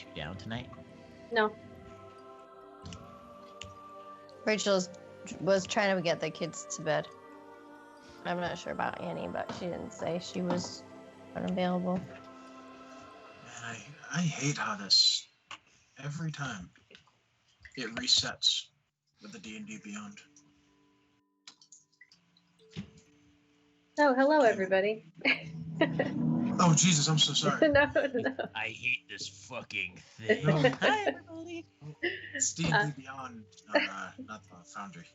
too down tonight? No. Rachel was trying to get the kids to bed. I'm not sure about Annie, but she didn't say she was unavailable. Man, I hate how this, every time, it resets with the D&D Beyond. Oh, hello, everybody. Oh, Jesus, I'm so sorry. No. I hate this fucking thing. No. Hi, everybody. It's D&D Beyond, not the Foundry.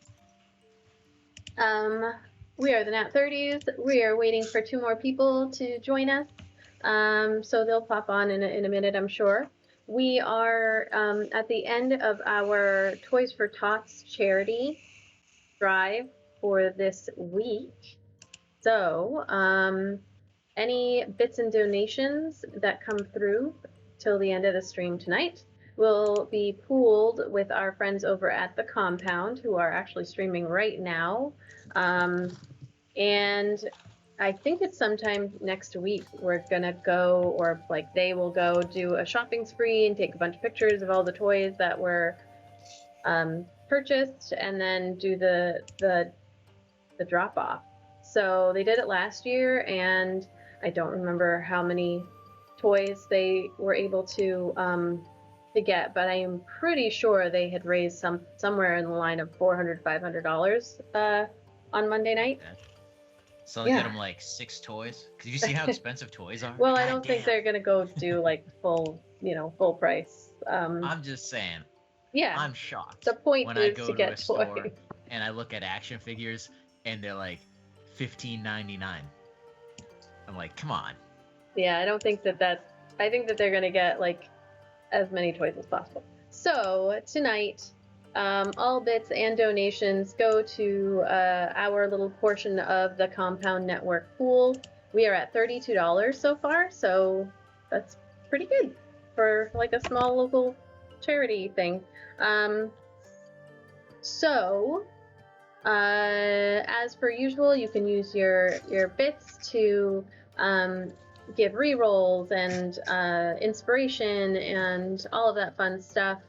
We are the NAT30s. We are waiting for 2 more people to join us. So they'll pop on in a minute, I'm sure. We are at the end of our Toys for Tots charity drive for this week. So, any bits and donations that come through till the end of the stream tonight will be pooled with our friends over at the compound, who are actually streaming right now. And I think it's sometime next week we're gonna go, or like they will go do a shopping spree and take a bunch of pictures of all the toys that were purchased, and then do the drop off. So they did it last year, and I don't remember how many toys they were able to get, but I am pretty sure they had raised somewhere in the line of $400, $500 on Monday night. So they get them like 6 toys. Cause you see how expensive toys are. Well, I don't think they're gonna go do like full price. I'm just saying. Yeah. I'm shocked. The point when is I go to get a store toys. and I look at action figures and they're like $15.99. I'm like, come on. Yeah, I don't think I think that they're gonna get like as many toys as possible. So tonight, all bits and donations go to our little portion of the Compound Network pool. We are at $32 so far, so that's pretty good for like a small local charity thing. As per usual, you can use your bits to give rerolls and inspiration and all of that fun stuff.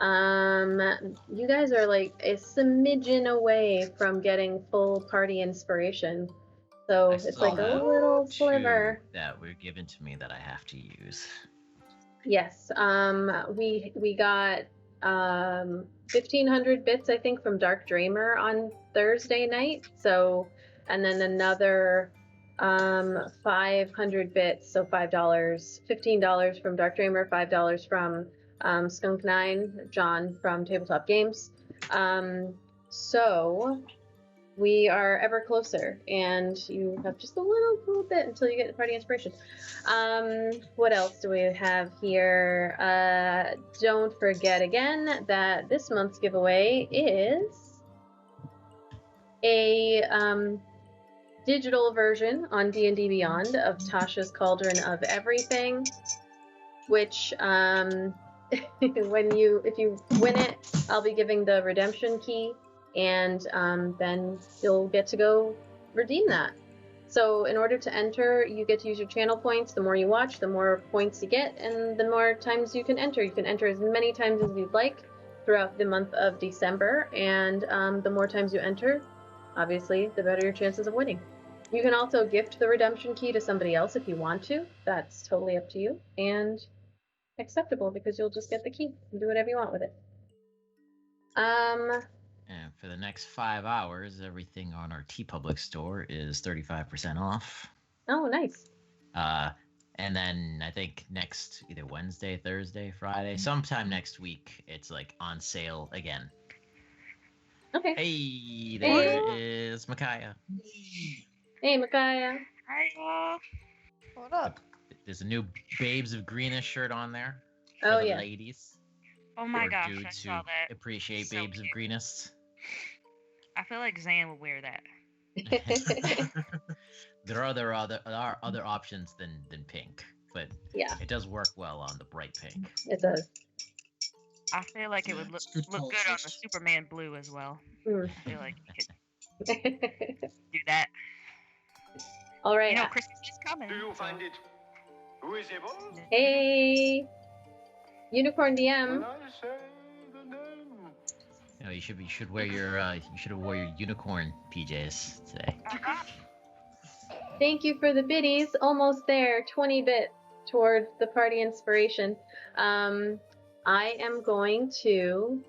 You guys are like a smidgen away from getting full party inspiration, so it's like a little sliver that were given to me that I have to use. Yes, we got 1,500 bits, I think, from Dark Dreamer on Thursday night. So, and then another 500 bits, so $5, $15 from Dark Dreamer, $5 from Skunk9, John from Tabletop Games. So we are ever closer, and you have just a little bit until you get the party inspiration. What else do we have here? Don't forget again that this month's giveaway is a digital version on D&D Beyond of Tasha's Cauldron of Everything, which if you win it, I'll be giving the redemption key, and then you'll get to go redeem that. So in order to enter, you get to use your channel points. The more you watch, the more points you get, and the more times you can enter. You can enter as many times as you'd like throughout the month of December, and the more times you enter, obviously, the better your chances of winning. You can also gift the redemption key to somebody else if you want to. That's totally up to you, and acceptable, because you'll just get the key and do whatever you want with it. And for the next 5 hours, everything on our TeePublic store is 35% off. Oh, nice. And then I think next either Wednesday, Thursday, Friday, sometime next week, it's like on sale again. Okay. Hey, there is Micaiah. Hey, Micaiah. Hi. Hold up. There's a new Babes of Greenish shirt on there. Oh, for the yeah. ladies. Oh my or gosh, I dudes saw who that. appreciate So Babes of cute. Greenest. I feel like Zan would wear that. There are other options than pink, but Yeah, it does work well on the bright pink. it does. I feel like it would look It's good good on the contrast. Superman blue as well. Mm. I feel like you could do that. All right. You know, Christmas is coming. Do you find it? Who is able? Hey. Unicorn DM. No, you should wear your you should have wore your unicorn PJs today. Thank you for the biddies. Almost there. 20 bit toward the party inspiration. I am going to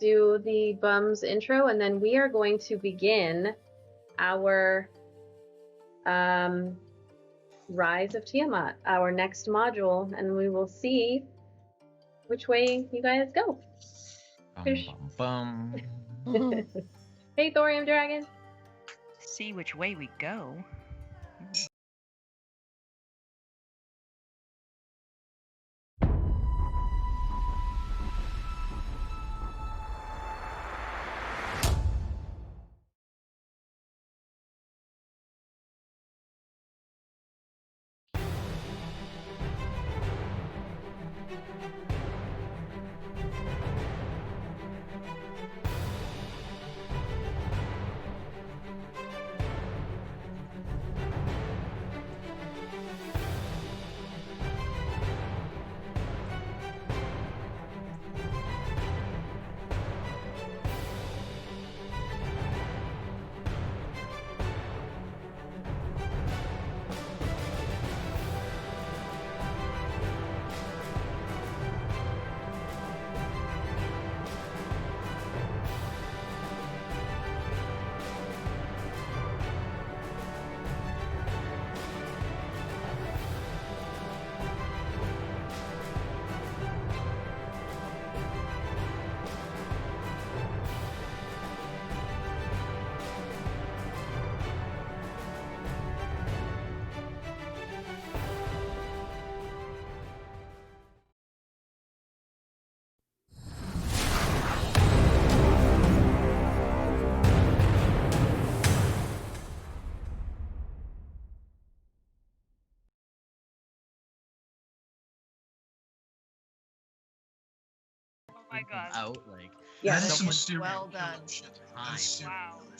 do the bums intro, and then we are going to begin our Rise of Tiamat, our next module, and we will see which way you guys go. Bum, bum. Hey, Thorium Dragon. See which way we go. Oh my god. Out like Yeah. That is some someone- serial Well killer done. shit. Fine. That is serial Wow. killer.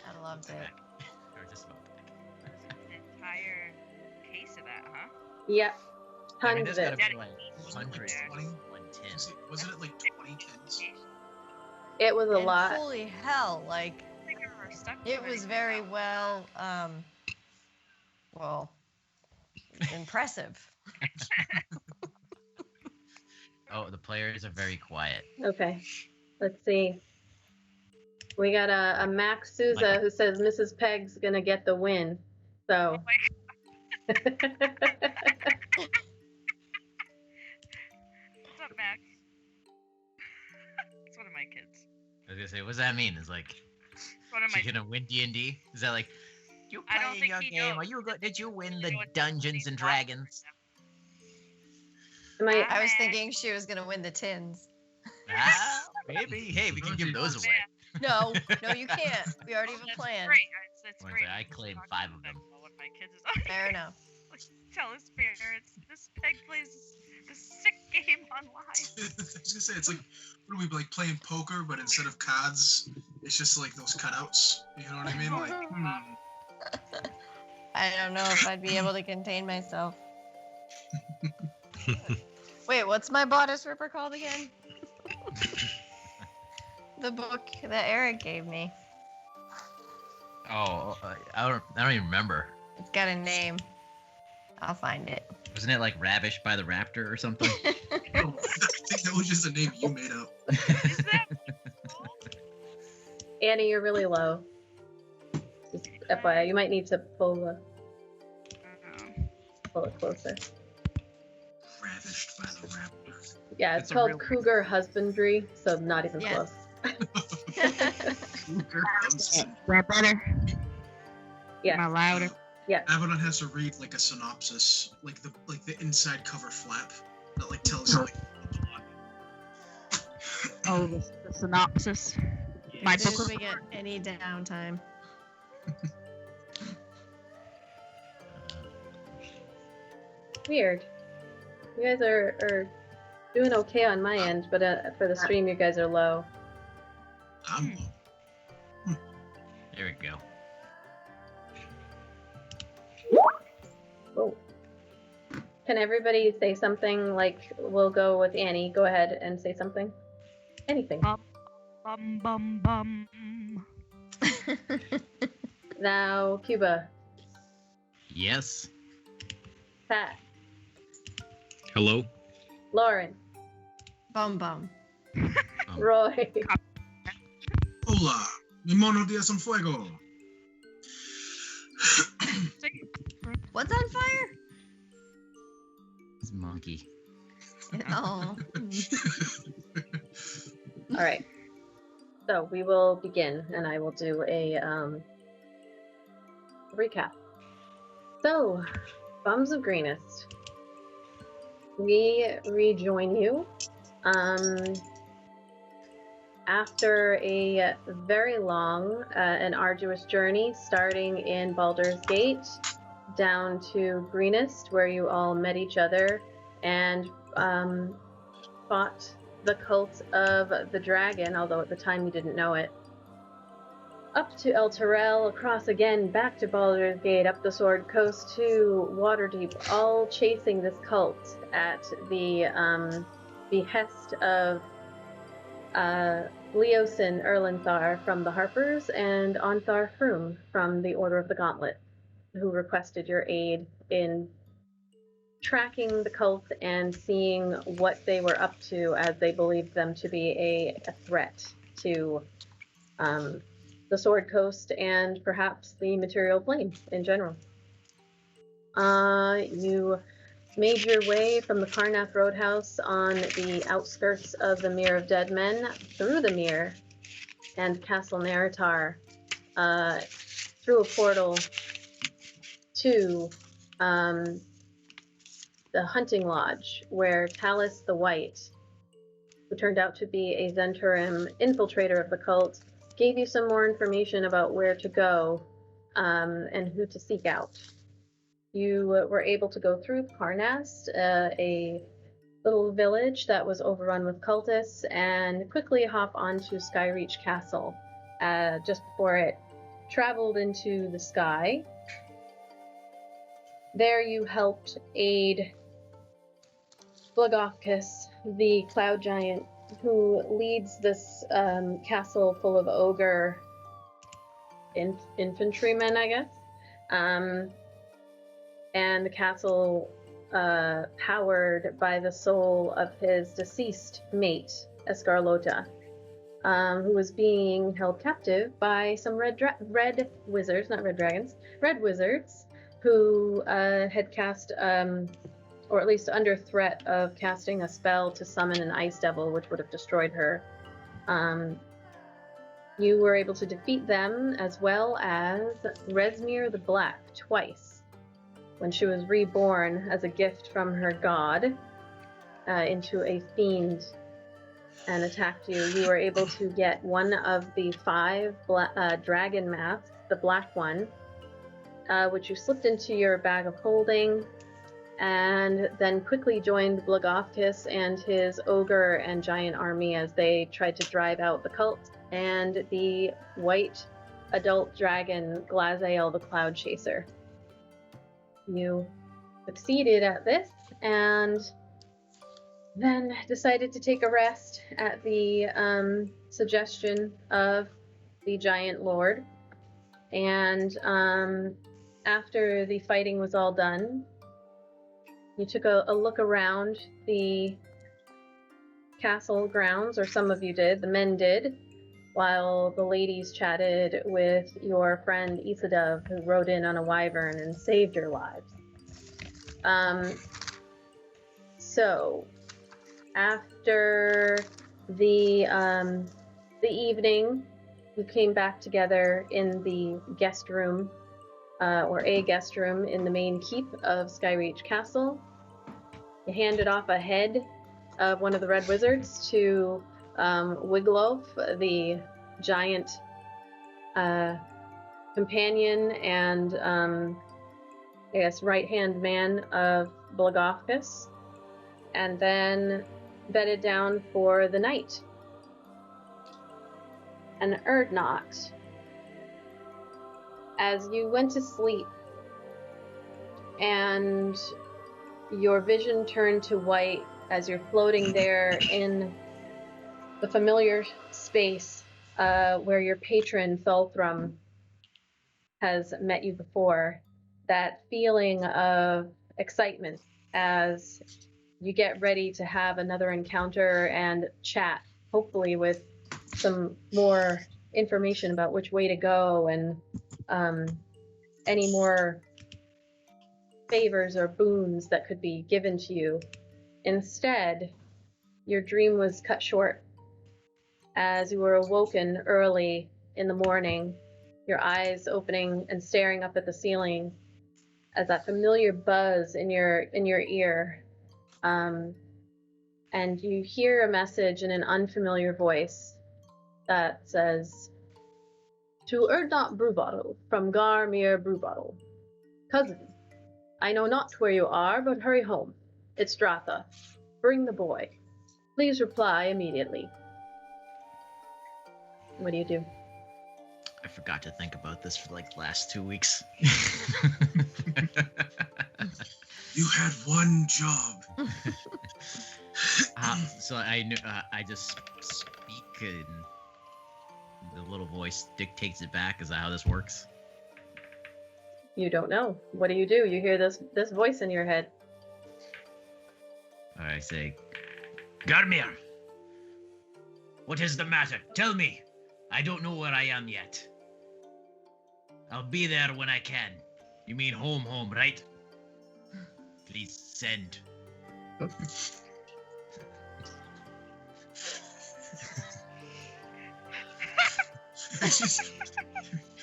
I loved it. or just smoke back. An entire case of that, huh? Yep. I mean, Tons there's of gotta it. be like Wasn't it 100, like 20? 110. Wasn't it like 20 tins? It was a And lot. holy hell, like I think I ever stuck it to was anything very else. well, impressive. Oh, the players are very quiet. Okay. Let's see. We got a Max Souza who says Mrs. Peg's gonna get the win. So. Oh my god. What's up, Max? It's one of my kids. I was gonna say, what does that mean? It's like, It's one of my. she gonna win D&D? Is that like, you I don't playing think your he game? knows. Are you did you win He the knows Dungeons and Dragons? Am I, I was thinking she was gonna win the tins. Ah, maybe. Hey, we can give those away. No, no, you can't. We already have a That's plan. great. That's Well, great. I claim Talk 5 about of that them. while one of my kids is on Fair here. enough. Like, tell his parents this Peg plays this sick game online. I was gonna say, it's like, what are we like playing poker, but instead of cards, it's just like those cutouts. You know what I mean? Like, I don't know if I'd be able to contain myself. Wait, what's my bodice ripper called again? The book that Eric gave me. Oh, I don't even remember. It's got a name. I'll find it. Wasn't it like Ravished by the Raptor or something? No, I think that was just a name you made up. Is that Annie, you're really low. Just FYI, you might need to pull it closer. Ravished by the raptor. Yeah, it's It's a called real- Cougar Husbandry, so not even Yes. close. Cougar Hudson. that better? Yeah. Am I louder? Abaddon has to read like a synopsis, like the inside cover flap that like tells you like the plot. Oh, the synopsis. My As soon book as we get any downtime. Weird. You guys are doing okay on my end, but for the stream, you guys are low. I'm low. There we go. Oh. Can everybody say something? Like, we'll go with Annie. Go ahead and say something. Anything. Bum bum bum. Now, Cuba, Yes. Pat, Hello? Lauren, Bum bum. Roy. Hola, mi mono días en fuego. What's on fire? It's monkey. Oh. All right. So we will begin, and I will do a recap. So, Bums of Greenest, we rejoin you after a very long and arduous journey, starting in Baldur's Gate down to Greenest, where you all met each other and fought the cult of the dragon, although at the time you didn't know it. Up to El Terrell, across again, back to Baldur's Gate, up the Sword Coast to Waterdeep, all chasing this cult at the behest of Leosin Erlenthar from the Harpers and Onthar Froom from the Order of the Gauntlet, who requested your aid in tracking the cult and seeing what they were up to, as they believed them to be a threat to the Sword Coast and perhaps the material plane in general. You made your way from the Karnath Roadhouse on the outskirts of the Mere of Dead Men through the Mere and Castle Neritar, through a portal to the hunting lodge, where Talus the White, who turned out to be a Zentarim infiltrator of the cult, gave you some more information about where to go and who to seek out. You were able to go through Karnast, a little village that was overrun with cultists, and quickly hop onto Skyreach Castle just before it traveled into the sky. There you helped aid Blagofkus, the cloud giant, who leads this castle full of ogre infantrymen, I guess. And the castle powered by the soul of his deceased mate, Escarlota, who was being held captive by some red wizards, not red dragons, red wizards, who had cast, or at least under threat of casting a spell to summon an ice devil, which would have destroyed her. You were able to defeat them, as well as Resmir the Black twice, when she was reborn as a gift from her god into a fiend and attacked you. You were able to get one of the 5 dragon masks, the black one, which you slipped into your bag of holding, and then quickly joined Blagofkus and his ogre and giant army as they tried to drive out the cult and the white adult dragon Glazael the Cloud Chaser. You succeeded at this and then decided to take a rest at the suggestion of the giant lord. And after the fighting was all done, you took a look around the castle grounds, or some of you did, the men did, while the ladies chatted with your friend Isadov, who rode in on a wyvern and saved your lives. So, after the evening, you came back together in the guest room, or a guest room in the main keep of Skyreach Castle. You handed off a head of one of the red wizards to Wiglof, the giant companion and, I guess, right-hand man of Blagofkus, and then bedded down for the night. And Erdnot, as you went to sleep and your vision turned to white as you're floating there in the familiar space where your patron Thulthrum has met you before. That feeling of excitement as you get ready to have another encounter and chat, hopefully with some more information about which way to go and any more favors or boons that could be given to you. Instead, your dream was cut short as you were awoken early in the morning, your eyes opening and staring up at the ceiling as that familiar buzz in your ear, and you hear a message in an unfamiliar voice that says, "To Erdnot Brewbottle from Garmere Brewbottle. Cousin, I know not where you are, but hurry home. It's Dratha. Bring the boy. Please reply immediately." What do you do? I forgot to think about this for like the last 2 weeks. You had one job. So I knew I just speak and the little voice dictates it back. Is that how this works? You don't know. What do? You hear this voice in your head. I say, Garmir, what is the matter? Tell me. I don't know where I am yet. I'll be there when I can. You mean home, right? Please send.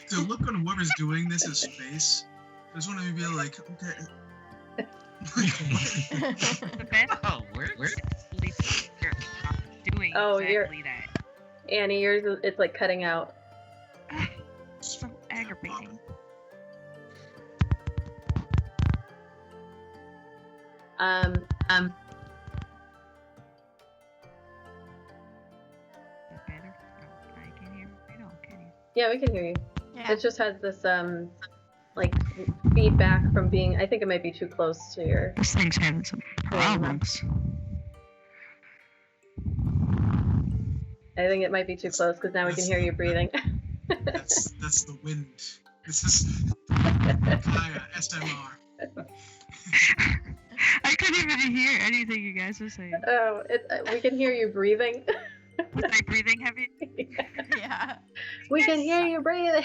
The look on whoever's doing this is face. I just want to be like, okay. The best Oh, where? you're doing Oh, exactly that. Annie, yours, it's like cutting out. So aggravating. Um, Is that better? No, I can hear right now, can you? yeah, we can hear you. Yeah. It just has this like feedback from being. I think it might be too close to your. This thing's having some problems. I think it might be too close because now we can hear you breathing. That's the wind. This is Kaya SMR. I couldn't even hear anything you guys were saying. Oh, we can hear you breathing. Was I breathing heavy? Yeah. We can hear you breathing. I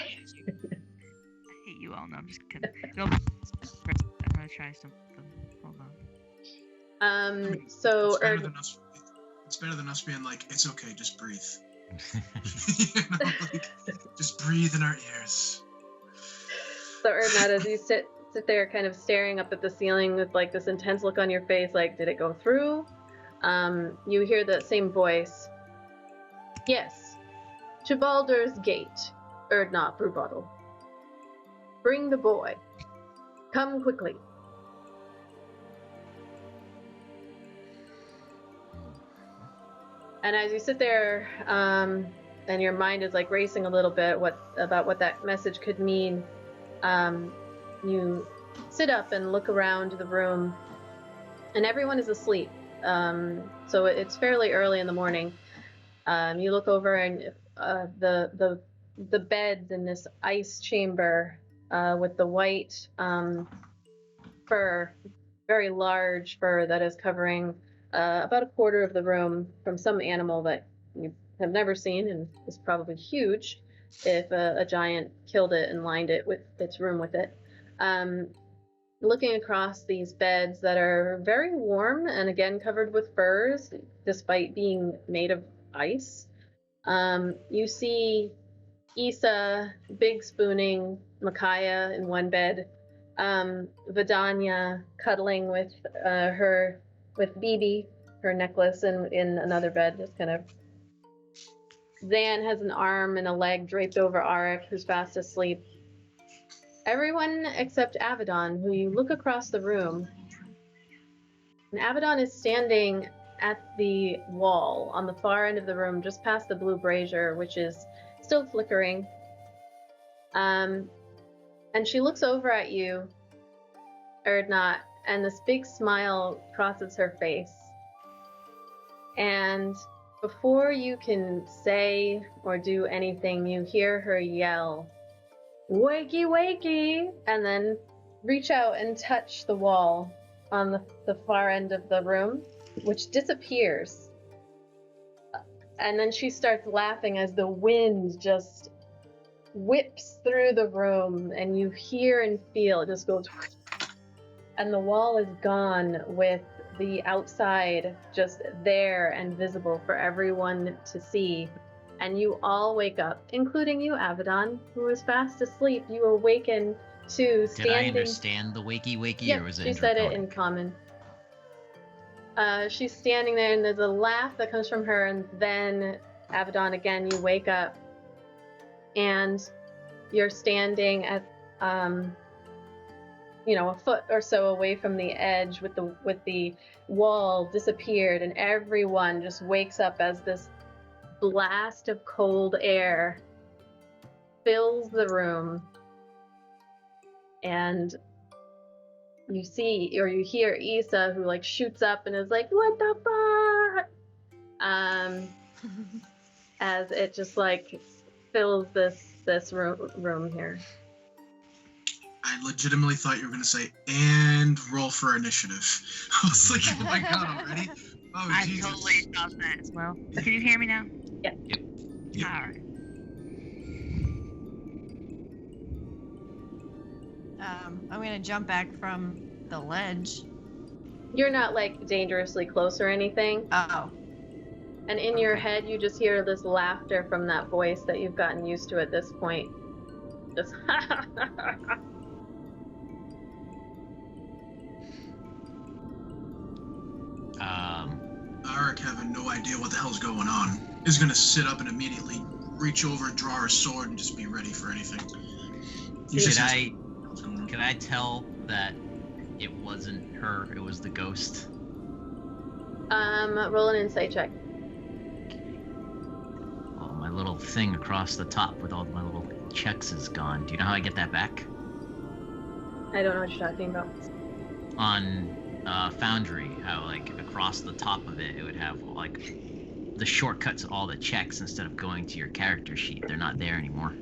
hate you all. No, I'm just kidding. No, I'm gonna try something. Hold on. So It's better than us being like, it's okay, just breathe. You know, like, just breathe in our ears. So Erdnot, as you sit there kind of staring up at the ceiling with like this intense look on your face, like, did it go through? You hear the same voice. Yes. To Baldur's Gate, Erdnot Brewbottle. Bring the boy. Come quickly. And as you sit there, and your mind is like racing a little bit about what that message could mean, you sit up and look around the room, and everyone is asleep. So it's fairly early in the morning. You look over, and the beds in this ice chamber with the white fur, very large fur that is covering about a quarter of the room from some animal that you have never seen and is probably huge if a giant killed it and lined it with its room with it. Looking across these beds that are very warm and again covered with furs despite being made of ice, you see Issa big spooning Micaiah in one bed, Vidania cuddling with Bibi, her necklace, in another bed, just kind of. Zan has an arm and a leg draped over Arik, who's fast asleep. Everyone except Avedon, who you look across the room, and Avedon is standing at the wall on the far end of the room, just past the blue brazier, which is still flickering. And she looks over at you, Erdnot, and this big smile crosses her face. And before you can say or do anything, you hear her yell, "Wakey, wakey!" and then reach out and touch the wall on the far end of the room, which disappears. And then she starts laughing as the wind just whips through the room, and you hear and feel it just goes, and the wall is gone with the outside just there and visible for everyone to see. And you all wake up, including you, Avedon, who was fast asleep. You awaken to standing. Did I understand the wakey wakey, Yeah, or was it she said it in intercoding? common. She's standing there, and there's a laugh that comes from her, and then Avedon, again, you wake up, and you're standing at, a foot or so away from the edge, with the wall disappeared, and everyone just wakes up as this blast of cold air fills the room, and you see or you hear Issa, who like shoots up and is like, "What the fuck?" As it just like fills this room here. I legitimately thought you were gonna say, "And roll for initiative." I was like, "Oh my god, already?" Oh, I Jesus. totally thought that as well. Can you hear me now? Yeah. Yep. Yep. Alright. I'm gonna jump back from the ledge. You're not like dangerously close or anything, Oh. and in your Okay. head you just hear this laughter from that voice that you've gotten used to at this point. Just Arik, having no idea what the hell's going on, is gonna sit up and immediately reach over, draw her sword, and just be ready for anything. He just has- what's going on. Can I tell that it wasn't her, it was the ghost? roll an insight check. Well, my little thing across the top with all my little checks is gone. Do you know how I get that back? I don't know what you're talking about. On Foundry, how like across the top of it, it would have like the shortcuts to all the checks instead of going to your character sheet. They're not there anymore.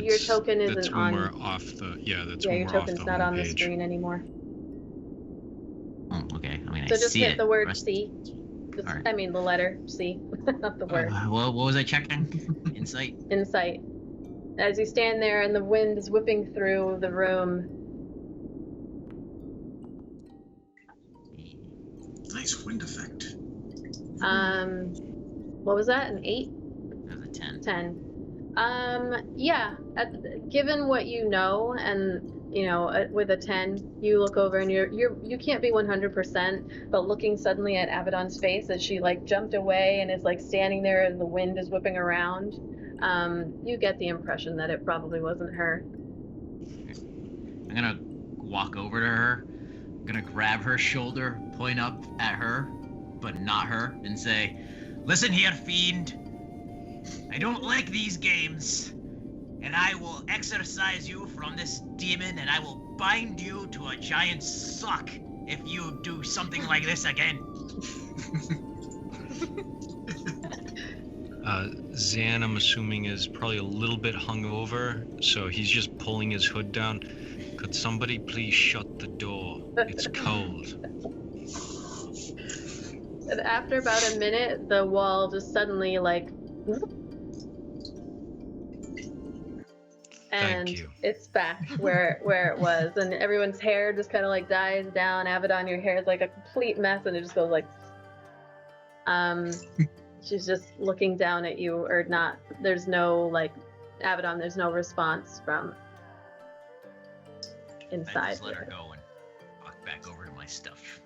Your token That's isn't when on. we're off the that's Yeah, when your we're off token's the not on the homepage. screen anymore. Oh, okay. I mean, So I just see hit it. the word Rest- C. Just, Alright. I mean the letter C, not the word. Well, what was I checking? Insight. Insight. As you stand there and the wind is whipping through the room, Nice wind effect. what was that? An 8? That was a 10. 10. Yeah. Given what you know, and with a 10, you look over and you can't be 100%, but looking suddenly at Avedon's face as she like jumped away and is like standing there and the wind is whipping around, you get the impression that it probably wasn't her. I'm gonna walk over to her. I'm gonna grab her shoulder, point up at her, but not her, and say, "Listen here, fiend. I don't like these games, and I will exorcise you from this demon, and I will bind you to a giant sock if you do something like this again." Zan, I'm assuming, is probably a little bit hungover, so he's just pulling his hood down. Could somebody please shut the door? It's cold. And after about a minute, the wall just suddenly like, and Thank you. it's back where it was, and everyone's hair just kind of like dies down. Avedon, your hair is like a complete mess, and it just goes like, she's just looking down at you, or not. There's no like, Avedon. There's no response from I inside. just let her here. go and walk back over to my stuff.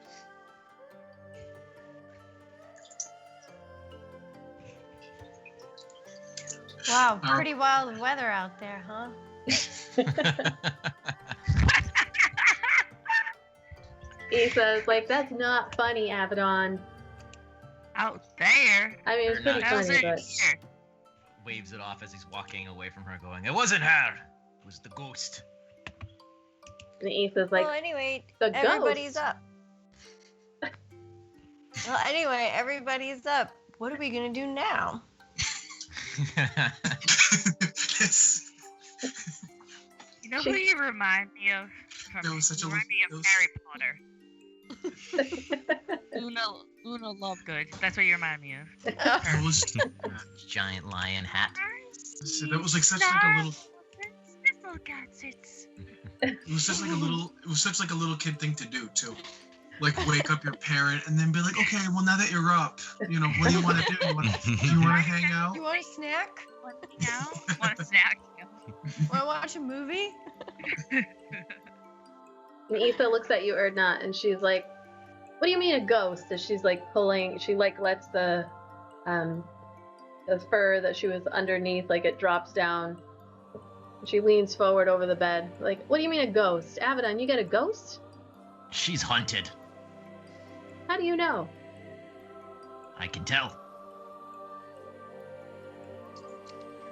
Wow, pretty wild weather out there, huh? Issa's like, "That's not funny, Avedon." Out there? I mean, it's Or pretty not. How's funny, it but here? Waves it off as he's walking away from her, going, "It wasn't her. It was the ghost." And Ethan's like, well, anyway, the everybody's ghost. up. Well, anyway, everybody's up. What are we gonna do now? It's, You know who you remind me of? That was such you a- remind me that of was- Harry Potter. Una Lovegood. That's what you remind me of. that was Giant lion hat. that was like such like a little. It's It was such like a little. It was such like a little kid thing to do too. Like wake up your parent and then be like, okay, well now that you're up, what do you want to do? Do you want to hang out? You want a snack? Want a snack? Want to watch a movie? And Ethan looks at you, Erdnot, and she's like, what do you mean a ghost? And she's like pulling, she like lets the fur that she was underneath, like it drops down. She leans forward over the bed. Like, what do you mean a ghost? Abaddon, you got a ghost? She's hunted. How do you know? I can tell.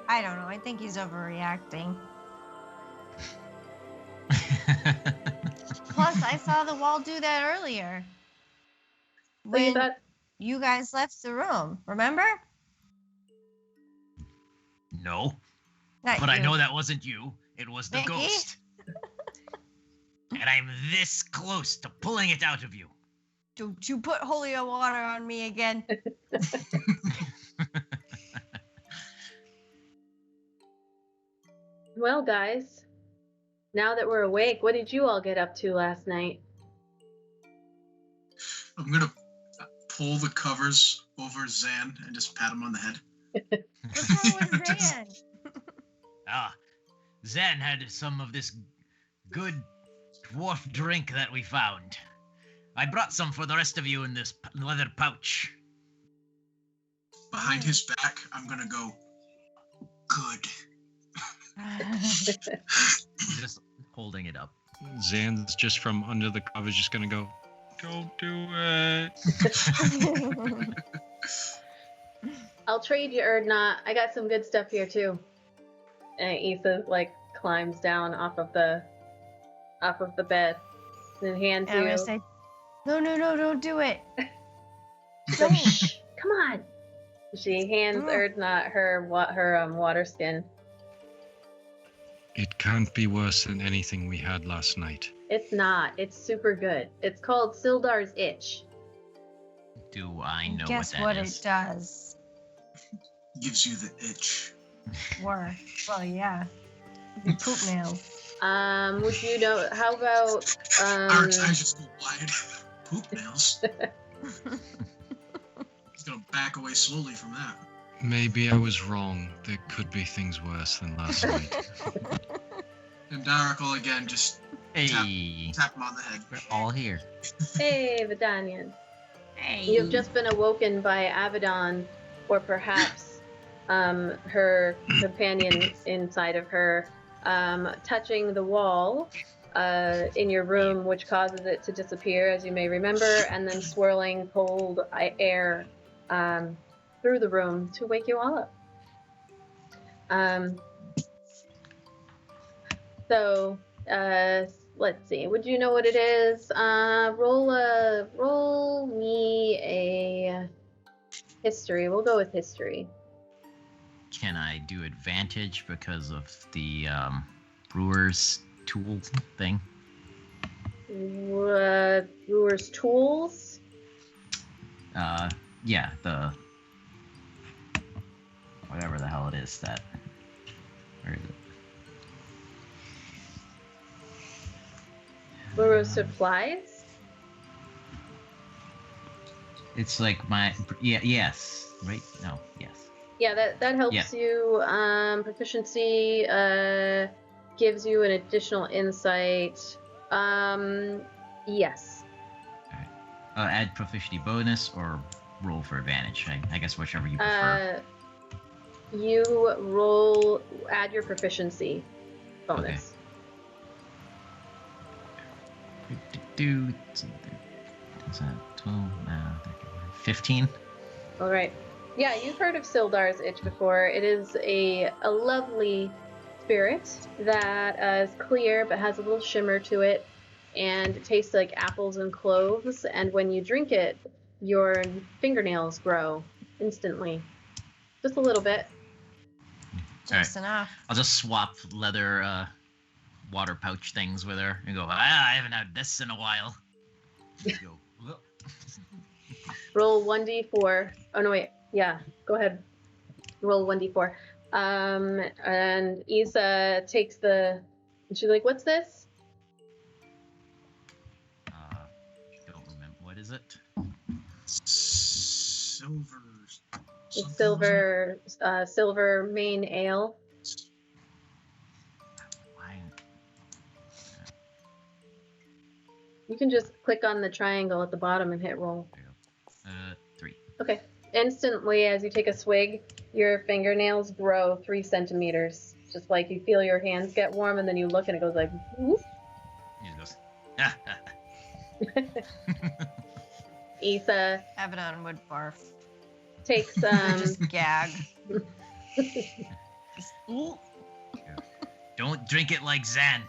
I don't know. I think he's overreacting. Plus, I saw the wall do that earlier. What you When thought? you guys left the room, remember? No, Not but I you. know that wasn't you. It was the Mickey? ghost. And I'm this close to pulling it out of you. Don't you put holy water on me again. Well, guys, now that we're awake, what did you all get up to last night? I'm gonna pull the covers over Zan and just pat him on the head. What's wrong with Zan? Zen had some of this good dwarf drink that we found. I brought some for the rest of you in this leather pouch. Behind his back, I'm gonna go, good. Just holding it up. Zan's just from under the covers just gonna go, don't do it. I'll trade you, Erdnot. I got some good stuff here too. And Ethan like climbs down off of the bed and hands And I'm you. gonna say, no, don't do it. She's like, shh, come on. She hands Mm. Erdnot her water skin. It can't be worse than anything we had last night. It's not. It's super good. It's called Sildar's Itch. Do I know Guess what what that is? it does? Gives you the itch. Well, yeah. The poop nails. Would you know? How about Art's eyes just go wide. Poop nails. He's gonna back away slowly from that. Maybe I was wrong. There could be things worse than last night. And Darakel again just Hey, tap him on the head. we're all here. Hey, Vidanian. Hey. You've just been awoken by Abaddon, or perhaps her companion inside of her, touching the wall in your room, which causes it to disappear, as you may remember, and then swirling cold air through the room to wake you all up. So, let's see. Would you know what it is? Roll me a history. We'll go with history. Can I do advantage because of the brewer's tool thing? Brewer's tools. Yeah, the whatever the hell it is that. Where is it? Brewer's supplies. It's like my yes, right? No, yes. Yeah, that helps Yeah. you. Proficiency gives you an additional insight. Yes. Add proficiency bonus or roll for advantage. I guess whichever you prefer. You add your proficiency bonus. Do is that 12? 15? All right. Yeah, you've heard of Sildar's Itch before. It is a lovely spirit that is clear but has a little shimmer to it, and it tastes like apples and cloves. And when you drink it, your fingernails grow instantly, just a little bit. Just enough. I'll just swap leather water pouch things with her and go, I haven't had this in a while. Go. Roll 1d4. Oh no, wait. Yeah, go ahead. Roll 1d4. And Isa takes the. And she's like, "What's this?" Don't remember. What is it? Silver. It's silver main ale. Why? You can just click on the triangle at the bottom and hit roll. 3. Okay. Instantly, as you take a swig, your fingernails grow 3 centimeters. Just like you feel your hands get warm, and then you look and it goes like, whoop. He just goes. Isa Abaddon would barf. takes Just gag. Ooh. Don't drink it like Zan.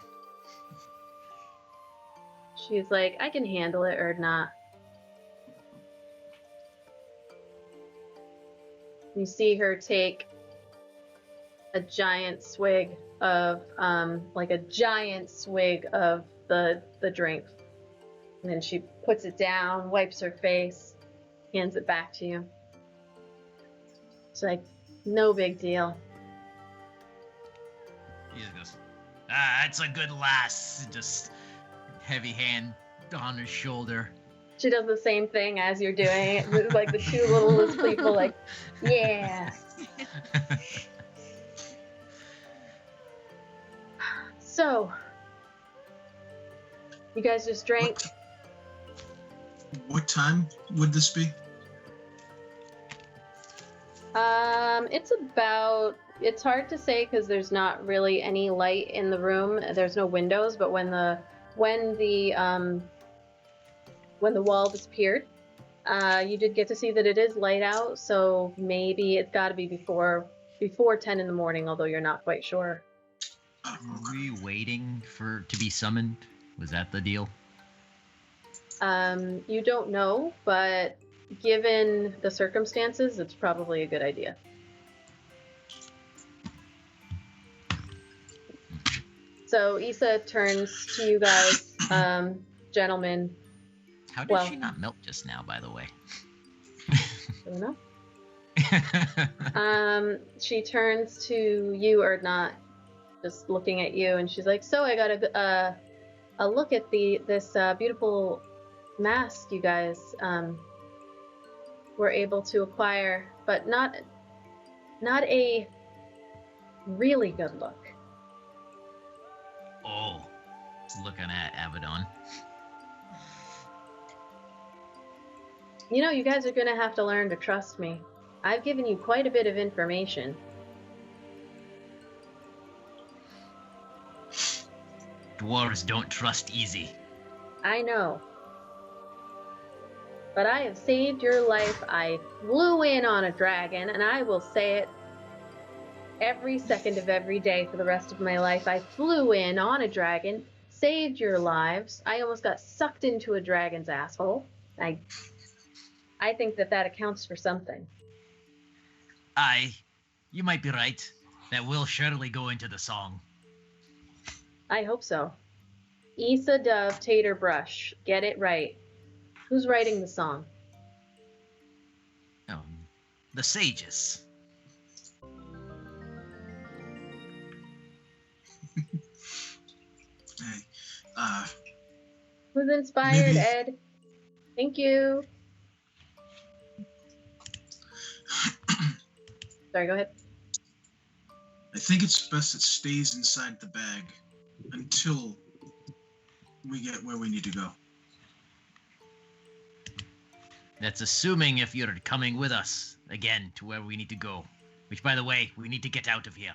She's like, "I can handle it or not." You see her take a giant swig of the drink. And then she puts it down, wipes her face, hands it back to you. She's like, "No big deal." He just goes, that's a good lass. Just heavy hand on her shoulder. She does the same thing as you're doing it. It's like the two littlest people, like, yeah. So, you guys just drank. What time would this be? It's hard to say because there's not really any light in the room. There's no windows, but when the wall disappeared, you did get to see that it is light out, so maybe it's got to be before 10 in the morning, although you're not quite sure. Were we waiting to be summoned? Was that the deal? You don't know, but given the circumstances, it's probably a good idea. So Isa turns to you guys, gentlemen. How did she not melt just now, by the way? I don't know. She turns to you, Erdnot, just looking at you, and she's like, "So I got a look at this beautiful mask you guys were able to acquire, but not a really good look." Oh, looking at Abaddon. You know, you guys are gonna have to learn to trust me. I've given you quite a bit of information. Dwarves don't trust easy. I know. But I have saved your life. I flew in on a dragon, and I will say it every second of every day for the rest of my life. I flew in on a dragon, saved your lives. I almost got sucked into a dragon's asshole. I think that accounts for something. Aye, you might be right. That will surely go into the song. I hope so. Issa Dove Tater Brush. Get it right. Who's writing the song? The sages. Hey, Who's inspired, maybe... Ed? Thank you. Sorry, go ahead. I think it's best it stays inside the bag until we get where we need to go. That's assuming if you're coming with us again to where we need to go. Which, by the way, we need to get out of here.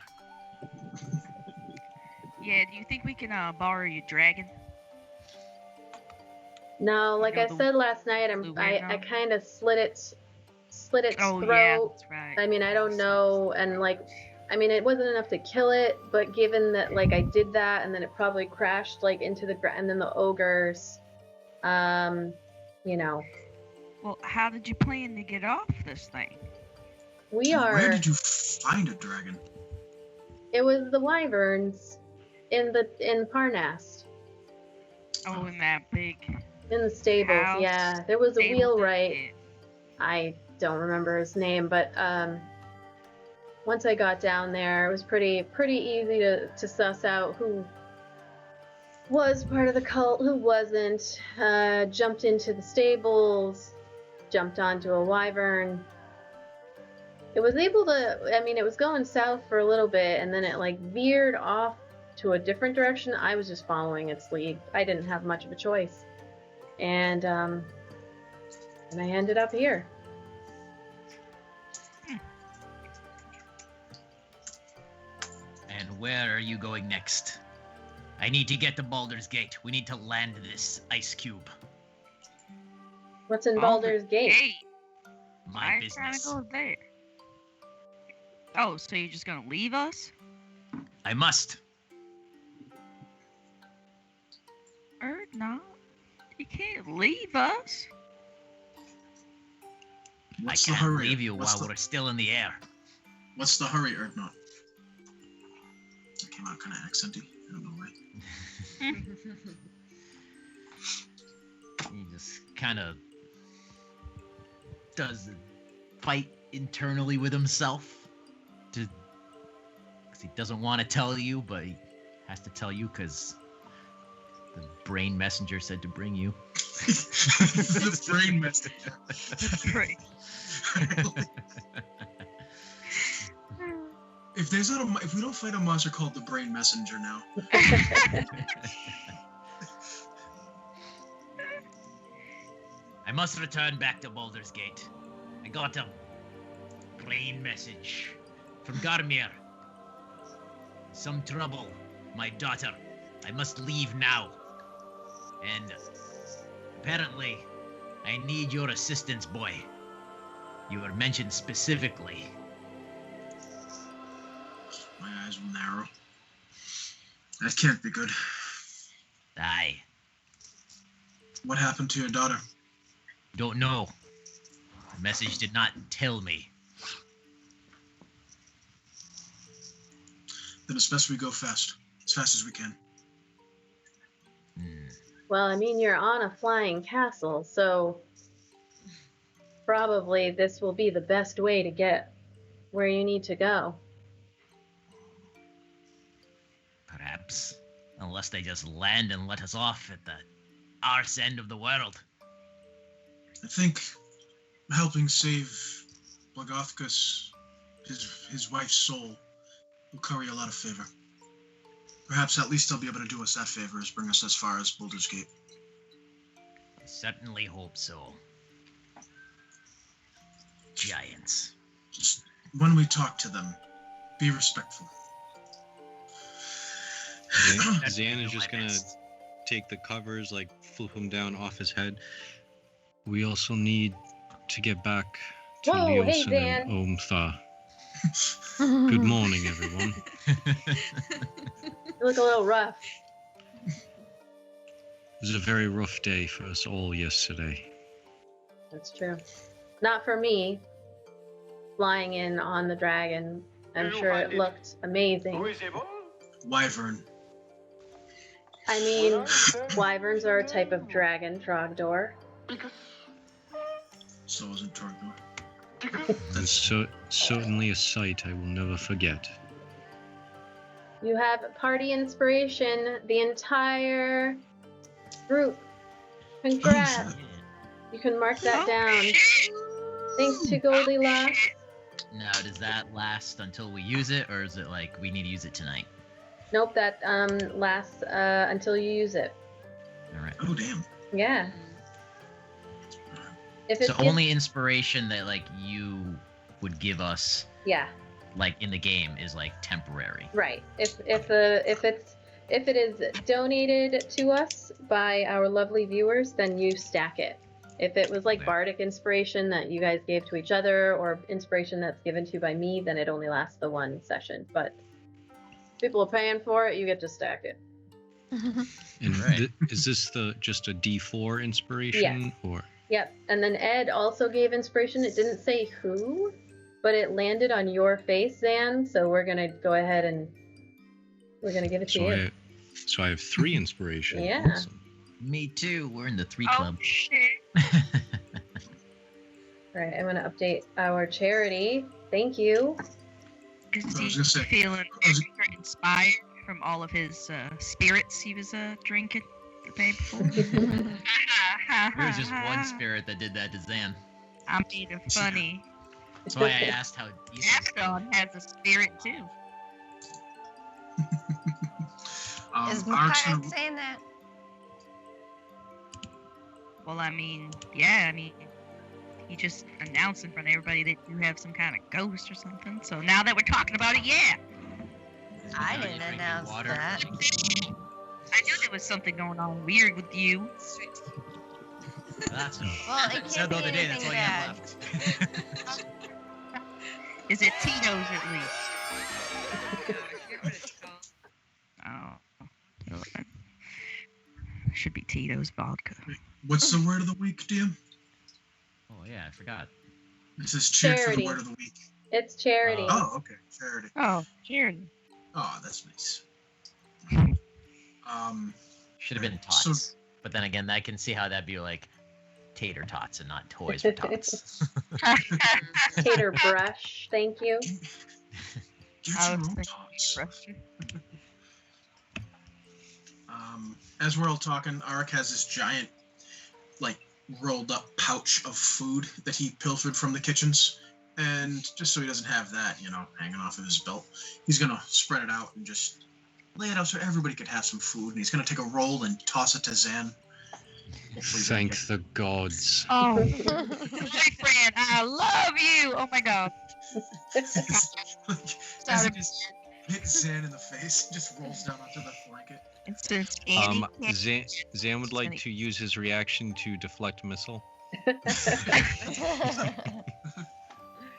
Yeah, do you think we can borrow your dragon? No, like know, I said last night, I kind of slit its Oh throat. yeah, that's right. I mean, I don't know, and like I mean, it wasn't enough to kill it, but given that, like, I did that, and then it probably crashed, like, into the ground, and then the ogres, you know, Well, how did you plan to get off this thing? we And are. Where did you find a dragon? It was the wyverns in Parnast, Oh, in that big in the stables. house, Yeah, there was a stable wheelwright. thing. I don't remember his name, but once I got down there, it was pretty easy to suss out who was part of the cult, who wasn't. Jumped into the stables, jumped onto a wyvern. It was able to, I mean, it was going south for a little bit, and then it like veered off to a different direction. I was just following its lead. I didn't have much of a choice. And I ended up here. And where are you going next? I need to get to Baldur's Gate. We need to land this ice cube. What's in Baldur's Gate? Hey, My I'm trying to business. go there. Oh, so you're just gonna leave us? I must. No, you can't leave us. What's I the can't hurry? leave you What's while the, we're still in the air. What's the hurry, Erdnot? That came out kind of accenty. I don't know why. He just kind of does a fight internally with himself because he doesn't want to tell you, but he has to tell you because the brain messenger said to bring you. The brain messenger. Great. If we don't fight a monster called the brain messenger now, I must return back to Baldur's Gate. I got a brain message from Garmir. Some trouble, my daughter. I must leave now. And apparently, I need your assistance, boy. You were mentioned specifically. my eyes will narrow. That can't be good. I What happened to your daughter? don't know. The message did not tell me. Then it's best we go fast. As fast as we can. Well, I mean, you're on a flying castle, so probably this will be the best way to get where you need to go. Perhaps. Unless they just land and let us off at the arse end of the world. I think helping save Blagothkus, his wife's soul, will curry a lot of favor. Perhaps at least they'll be able to do us that favor, is bring us as far as Baldur's Gate. I certainly hope so. Giants. Just when we talk to them, be respectful. Zan is just gonna take the covers, like flip them down off his head. We also need to get back to Whoa, hey, Leosin Dan. and Omtha. Good morning, everyone. You look a little rough. It was a very rough day for us all yesterday. That's true. Not for me. Flying in on the dragon. I'm sure it looked amazing. Wyvern. I mean, wyverns are a type of dragon, Trogdor. So isn't Torgor. And certainly a sight I will never forget. You have party inspiration, the entire group. Congrats. You can mark that down. Thanks to Goldilocks. Now, does that last until we use it, or is it like we need to use it tonight? Nope, that lasts until you use it. All right. Oh, damn. Yeah. If So it's only inspiration that like you would give us, yeah, like in the game, is like temporary. right. If it is donated to us by our lovely viewers, then you stack it. If it was like Yeah. bardic inspiration that you guys gave to each other, or inspiration that's given to you by me, then it only lasts the one session. But if people are paying for it, you get to stack it. And Right. is this just a D4 inspiration Yes. or? Yep. And then Ed also gave inspiration. It didn't say who, but it landed on your face, Zan. So we're gonna go ahead and we're gonna give it to So you. I have 3 inspiration. Yeah. Awesome. Me too. We're in the 3 Oh club. shit! All right. I'm gonna update our charity. Thank you. Is I was he gonna say, feeling I was- extra inspired from all of his spirits he was drinking the day before? There was just one spirit that did that to Zan. I'm being funny. That's why I asked how easy. Aston has a spirit too. Is Ark's Micaiah gonna, saying that? Well, I mean, yeah, I mean, he just announced in front of everybody that you have some kind of ghost or something. So now that we're talking about it, yeah, I Are you didn't drinking announce water? that. I knew there was something going on weird with you. That's Well, it said can't the be other day. That's anything all you have bad. left. Is it Tito's at least? Oh, should be Tito's vodka. what's the word of the week, DM? Oh yeah, I forgot. It says cheered for Charity. the word of the week. It's charity. Oh, okay. Charity. Oh, charity. Oh, that's nice. Should have been tots. So, But then again, I can see how that'd be like tater tots and not toys for tots. Tater brush. Thank you. get I your was own thinking thoughts. Russia. As we're all talking, Arik has this giant, like, rolled up pouch of food that he pilfered from the kitchens. And just so he doesn't have that, hanging off of his belt, he's going to spread it out and just lay it out so everybody could have some food. And he's going to take a roll and toss it to Zan. Hopefully Zan Thank the gods. Oh, my friend, I love you. Oh my god. gets- as he just hits Zan in the face, and just rolls down onto the blanket. And since Annie can't Zan would like to use his reaction to deflect missile.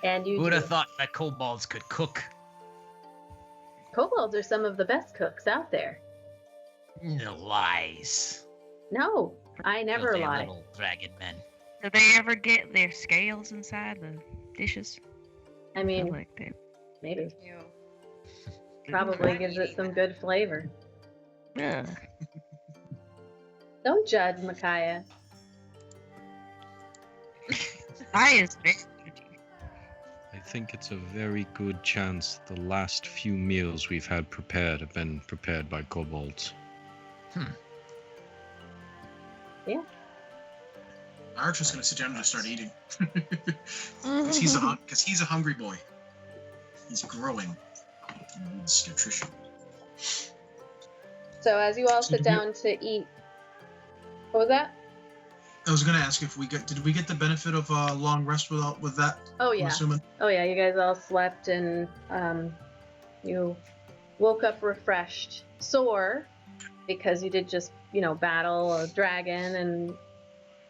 And you Who would do. have thought that kobolds could cook? Kobolds are some of the best cooks out there. No lies. No, I never Filthy lie. little dragon men. do they ever get their scales inside the dishes? I I mean, feel like they maybe. Probably gives it some good flavor. Yeah. Don't judge, Micaiah. I is very I think it's a very good chance the last few meals we've had prepared have been prepared by kobolds. Arik's just going to sit down and just start eating. Because he's a hungry boy. He's growing. He needs nutrition. So as you all So sit did we- down to eat, what was that? I was going to ask if did we get the benefit of a long rest with that? Oh I'm yeah. assuming. Oh yeah, you guys all slept and you woke up refreshed, sore, because you did just battle a dragon and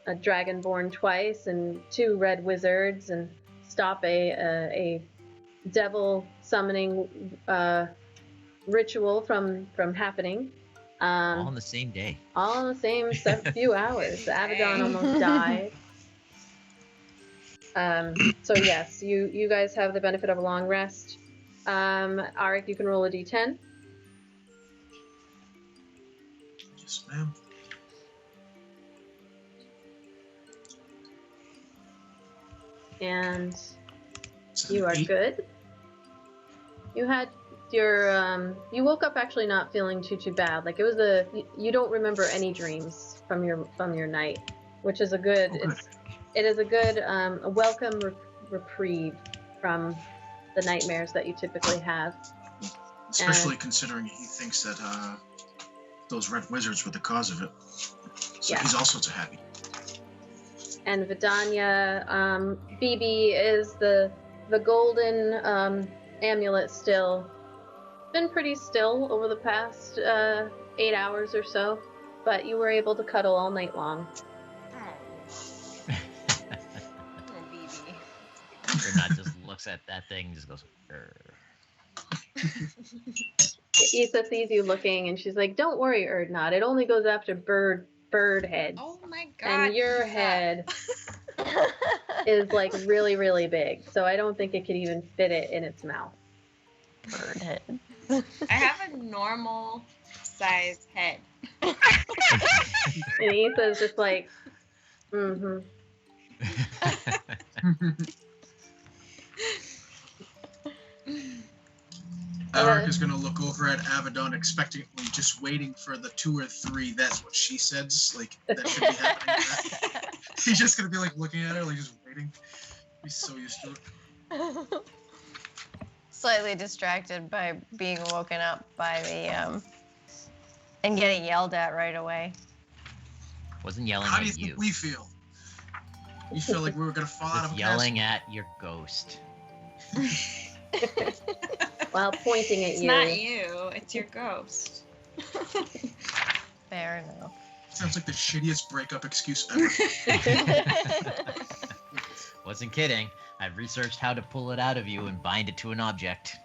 a dragonborn twice and 2 red wizards and stop a devil summoning ritual from happening. All on the same day. All in the same few hours. Abaddon almost died. So yes, you guys have the benefit of a long rest. Arik, you can roll a d10. Yes, ma'am. And It's an you are 8. good. You had your you woke up actually not feeling too bad. Like it was you don't remember any dreams from your night, which is a good. Okay. It is a good a welcome reprieve from the nightmares that you typically have. Especially considering he thinks that those red wizards were the cause of it. So Yeah. he's also so happy. And Vidania, BB is the golden amulet still. Been pretty still over the past 8 hours or so, but you were able to cuddle all night long. Ernat just looks at that thing and just goes, Issa sees you looking, and she's like, "Don't worry, Erdnot. It only goes after bird heads. Oh my god. And your Issa. head is like really, really big, so I don't think it could even fit it in its mouth." Bird head. I have a normal size head. And Issa's just like, mm-hmm. Alaric is going to look over at Avedon expectantly, just waiting for the 2 or 3. That's what she says. Like, that should be happening. He's just going to be, like, looking at her, like, just waiting. He's so used to it. Slightly distracted by being woken up by the, and getting yelled at right away. Wasn't yelling How do you at think you. we feel? You feel like we were going to fall out of Just a yelling at your ghost. While pointing at It's you. not you, it's your ghost. Fair enough. Sounds like the shittiest breakup excuse ever. Wasn't kidding. I've researched how to pull it out of you and bind it to an object.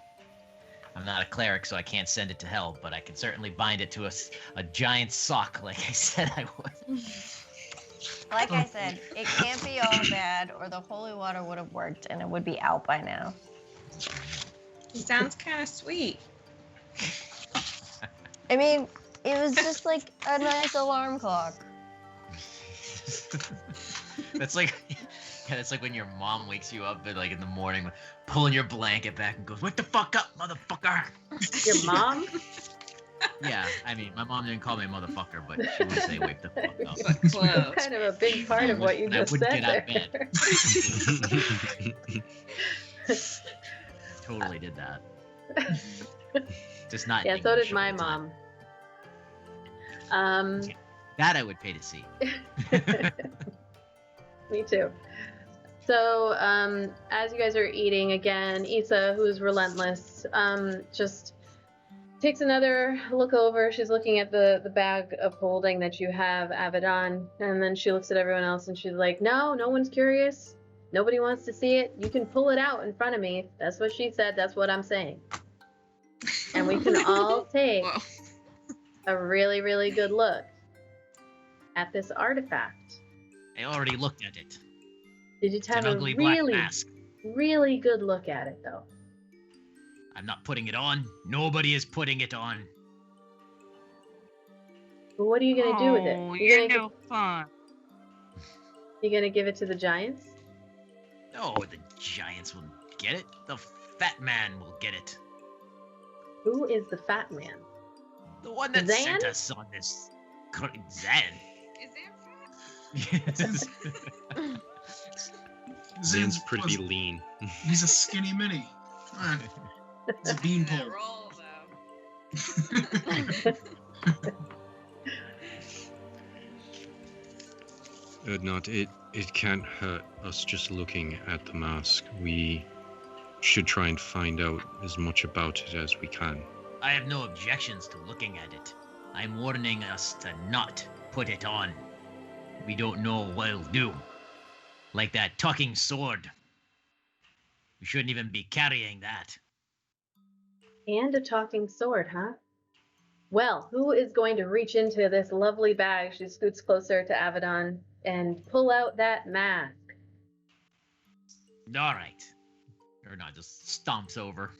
I'm not a cleric, so I can't send it to hell, but I can certainly bind it to a giant sock like I said I would. Like I said, it can't be all bad, or the holy water would have worked, and it would be out by now. He sounds kind of sweet. I mean, it was just like a nice alarm clock. That's like, yeah, that's like when your mom wakes you up at, like in the morning, pulling your blanket back and goes, "Wake the fuck up, motherfucker!" Your mom? Yeah, I mean, my mom didn't call me a motherfucker, but she would say, "Wake the fuck up." But That's close. kind of a big part of what you I just wouldn't said get out of there. bed. Totally did that. Just not. Yeah, so English did my all the time. mom. That I would pay to see. Me too. So, as you guys are eating again, Issa, who's relentless, just takes another look over. She's looking at the bag of holding that you have, Avedon, and then she looks at everyone else and she's like, no one's curious. Nobody wants to see it. You can pull it out in front of me. That's what she said. That's what I'm saying. And we can all take Whoa. a really, really good look at this artifact. I already looked at it. Did you It's have an a ugly black really, mask. really good look at it, though? I'm not putting it on. Nobody is putting it on. But what are you gonna do with it? Oh, You're you're gonna, no fun. you gonna give it to the giants? No, the giants will get it. The fat man will get it. Who is the fat man? The one that Zan? sent us on this. Zan. Is it fat? Yes. Zan's pretty lean. He's a skinny mini. Come on. It's a beanpole. Roll, though. Not it can't hurt us just looking at the mask. We should try and find out as much about it as we can. I have no objections to looking at it. I'm warning us to not put it on. We don't know what it'll do. Like that talking sword. We shouldn't even be carrying that. And a talking sword, huh? Well, who is going to reach into this lovely bag? She scoots closer to Avedon and pull out that mask. All right. Or not, just stomps over.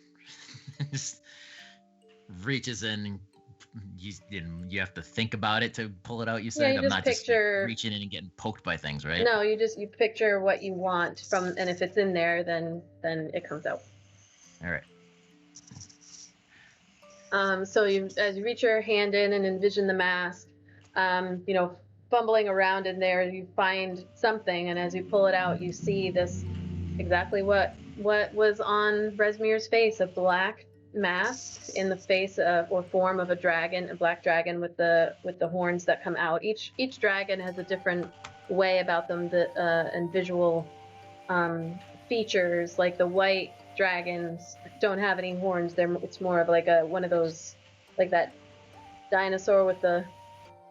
Just reaches in. And you have to think about it to pull it out, you said? you I'm just not picture- just reaching in and getting poked by things, right? No, you picture what you want from, and if it's in there, then it comes out. All right. So as you reach your hand in and envision the mask, fumbling around in there, you find something, and as you pull it out, you see this exactly what was on Resmir's face, a black mask in the face of, or form of a dragon, a black dragon with the horns that come out. Each dragon has a different way about them and visual features. Like the white dragons don't have any horns. It's more of like one of those, like that dinosaur with the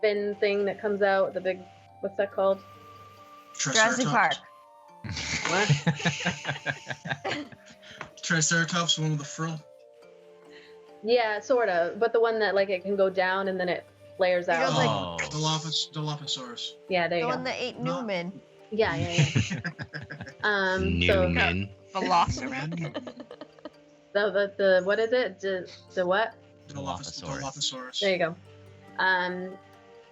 fin thing that comes out, the big, what's that called? Jurassic Park. What? Triceratops, the one with the frill. Yeah, sort of, but the one that like it can go down and then it flares It out. goes like- Oh. Dilophosaurus. Yeah, there The you one go. that ate No. Newman. Yeah. So Newman. Velociraptor. the what is it? The what? Dilophosaurus. There you go.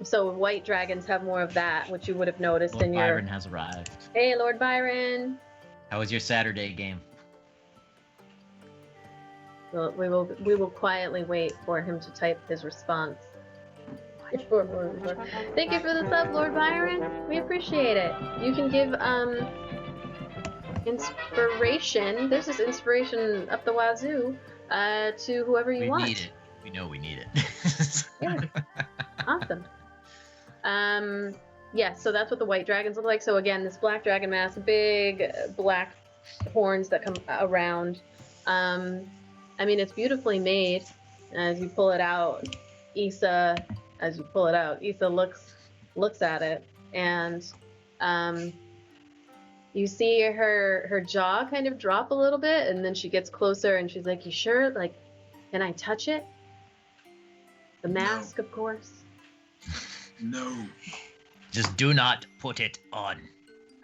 So white dragons have more of that, which you would have noticed Lord in your. Byron has arrived. Hey, Lord Byron. How was your Saturday game? Well, we will quietly wait for him to type his response. Thank you for the sub, Lord Byron. We appreciate it. You can give inspiration. This is inspiration up the wazoo to whoever you We want. need it. We know we need it. Yeah. Awesome. Yeah, so that's what the white dragons look like. So again, this black dragon mask, big black horns that come around. I mean, it's beautifully made. As you pull it out, Issa looks at it, and you see her jaw kind of drop a little bit, and then she gets closer, and she's like, "You sure? Like, can I touch it?" The mask, of course. No. Just do not put it on.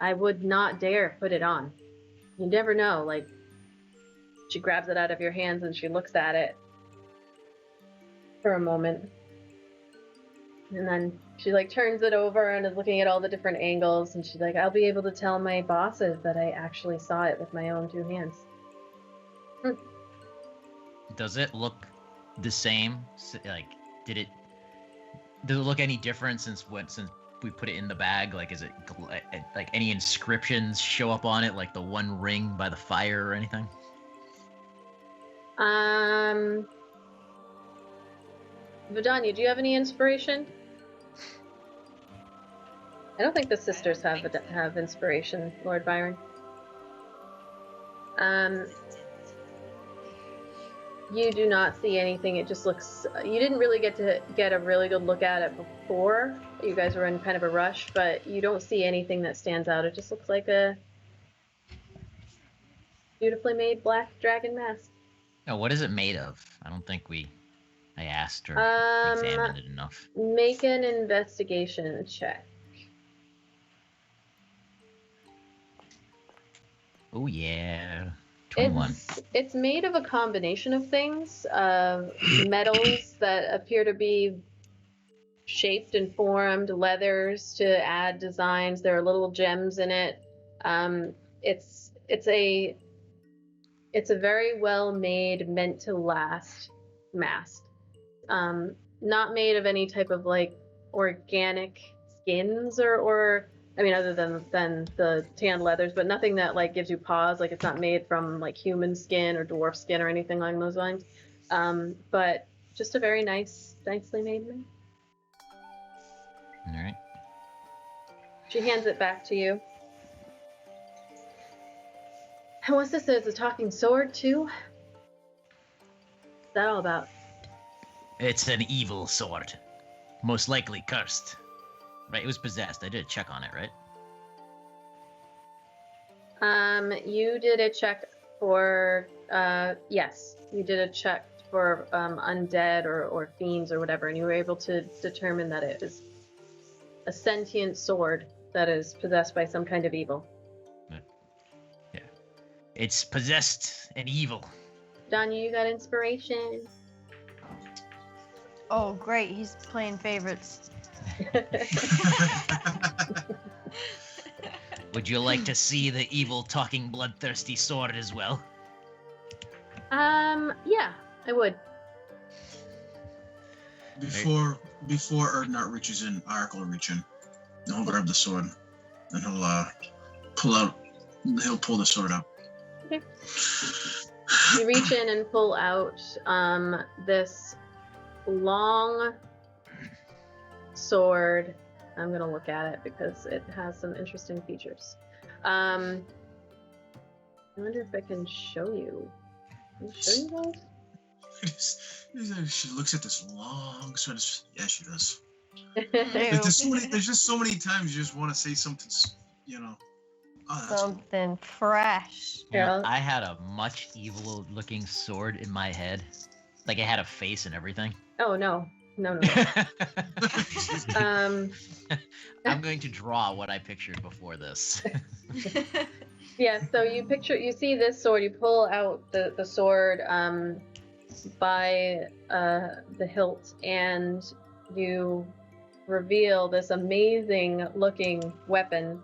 I would not dare put it on. You never know. Like, she grabs it out of your hands and she looks at it for a moment. And then she like turns it over and is looking at all the different angles, and she's like, I'll be able to tell my bosses that I actually saw it with my own two hands. Does it look the same? Like, does it look any different since we put it in the bag? Like, is it like any inscriptions show up on it, like the one ring by the fire or anything? Vidania, do you have any inspiration? I don't think the sisters have inspiration, Lord Byron. You do not see anything. It just looks. You didn't really get a really good look at it before. You guys were in kind of a rush, but you don't see anything that stands out. It just looks like a beautifully made black dragon mask. No, what is it made of? I don't think I asked or examined it enough. Make an investigation check. Oh yeah. 21. It's made of a combination of things, metals that appear to be shaped and formed, leathers to add designs. There are little gems in it. It's a very well made, meant to last mask. Not made of any type of like organic skins or I mean, other than the tan leathers, but nothing that like gives you pause. Like, it's not made from like human skin or dwarf skin or anything along those lines. But just a very nicely made one. All right. She hands it back to you. And what's this? There's a talking sword too. What's that all about? It's an evil sword. Most likely cursed. Right, it was possessed. I did a check on it, right? You did a check for, yes, you did a check for undead or fiends or whatever, and you were able to determine that it is a sentient sword that is possessed by some kind of evil. Yeah. It's possessed and evil. Danya, you got inspiration. Oh, great. He's playing favorites. Would you like to see the evil talking bloodthirsty sword as well? Yeah, I would. Before Erdnart reaches in, Arik will reach in. And he'll grab the sword. And he'll pull the sword out. Okay. You reach in and pull out this long sword. I'm gonna look at it because it has some interesting features. I wonder if I can show you. Can I show you those? She looks at this long sword. Yeah, she does. Ew. There's just so many times you just want to say something, Oh, that's cool. Something fresh. You know, Yeah. I had a much evil looking sword in my head. Like it had a face and everything. Oh no. No. I'm going to draw what I pictured before this. Yeah, so you see this sword, you pull out the sword by the hilt, and you reveal this amazing looking weapon.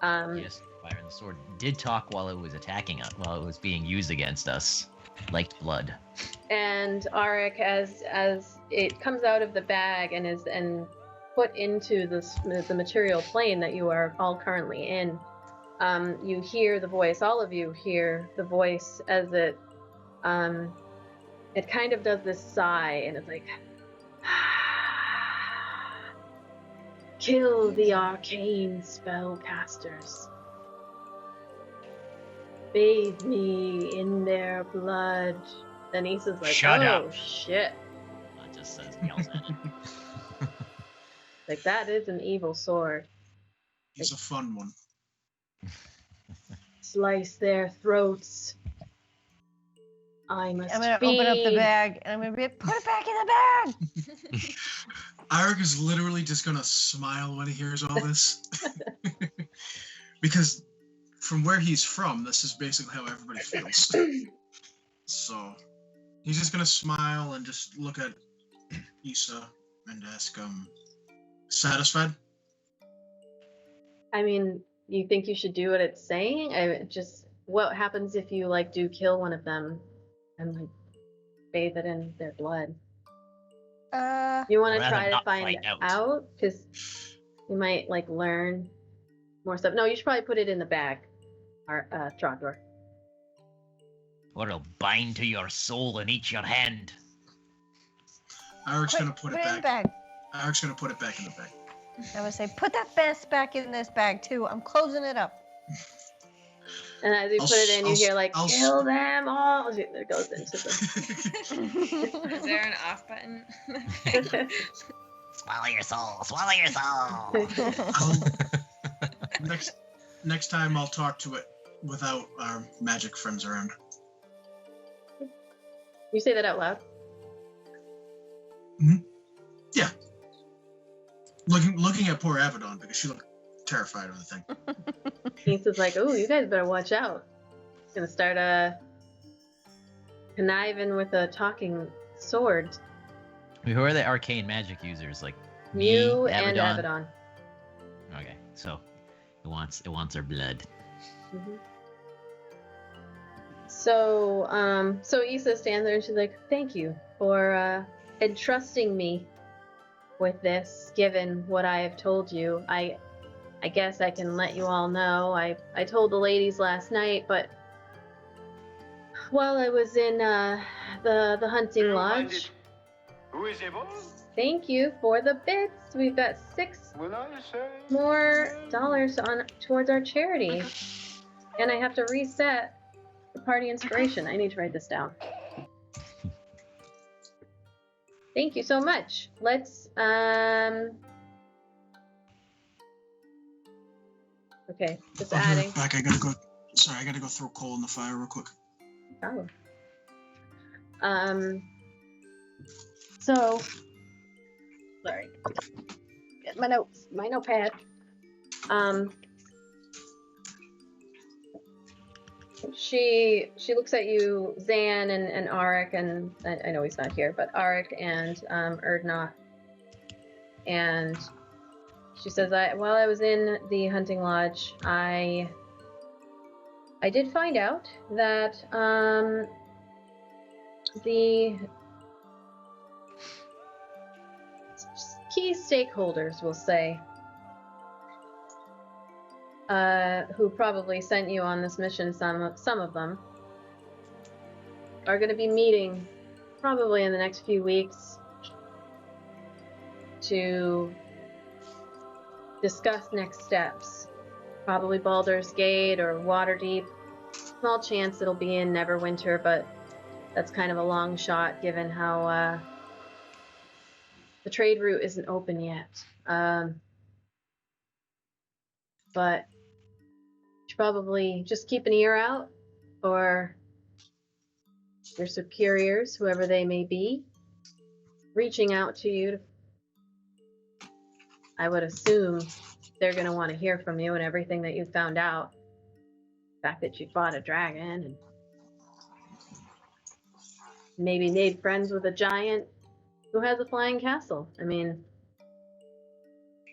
Yes, fire and the sword did talk while it was attacking us, while it was being used against us, like blood. And Arik, as it comes out of the bag and is put into the material plane that you are all currently in, you hear the voice. All of you hear the voice as it kind of does this sigh, and it's like, kill the arcane spellcasters. Bathe me in their blood. Then Issa's like, Shut oh up. shit. It just says yells at it. Like, that is an evil sword. He's a fun one. Slice their throats. I must I'm gonna feed. open up the bag and I'm gonna be put it back in the bag. Arik is literally just gonna smile when he hears all this. Because from where he's from, this is basically how everybody feels. So he's just gonna smile and just look at Issa and ask, satisfied? I mean, you think you should do what it's saying? What happens if you like do kill one of them and like bathe it in their blood? You want I'd to rather try to not find find out. out? Because you might like learn more stuff. No, you should probably put it in the bag, Trogdor. Or it'll bind to your soul and eat your hand. Arik's Quick, gonna put it in the back. bag. Arik's gonna put it back in the bag. I would say, put that vest back in this bag too. I'm closing it up. And as you I'll put it s- in, I'll you s- hear like, I'll s- kill them all. It goes into Is there an off button? the. Swallow your soul. Swallow your soul. Next time I'll talk to it without our magic friends around. You say that out loud. Yeah. Looking at poor Avedon because she looked terrified of the thing. Issa's like, oh, you guys better watch out. He's gonna start conniving with a talking sword. Who are the arcane magic users? Like me, You and Avedon? Avedon. Okay, so it wants our blood. Mhm. So Issa stands there and she's like, thank you for entrusting me with this, given what I have told you. I guess I can let you all know. I told the ladies last night, but while I was in the hunting lodge. Thank you for the bits. We've got $6 more towards our charity. And I have to reset the party inspiration. I need to write this down. Thank you so much. Let's okay, just I'll be adding. right back. I gotta go throw coal in the fire real quick. Oh. So sorry. Get my notes, my notepad. She looks at you, Zan and Arik, and I know he's not here, but Arik and Erdnoth. And she says, while I was in the hunting lodge, I did find out that the key stakeholders, we'll say, who probably sent you on this mission, some of them, are going to be meeting probably in the next few weeks to discuss next steps. Probably Baldur's Gate or Waterdeep. Small chance it'll be in Neverwinter, but that's kind of a long shot given how the trade route isn't open yet. But you should probably just keep an ear out for your superiors, whoever they may be, reaching out to you. I would assume they're going to want to hear from you and everything that you found out. The fact that you fought a dragon and maybe made friends with a giant who has a flying castle. I mean,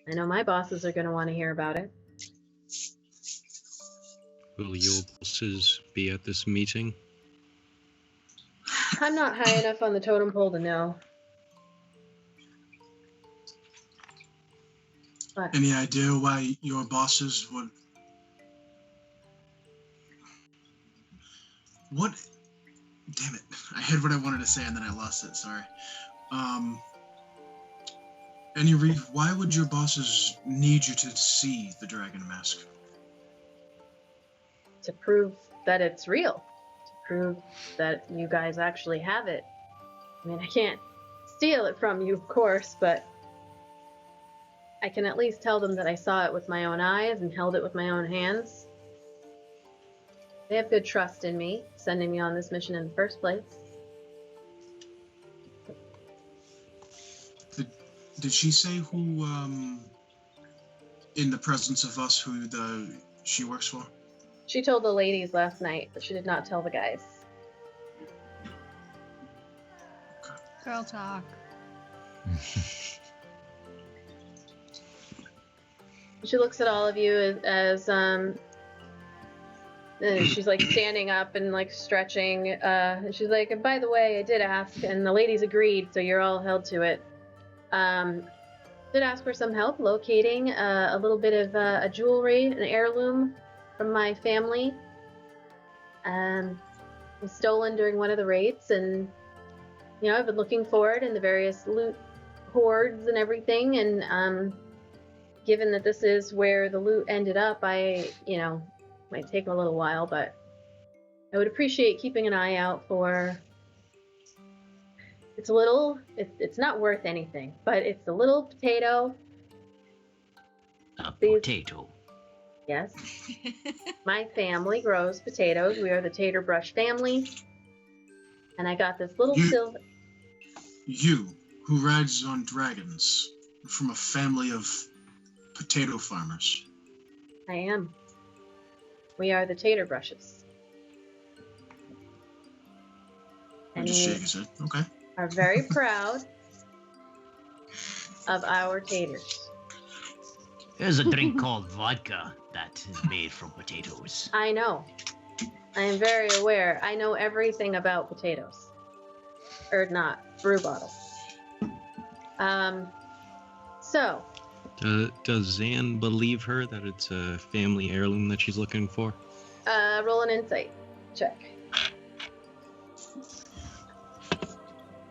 I know my bosses are going to want to hear about it. Will your bosses be at this meeting? I'm not high enough on the totem pole to know. But Any idea why your bosses would... What? Damn it. I had what I wanted to say and then I lost it, sorry. Why would your bosses need you to see the dragon mask? to prove that it's real, to prove that you guys actually have it. I mean, I can't steal it from you, of course, but I can at least tell them that I saw it with my own eyes and held it with my own hands. They have good trust in me, sending me on this mission in the first place. Did she say who, in the presence of us, who she works for? She told the ladies last night, but she did not tell the guys. Girl talk. She looks at all of you as she's like standing up and like stretching. And she's like, and by the way, I did ask, and the ladies agreed, so you're all held to it. Did ask for some help locating a little bit of a jewelry, an heirloom from my family. Was stolen during one of the raids, and you know, I've been looking for it in the various loot hoards and everything, and given that this is where the loot ended up, might take a little while, but I would appreciate keeping an eye out for... It's not worth anything, but it's a little potato. A potato. Yes. My family grows potatoes. We are the Tater Brush family. And I got this little silver... You, who rides on dragons, from a family of potato farmers. I am. We are the Tater Brushes. I And just we shake his head. Okay. are very proud of our taters. There's a drink called vodka that is made from potatoes. I know. I am very aware. I know everything about potatoes. Or not, brew bottle. So. Does Zan believe her that it's a family heirloom that she's looking for? Roll an insight check.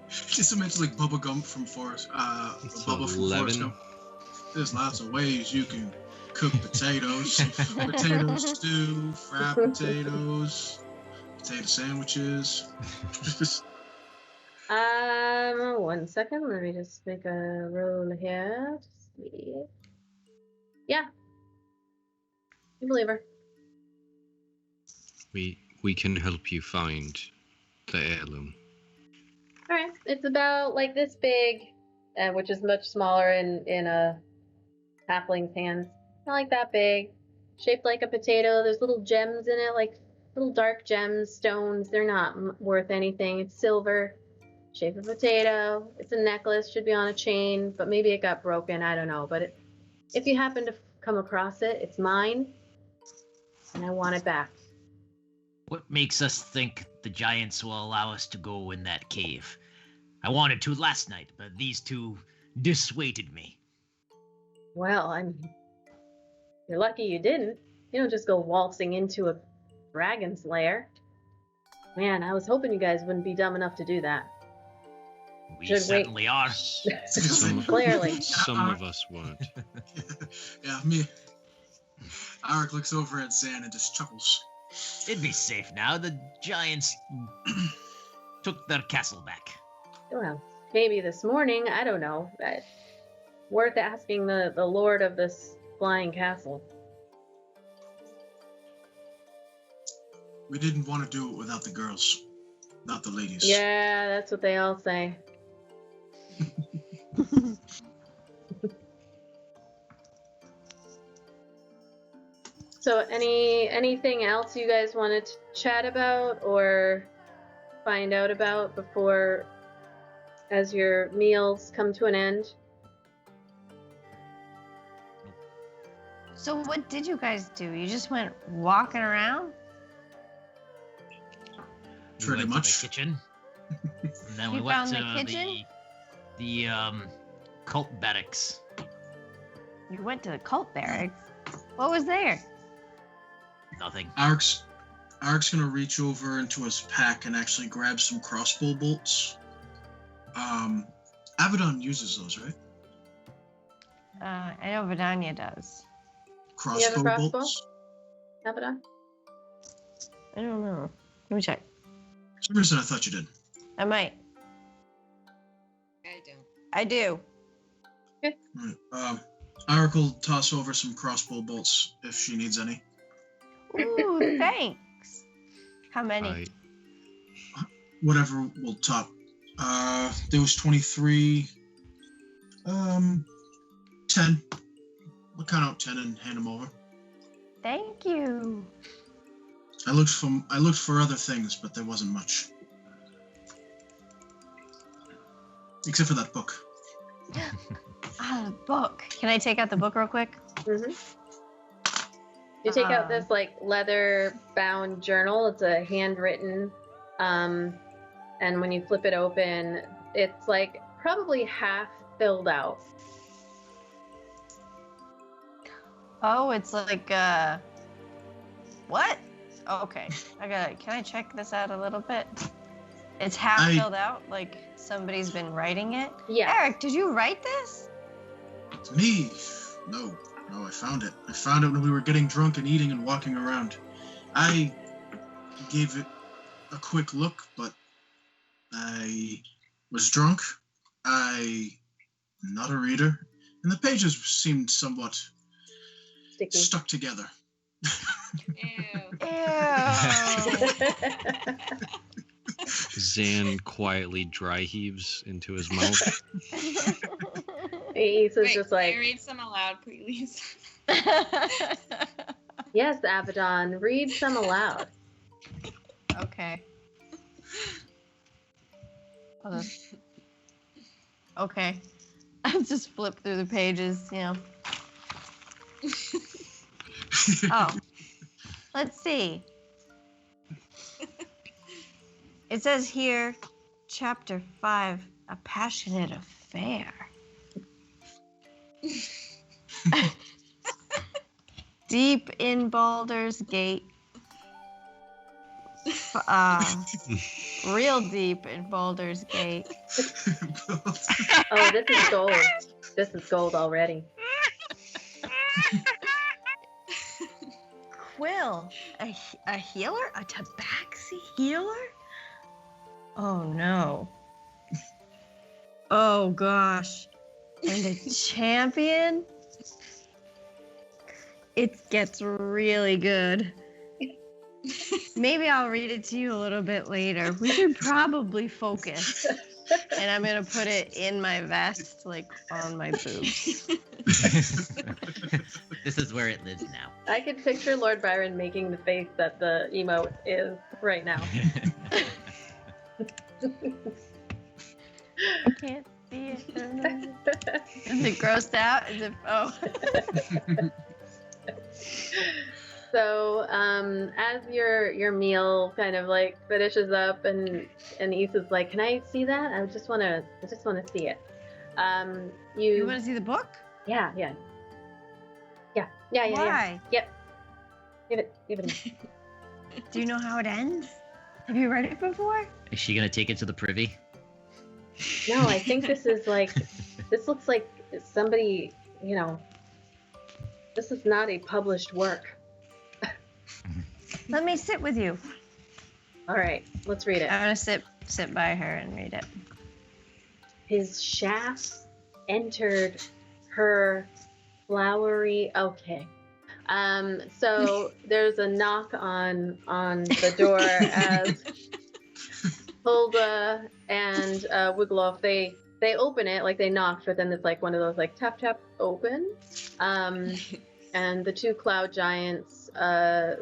Just imagine like Bubba Gump from Forrest. Bubba from 11. Forrest Gump. There's lots of ways you can cook potatoes. Potato stew, fried potatoes, potato sandwiches. 1 second. Let me just make a roll here. Yeah. You believe her. We can help you find the heirloom. Alright. It's about like this big, which is much smaller in a halfling's hands. Not like that big. Shaped like a potato. There's little gems in it, like little dark gems, stones. They're not worth anything. It's silver. Shape of potato. It's a necklace. Should be on a chain, but maybe it got broken. I don't know. But if you happen to come across it, it's mine, and I want it back. What makes us think the giants will allow us to go in that cave? I wanted to last night, but these two dissuaded me. Well, I mean, you're lucky you didn't. You don't just go waltzing into a dragon's lair. Man, I was hoping you guys wouldn't be dumb enough to do that. We Should certainly are. Clearly. Some of us weren't. Yeah, me. Arik looks over at Zan and just chuckles. It'd be safe now. The giants took their castle back. Well, maybe this morning. I don't know. Worth asking the lord of this flying castle. We didn't want to do it without the girls, not the ladies. Yeah, that's what they all say. So anything else you guys wanted to chat about or find out about before as your meals come to an end? So what did you guys do? You just went walking around? We Pretty went much. to the kitchen. And then we You went found to the kitchen? the cult barracks. You went to the cult barracks? What was there? Nothing. Arik's gonna reach over into his pack and actually grab some crossbow bolts. Abaddon uses those, right? I know Vidania does. You have a Crossbow crossbow? bolts? Abaddon? I don't know. Let me check. For some reason I thought you did. I might. I don't. I do. Right. Arik will toss over some crossbow bolts if she needs any. Ooh, thanks. How many? I Whatever will top. There was 23. 10. We'll count out 10 and hand them over. Thank you. I looked for other things, but there wasn't much. Except for that book. The book. Can I take out the book real quick? Mm-hmm. You take out this like leather-bound journal. It's a handwritten, and when you flip it open, it's like probably half filled out. Oh, it's like what? Okay, can I check this out a little bit? It's half filled out, like somebody's been writing it. Yeah. Eric, did you write this? It's me. No, I found it. I found it when we were getting drunk and eating and walking around. I gave it a quick look, but I was drunk. I'm not a reader, and the pages seemed somewhat Sticky. stuck together. Ew. Zan quietly dry heaves into his mouth. Ace is Wait, just can like, I read some aloud, please? yes, Abaddon, read some aloud. Okay. Hold on. Okay. I just flip through the pages, you know. Oh. Let's see. It says here, Chapter 5, A Passionate Affair. Deep in Baldur's Gate. Real deep in Baldur's Gate. Oh, this is gold. This is gold already. Quill, a healer? A tabaxi healer? Oh no. Oh gosh. And a champion? It gets really good. Maybe I'll read it to you a little bit later. We should probably focus. And I'm gonna put it in my vest, like on my boobs. This is where it lives now. I can picture Lord Byron making the face that the emote is right now. I can't see it. Is it grossed out? Is it? Oh. So, as your meal kind of like finishes up, and Issa's like, "Can I see that? I just want to see it." You want to see the book? Yeah. Why? Yep. Give it to me. Do you know how it ends? Have you read it before? Is she gonna take it to the privy? No, I think this is like, this looks like somebody, this is not a published work. Let me sit with you. All right, let's read it. I'm gonna sit by her and read it. His shafts entered her flowery. Okay. So there's a knock on the door as Hulda and Wigloff, they open it, like they knock, but then it's like one of those like tap tap open. And the two cloud giants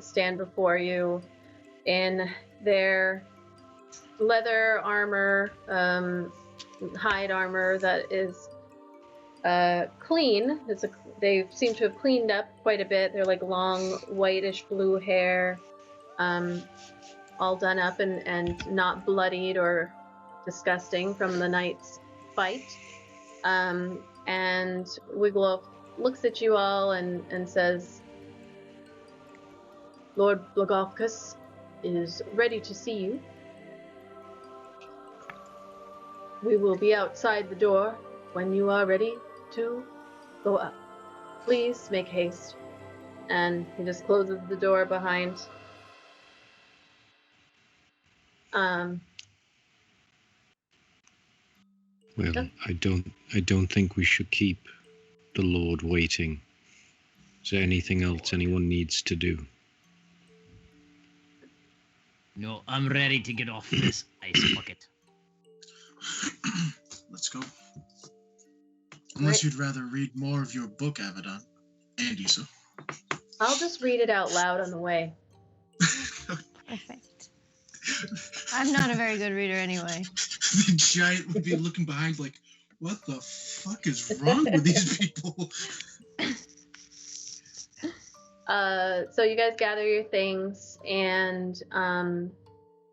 stand before you in their leather armor, hide armor that is clean. They seem to have cleaned up quite a bit. They're like long whitish blue hair, all done up and not bloodied or disgusting from the night's fight. And Wigloff looks at you all and says, Lord Blagofkus is ready to see you. We will be outside the door when you are ready to go up. Please make haste. And he just closes the door behind. Well, I don't think we should keep the Lord waiting. Is there anything else anyone needs to do? No, I'm ready to get off this ice bucket. Let's go. Unless you'd rather read more of your book, Avedon. And Issa. I'll just read it out loud on the way. Perfect. I'm not a very good reader anyway. The giant would be looking behind like, what the fuck is wrong with these people? So you guys gather your things and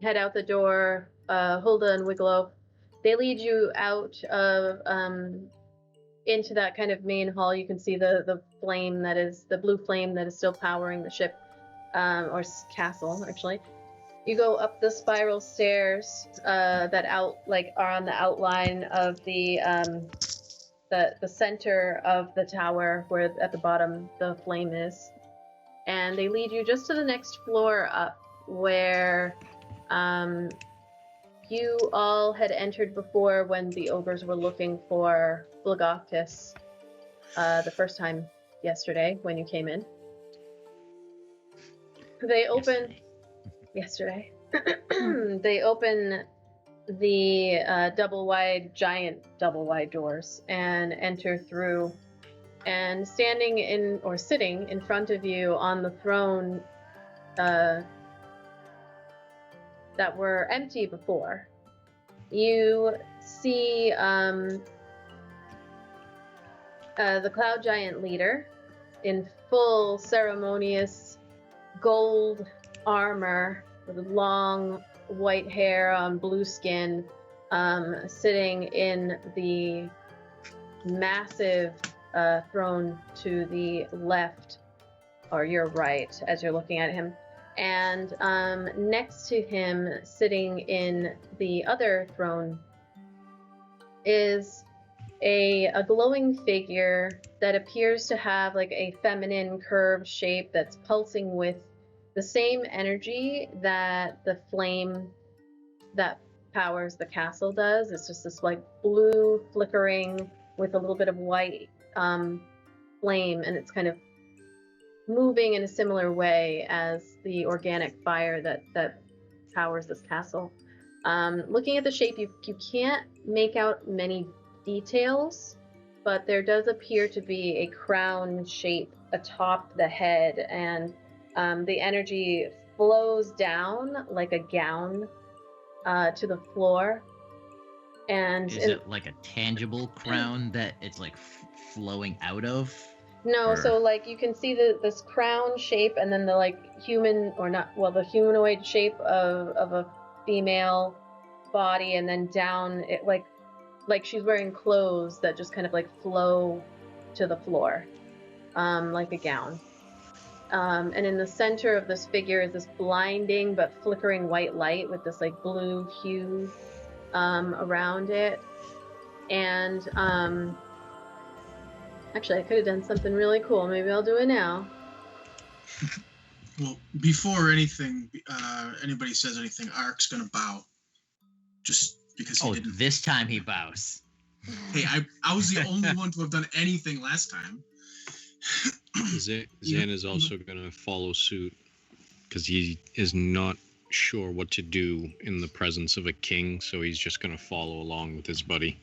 head out the door. Hulda and Wigloff, they lead you out of into that kind of main hall. You can see the flame that is the blue flame that is still powering the ship, or castle actually. You go up the spiral stairs that are on the outline of the center of the tower, where at the bottom the flame is, and they lead you just to the next floor up, where you all had entered before when the ogres were looking for Blagofkus the first time yesterday when you came in. They open yesterday. They open the giant double wide doors and enter through. And sitting in front of you on the throne that were empty before, you see the cloud giant leader in full ceremonious gold armor with long white hair on blue skin, sitting in the massive throne to the left, or your right as you're looking at him. And next to him, sitting in the other throne, is a glowing figure that appears to have like a feminine curved shape that's pulsing with the same energy that the flame that powers the castle does. It's just this like blue flickering with a little bit of white flame, and it's kind of moving in a similar way as the organic fire that powers this castle. Looking at the shape, you can't make out many details, but there does appear to be a crown shape atop the head, and the energy flows down like a gown to the floor. And is it like a tangible crown that it's like flowing out of? No, so like you can see this crown shape, and then the like the humanoid shape of a female body, and then down it like she's wearing clothes that just kind of like flow to the floor, like a gown. And in the center of this figure is this blinding but flickering white light with this like blue hue around it. And actually, I could have done something really cool. Maybe I'll do it now. Well, before anybody says anything, Ark's gonna bow. Just because he didn't. This time he bows. Hey, I was the only one to have done anything last time. Zan is also going to follow suit because he is not sure what to do in the presence of a king, so he's just going to follow along with his buddy.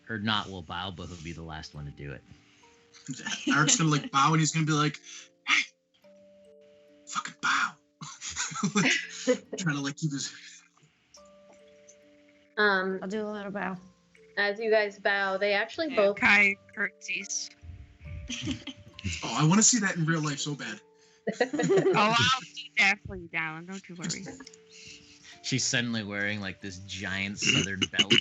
Or not will bow, but he'll be the last one to do it. Eric's gonna like bow, and he's gonna be like, "Hey, fucking bow!" Like, trying to like keep his. I'll do a little bow. As you guys bow, they actually Yeah, both. Kai curtsies. Oh, I want to see that in real life so bad. Oh, I'll do that for you, darling. Don't you worry. She's suddenly wearing like this giant southern belt.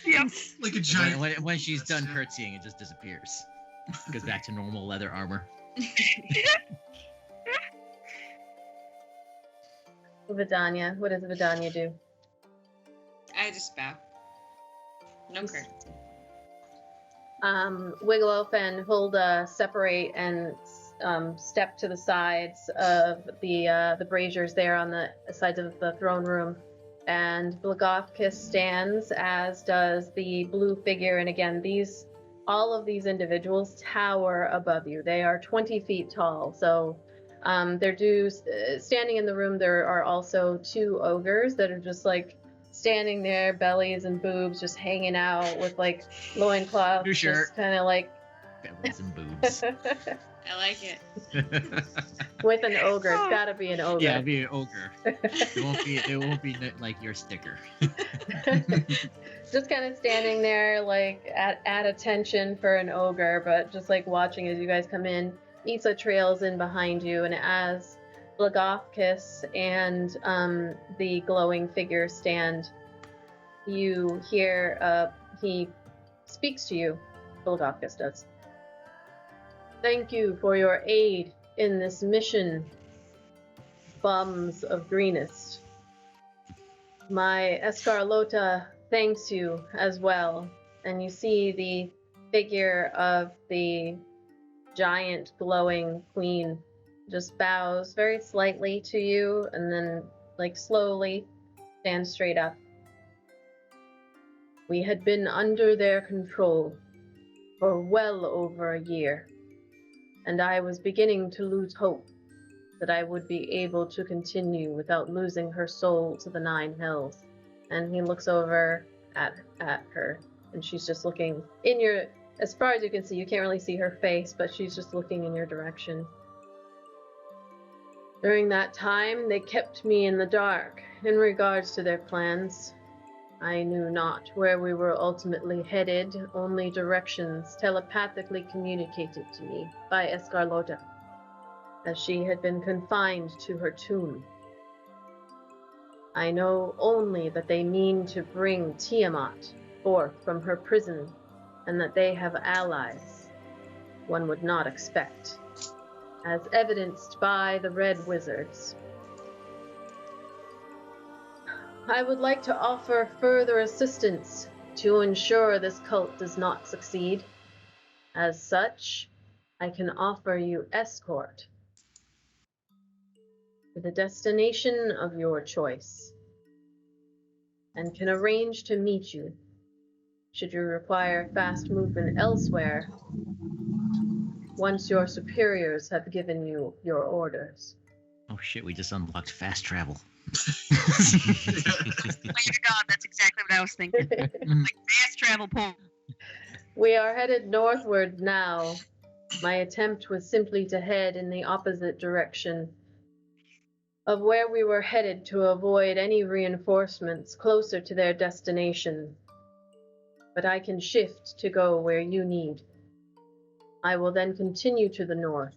Yep. Like a giant. When she's done curtsying, it just disappears. Goes back to normal leather armor. Vidania, what does Vidania do? I just bow. No curtsy. Wigglof and Hulda separate and step to the sides of the braziers there on the sides of the throne room. And Blagothkis stands, as does the blue figure. And again, all of these individuals tower above you. They are 20 feet tall. So standing in the room, there are also 2 ogres that are just like standing there, bellies and boobs just hanging out with like loincloths. New shirt. Just kind of like Bellies and boobs. I like it. with an ogre. It's gotta be an ogre. Yeah, it'll be an ogre. It won't be like your sticker. Just kind of standing there like at attention for an ogre, but just like watching as you guys come in. Misa trails in behind you, and as Blagothkis and the glowing figure stand, you hear he speaks to you. Blagothkis does. Thank you for your aid in this mission, Bums of Greenest. My Escarlota thanks you as well. And you see the figure of the giant glowing queen just bows very slightly to you and then like slowly stands straight up. We had been under their control for well over a year, and I was beginning to lose hope that I would be able to continue without losing her soul to the 9 hells. And he looks over at her, and she's just looking in your, as far as you can see, you can't really see her face, but she's just looking in your direction. During that time, they kept me in the dark in regards to their plans. I knew not where we were ultimately headed, only directions telepathically communicated to me by Escarlota, as she had been confined to her tomb. I know only that they mean to bring Tiamat forth from her prison, and that they have allies one would not expect, as evidenced by the Red Wizards. I would like to offer further assistance to ensure this cult does not succeed. As such, I can offer you escort to the destination of your choice, and can arrange to meet you should you require fast movement elsewhere once your superiors have given you your orders. Oh shit, we just unlocked fast travel. Swear to God, that's exactly what I was thinking. Like fast travel pole. We are headed northward now. My attempt was simply to head in the opposite direction of where we were headed to avoid any reinforcements closer to their destination. But I can shift to go where you need. I will then continue to the north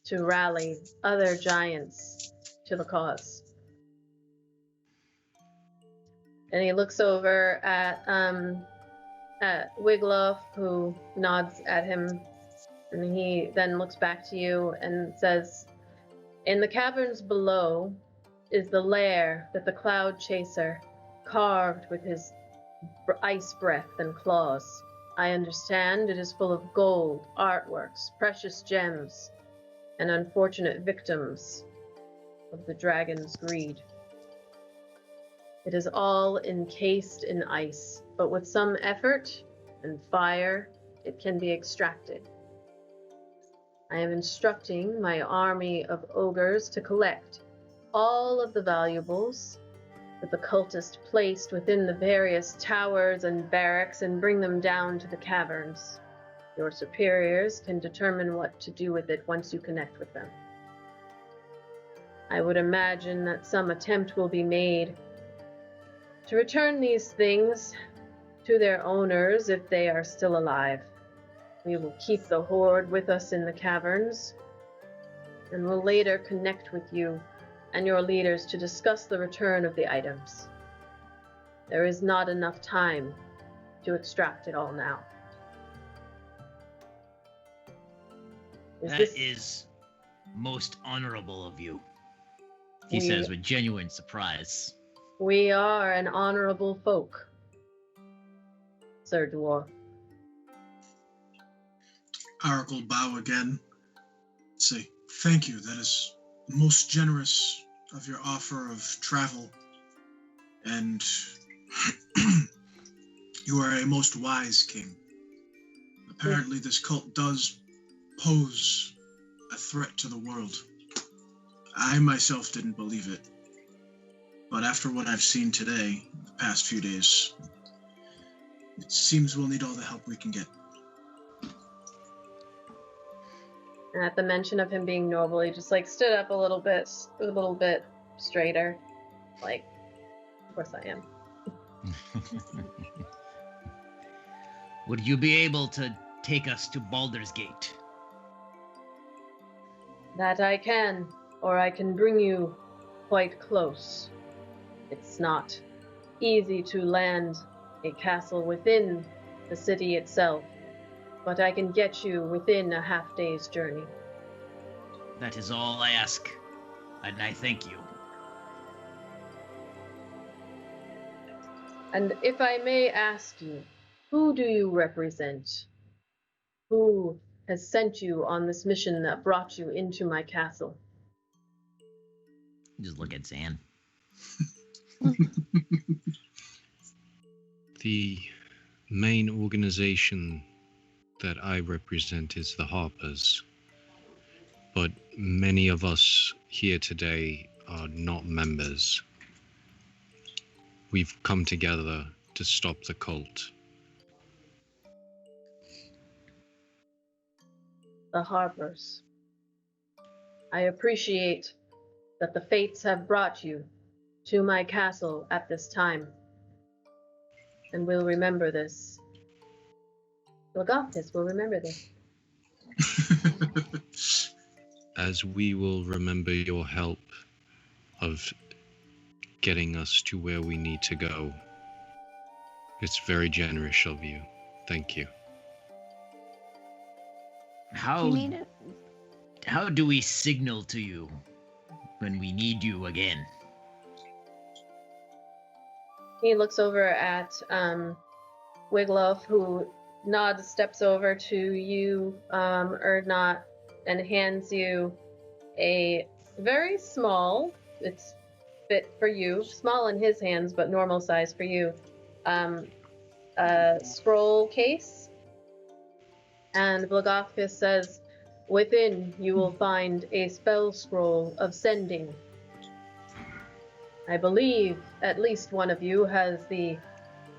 to rally other giants to the cause. And he looks over at Wigglof, who nods at him, and he then looks back to you and says, "In the caverns below is the lair that the Cloud Chaser carved with his ice breath and claws. I understand it is full of gold, artworks, precious gems, and unfortunate victims of the dragon's greed. It is all encased in ice, but with some effort and fire, it can be extracted. I am instructing my army of ogres to collect all of the valuables that the cultist placed within the various towers and barracks and bring them down to the caverns. Your superiors can determine what to do with it once you connect with them. I would imagine that some attempt will be made to return these things to their owners if they are still alive. We will keep the horde with us in the caverns, and will later connect with you and your leaders to discuss the return of the items. There is not enough time to extract it all now. That is most honorable of you, he says with genuine surprise. We are an honorable folk, Sir Dwarf. Arik will bow again. Say, thank you. That is most generous of your offer of travel. And you are a most wise king. Apparently this cult does pose a threat to the world. I myself didn't believe it. But after what I've seen today, the past few days, it seems we'll need all the help we can get. And at the mention of him being noble, he just like stood up a little bit straighter. Like, of course I am. Would you be able to take us to Baldur's Gate? That I can, or I can bring you quite close. It's not easy to land a castle within the city itself, but I can get you within a half-day's journey. That is all I ask, and I thank you. And if I may ask you, who do you represent? Who has sent you on this mission that brought you into my castle? Just look at Zan. The main organization that I represent is the Harpers, but many of us here today are not members. We've come together to stop the cult. The Harpers. I appreciate that the fates have brought you to my castle at this time, and we'll remember this. Lagoptis will remember this. As we will remember your help of getting us to where we need to go. It's very generous of you. Thank you. How do we signal to you when we need you again? He looks over at Wiglaf, who steps over to you, Erdnot, and hands you a very small, it's fit for you, small in his hands, but normal size for you, a scroll case. And Blagofkis says, within you will find a spell scroll of sending. I believe at least one of you has the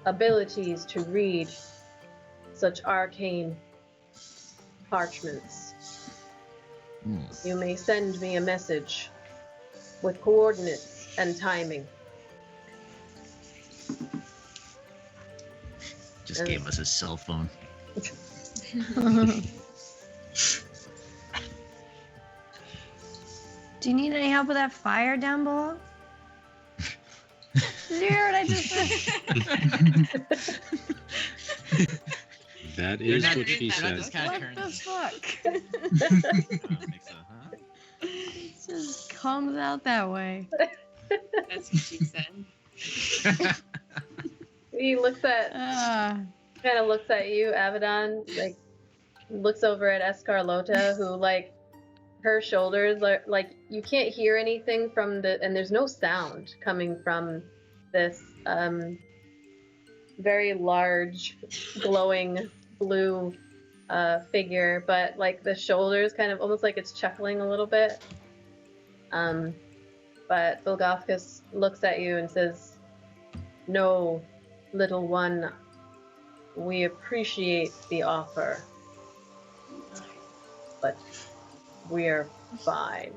abilities to read such arcane parchments. You may send me a message with coordinates and timing. Just gave us a cell phone. Do you need any help with that fire down below? Did you hear what I just said? That is what she said. What the fuck? It just comes out that way. That's what she said. He looks at, kind of looks at you, Abaddon, like, looks over at Escarlota, who, like, her shoulders, like, you can't hear anything from and there's no sound coming from this, very large, glowing blue figure, but like the shoulders kind of almost like it's chuckling a little bit. But Bulgothkus looks at you and says, "No, little one, we appreciate the offer, but we're fine."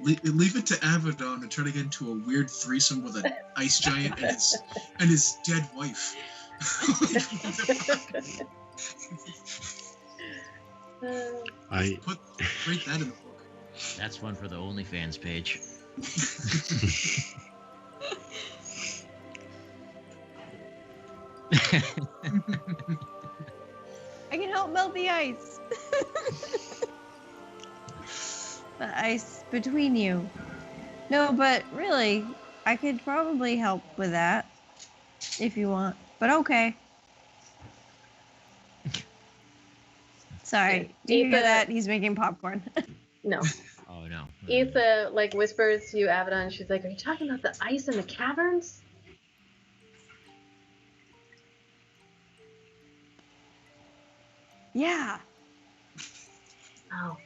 Leave it to Abaddon to try to get into a weird threesome with an ice giant and his dead wife. Write that in the book. That's one for the OnlyFans page. I can help melt the ice. The ice between you. No, but really, I could probably help with that if you want. But okay. Sorry. Do you hear that? He's making popcorn. No. Oh no. Etha like whispers to you, Abaddon. She's like, "Are you talking about the ice in the caverns?" Yeah. Oh.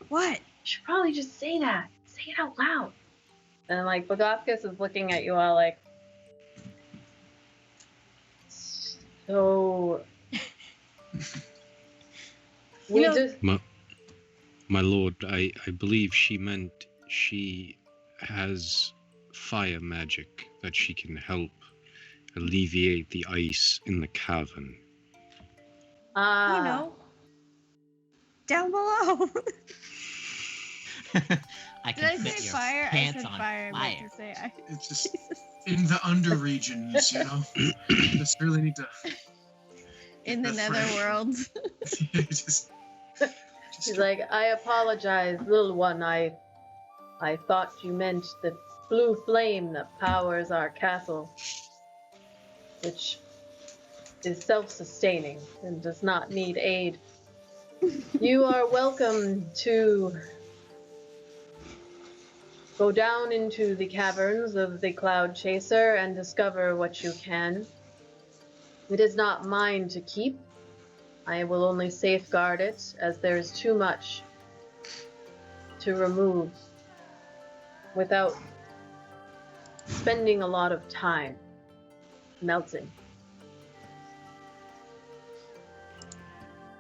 What? You should probably just say that. Say it out loud. And like Bulgothkus is looking at you all like, so we just My lord, I believe she meant she has fire magic that she can help alleviate the ice in the cavern. You know, down below. I Did can I fit say your fire? I pants said on fire. I meant fire. to say ice. It's just in the under regions, you know. Just really need to. In the that netherworld. She's like, "I apologize, little one. I thought you meant the blue flame that powers our castle, which is self-sustaining and does not need aid. You are welcome to go down into the caverns of the Cloud Chaser and discover what you can. It is not mine to keep. I will only safeguard it, as there is too much to remove without spending a lot of time melting."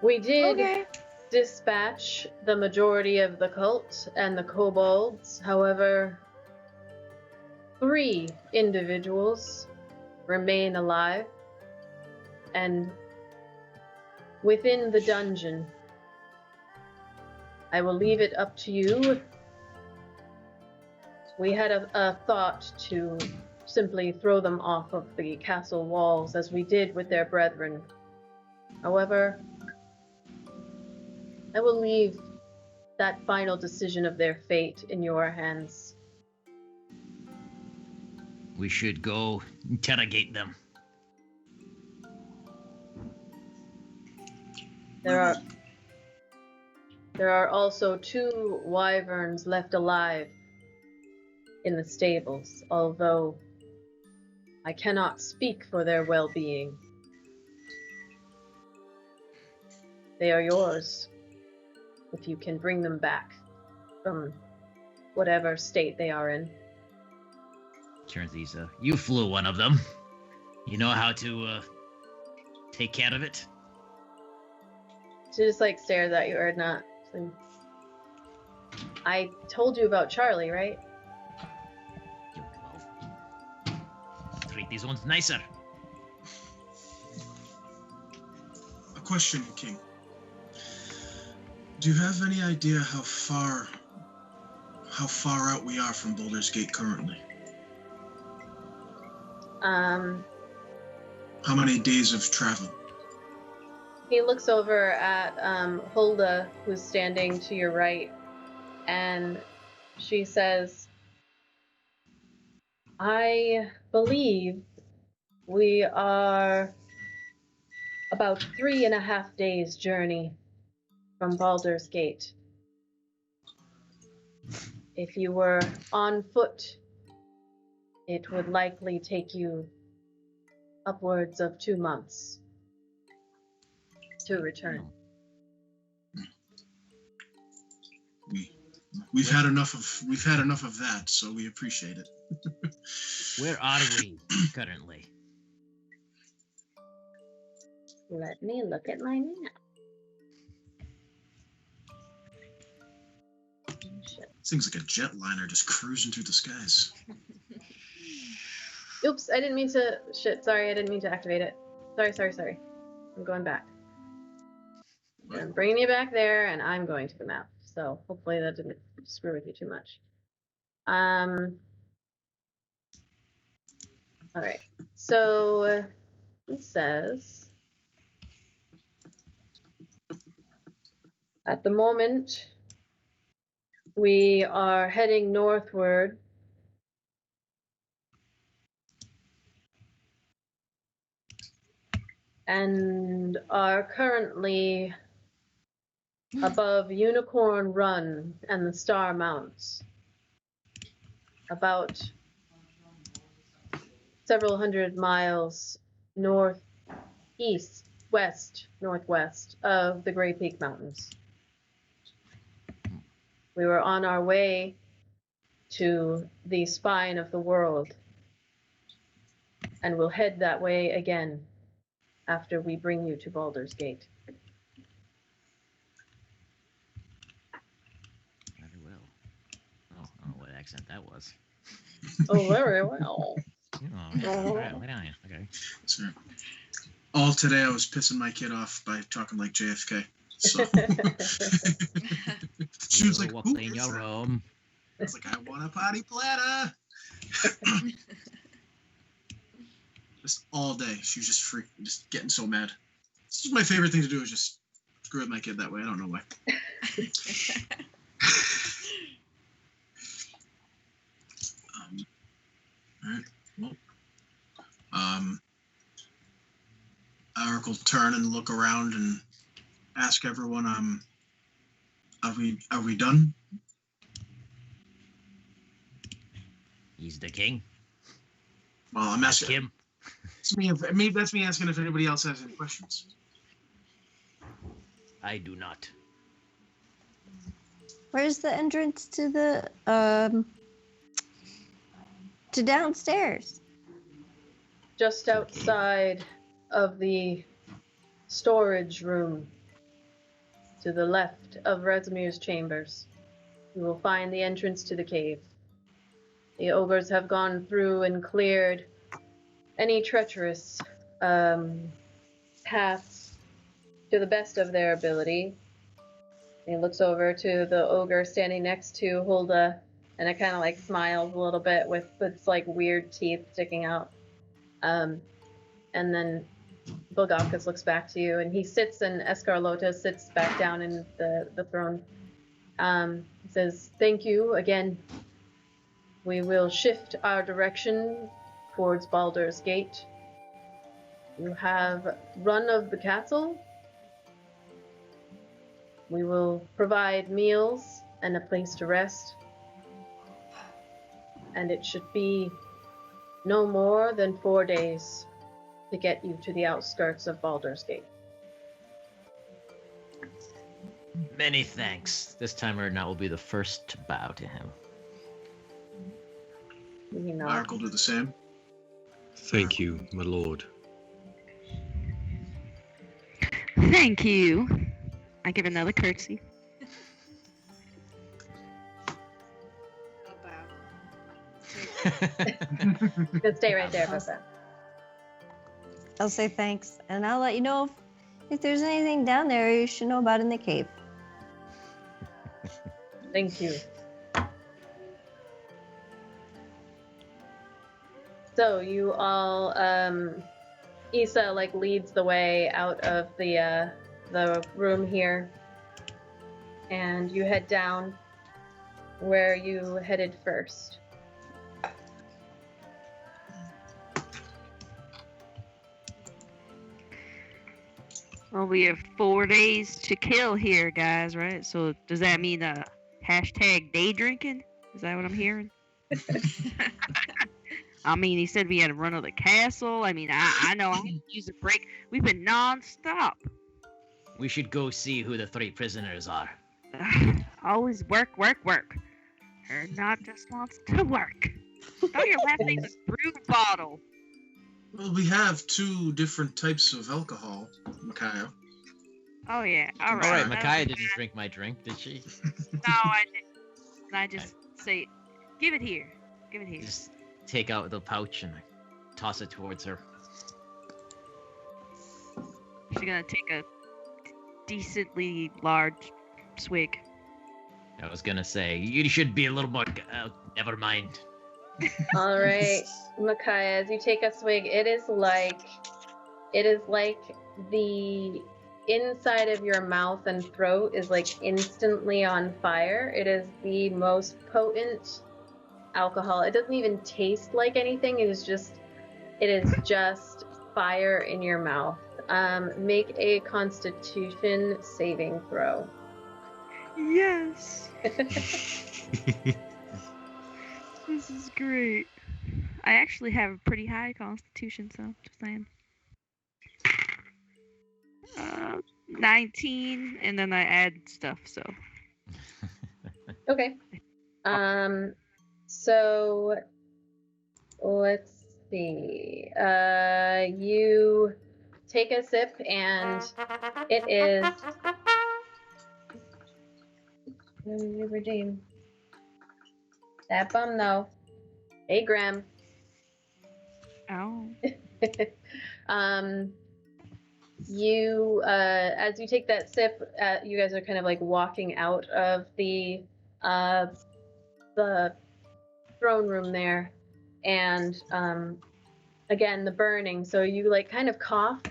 We did dispatch the majority of the cult and the kobolds. However, 3 individuals remain alive, and within the dungeon. I will leave it up to you. We had a thought to simply throw them off of the castle walls, as we did with their brethren. However, I will leave that final decision of their fate in your hands. We should go interrogate them. There are also 2 wyverns left alive in the stables, although I cannot speak for their well-being. They are yours, if you can bring them back from whatever state they are in. Turns Isa. You flew one of them. You know how to take care of it? She just like stares at you, Erdnot. So, I told you about Charlie, right? Well, treat these ones nicer. A question, King. Do you have any idea how far out we are from Baldur's Gate currently? How many days of travel? He looks over at Hulda, who's standing to your right, and she says, "I believe we are about 3.5 days' journey from Baldur's Gate. If you were on foot, it would likely take you upwards of 2 months. to return. We've had enough of that, so we appreciate it. Where are we currently? Let me look at my map. Shit. Things like a jetliner just cruising through the skies. Oops, I didn't mean to. Shit, sorry, I didn't mean to activate it. Sorry. I'm going back. What? I'm bringing you back there, and I'm going to the map. So hopefully that didn't screw with you too much. All right. So it says at the moment we are heading northward. And are currently above Unicorn Run and the Star Mounts. About several hundred miles northeast, northwest of the Grey Peak Mountains. We were on our way to the spine of the world, and we'll head that way again after we bring you to Baldur's Gate. Very well. Oh, I don't know what accent that was. Oh, very well. Oh, yeah. Okay. So, all today I was pissing my kid off by talking like JFK. So she was like, "Who in is your that?" room. I was like, "I want a potty platter." Just all day, she was just getting so mad. This is my favorite thing to do, is just screw with my kid that way. I don't know why. All right. Well, Eric will turn and look around and ask everyone, are we done? He's the king. Well, I'm Ask asking him. That's me asking if anybody else has any questions. I do not. Where's the entrance to the to downstairs? Just outside of the storage room to the left of Resimir's chambers. You will find the entrance to the cave. The ogres have gone through and cleared any treacherous paths to the best of their ability. He looks over to the ogre standing next to Hulda, and it kind of like smiles a little bit with its like weird teeth sticking out. And then Bulgakis looks back to you, and he sits, and Escarlota sits back down in the throne. He says, "Thank you again. We will shift our direction towards Baldur's Gate. You have run of the castle. We will provide meals and a place to rest. And it should be no more than 4 days to get you to the outskirts of Baldur's Gate." Many thanks. This time Erdnot will be the first to bow to him. You know. Mark will do the same. Thank you, my lord. Thank you. I give another curtsy. You can stay right there, Papa. I'll say thanks, and I'll let you know if there's anything down there you should know about in the cave. Thank you. So you all, Issa like leads the way out of the room here, and you head down where you headed first. Well, we have 4 days to kill here, guys, right? So does that mean hashtag day drinking? Is that what I'm hearing? I mean, he said we had to run to the castle. I mean, I know I had to use a break. We've been non-stop. We should go see who the 3 prisoners are. Always work, work, work. Not just wants to work. Oh, your last name's a brew bottle. Well, we have 2 different types of alcohol, Micaiah. Oh yeah, all All right. right, Micaiah didn't drink my drink, did she? No, I didn't. I just say, give it here. Give it here. Just take out the pouch and toss it towards her. She's gonna take a decently large swig. I was gonna say, you should be a little more... never mind. All right, Micaiah, as you take a swig, it is like the inside of your mouth and throat is like instantly on fire. It is the most potent alcohol. It doesn't even taste like anything. It is just fire in your mouth. Make a Constitution saving throw. Yes. This is great. I actually have a pretty high constitution, so just saying. 19, and then I add stuff, so. Okay. So let's see. You take a sip, and it is. What did you redeem? That bum, though. Hey, Graham. Oh. You, as you take that sip, you guys are kind of like walking out of the throne room there, and again the burning. So you like kind of cough,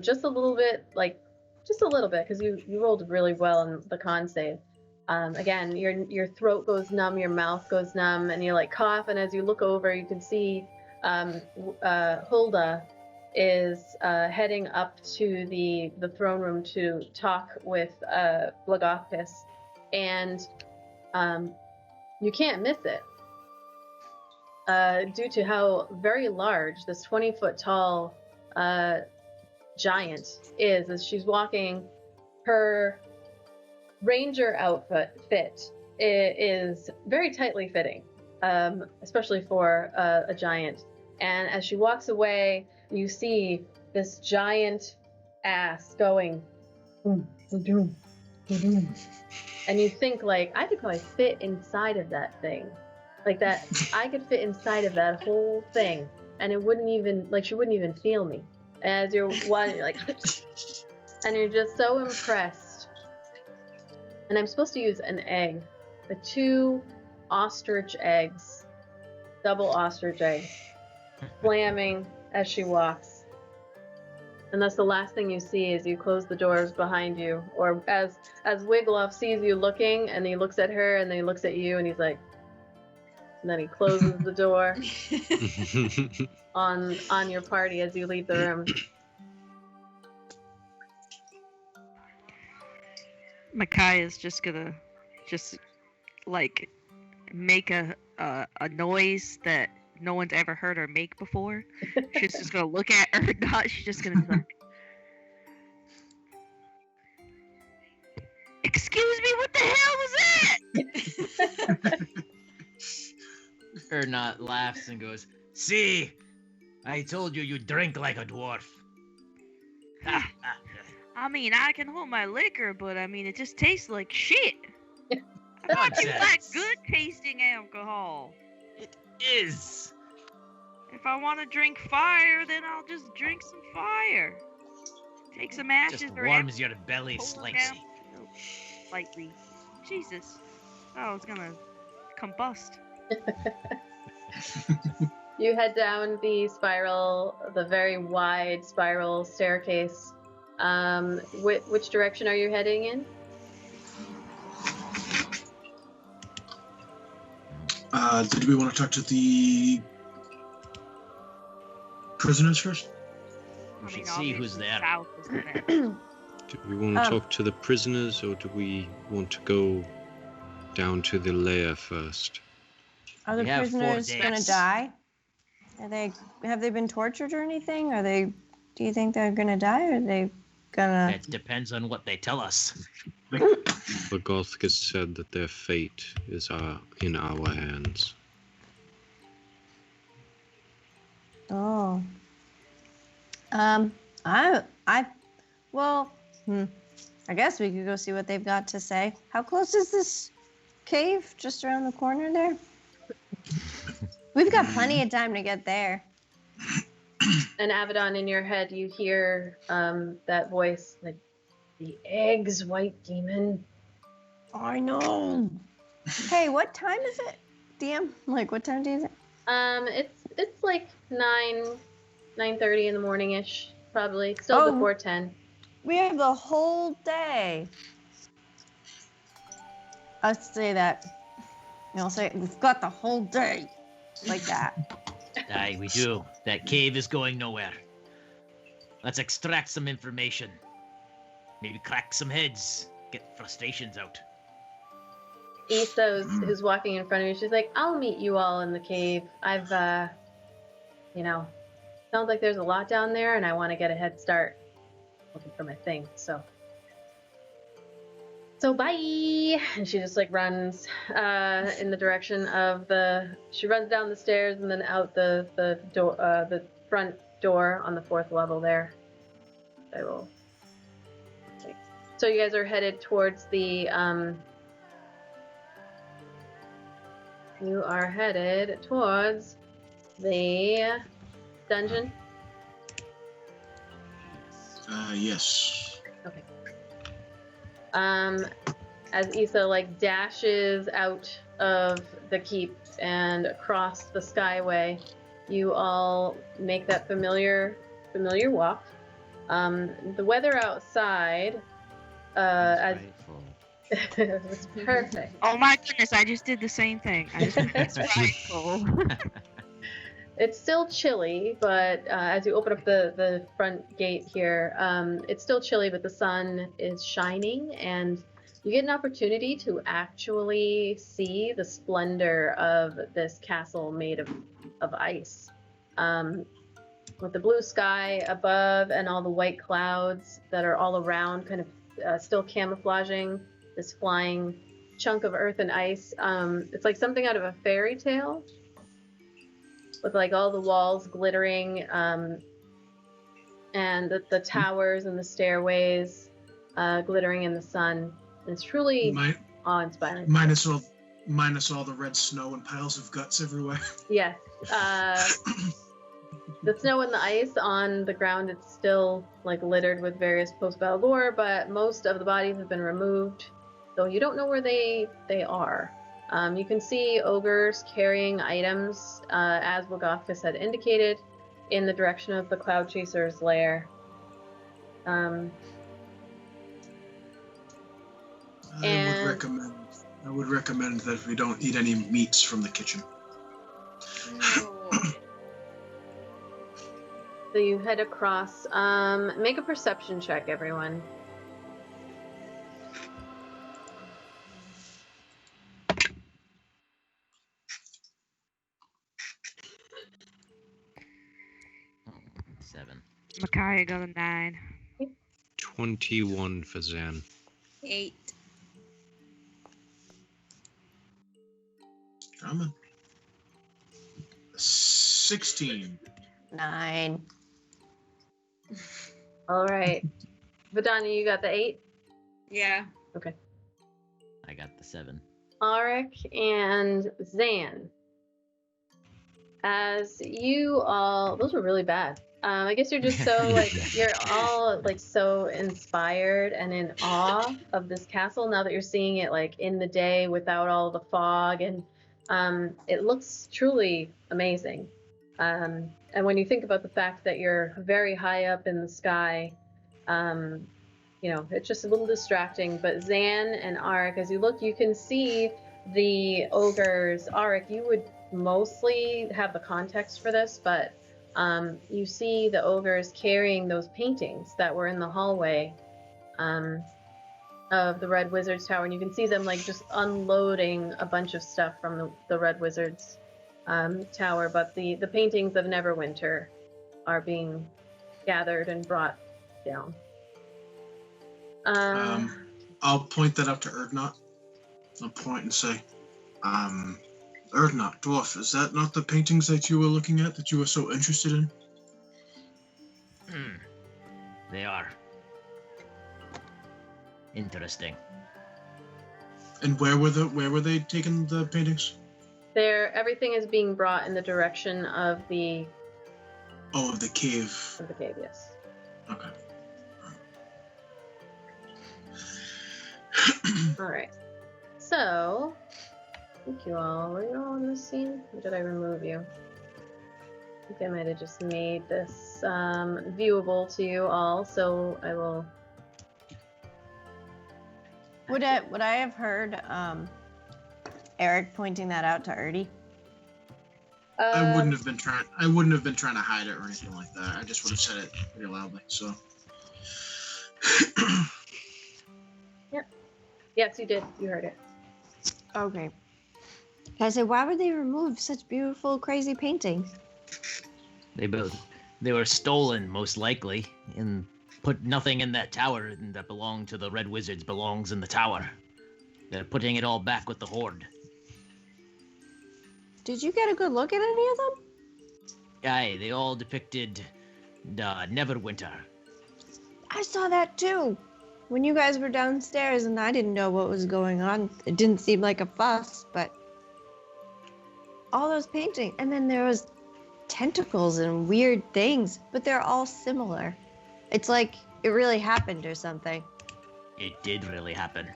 just a little bit, because you rolled really well on the con save. Again, your throat goes numb, your mouth goes numb, and you like cough. And as you look over, you can see Hulda is heading up to the throne room to talk with Blagothkus, and you can't miss it due to how very large this 20-foot tall giant is. As she's walking, her ranger outfit is very tightly fitting, especially for a giant. And as she walks away, you see this giant ass going, and you think, like, I could probably fit inside of that thing. Like that, I could fit inside of that whole thing, and it wouldn't even, like, she wouldn't even feel me. And as you're watching, you're like, and you're just so impressed. And I'm supposed to use an egg, the 2 ostrich eggs, double ostrich eggs, slamming as she walks. And that's the last thing you see as you close the doors behind you, or as Wiggloff sees you looking, and he looks at her, and then he looks at you, and he's like, and then he closes the door on your party as you leave the room. Micaiah's just gonna like make a noise that no one's ever heard her make before. She's just gonna look at her. She's just gonna be like, "Excuse me, what the hell was that?" Ernot laughs and goes, "See, I told you drink like a dwarf." I mean, I can hold my liquor, but I mean, it just tastes like shit. I thought you like good tasting alcohol. It is. If I want to drink fire, then I'll just drink some fire. Take some ashes Just or warms your belly slightly. Slightly. Jesus. Oh, it's gonna combust. You head down the very wide spiral staircase. Which direction are you heading in? Did we want to talk to the prisoners first? We should see who's there. Do we want to talk to the prisoners, or do we want to go down to the lair first? Are the We have 4 prisoners days. gonna die? Have they been tortured or anything? Do you think they're gonna die, or are they Gonna. It depends on what they tell us. Lagothkus said that their fate is in our hands. Oh. Well, I guess we could go see what they've got to say. How close is this cave? Just around the corner there? We've got plenty of time to get there. And Avedon, in your head, you hear that voice, like, the eggs, white demon. I know. Hey, what time is it, DM? Like, what time is it? It's like 9:30 in the morning-ish, probably. Still before 10. We have the whole day. I'll say that. I'll say we've got the whole day. Like that. Aye, we do. That cave is going nowhere. Let's extract some information. Maybe crack some heads. Get frustrations out. Issa, who's walking in front of you, she's like, I'll meet you all in the cave. I've, sounds like there's a lot down there, and I want to get a head start looking for my thing, so bye! And she just, like, runs in the direction of she runs down the stairs and then out the door, the front door on the 4th level there. I will. Okay. So you guys are headed towards the, you are headed towards the dungeon? Yes. Okay. As Issa, like, dashes out of the keep and across the skyway, you all make that familiar walk. The weather outside, it's perfect. Oh my goodness, I just did the same thing. It's frightful. It's still chilly, but as you open up the front gate here, it's still chilly, but the sun is shining, and you get an opportunity to actually see the splendor of this castle made of ice. With the blue sky above and all the white clouds that are all around, kind of still camouflaging this flying chunk of earth and ice. It's like something out of a fairy tale, with, like, all the walls glittering, and the towers and the stairways glittering in the sun. It's truly awe-inspiring. Minus all the red snow and piles of guts everywhere. Yes. The snow and the ice on the ground, it's still, like, littered with various post-battle lore, but most of the bodies have been removed, so you don't know where they are. You can see ogres carrying items, as Lagothkus had indicated, in the direction of the Cloud Chaser's lair. I would recommend that we don't eat any meats from the kitchen. So you head across. Make a perception check, everyone. Micaiah got a 9. 21 for Zan. 8. Coming. 16. 9. All right. Vidania, you got the 8? Yeah. Okay. I got the 7. Arik and Zan. As you all, those were really bad. I guess you're just so, like, you're all, like, so inspired and in awe of this castle now that you're seeing it, like, in the day without all the fog, and it looks truly amazing. And when you think about the fact that you're very high up in the sky, it's just a little distracting. But Zan and Arik, as you look, you can see the ogres. Arik, you would mostly have the context for this, but you see the ogres carrying those paintings that were in the hallway of the Red Wizard's Tower, and you can see them, like, just unloading a bunch of stuff from the Red Wizard's tower, but the paintings of Neverwinter are being gathered and brought down. I'll point that out to Erdnot. I'll point and say, Erdnot, dwarf, is that not the paintings that you were looking at, that you were so interested in? They are. Interesting. And where were they taking the paintings? Everything is being brought in the direction of the Oh, of the cave. Yes. Okay. All right. So, thank you all. Were you all in this scene? Or did I remove you? I think I might have just made this viewable to you all, so I will. Would I have heard Eric pointing that out to Erdy? I wouldn't have been trying to hide it or anything like that. I just would have said it pretty loudly. So. Yep. Yes, you did. You heard it. Okay. I said, why would they remove such beautiful, crazy paintings? They were stolen, most likely, and put nothing in that tower that belonged to the Red Wizards belongs in the tower. They're putting it all back with the Horde. Did you get a good look at any of them? Aye, they all depicted Neverwinter. I saw that too. When you guys were downstairs and I didn't know what was going on, it didn't seem like a fuss, but all those paintings, and then there was tentacles and weird things, but they're all similar. It's like it really happened or something. It did really happen.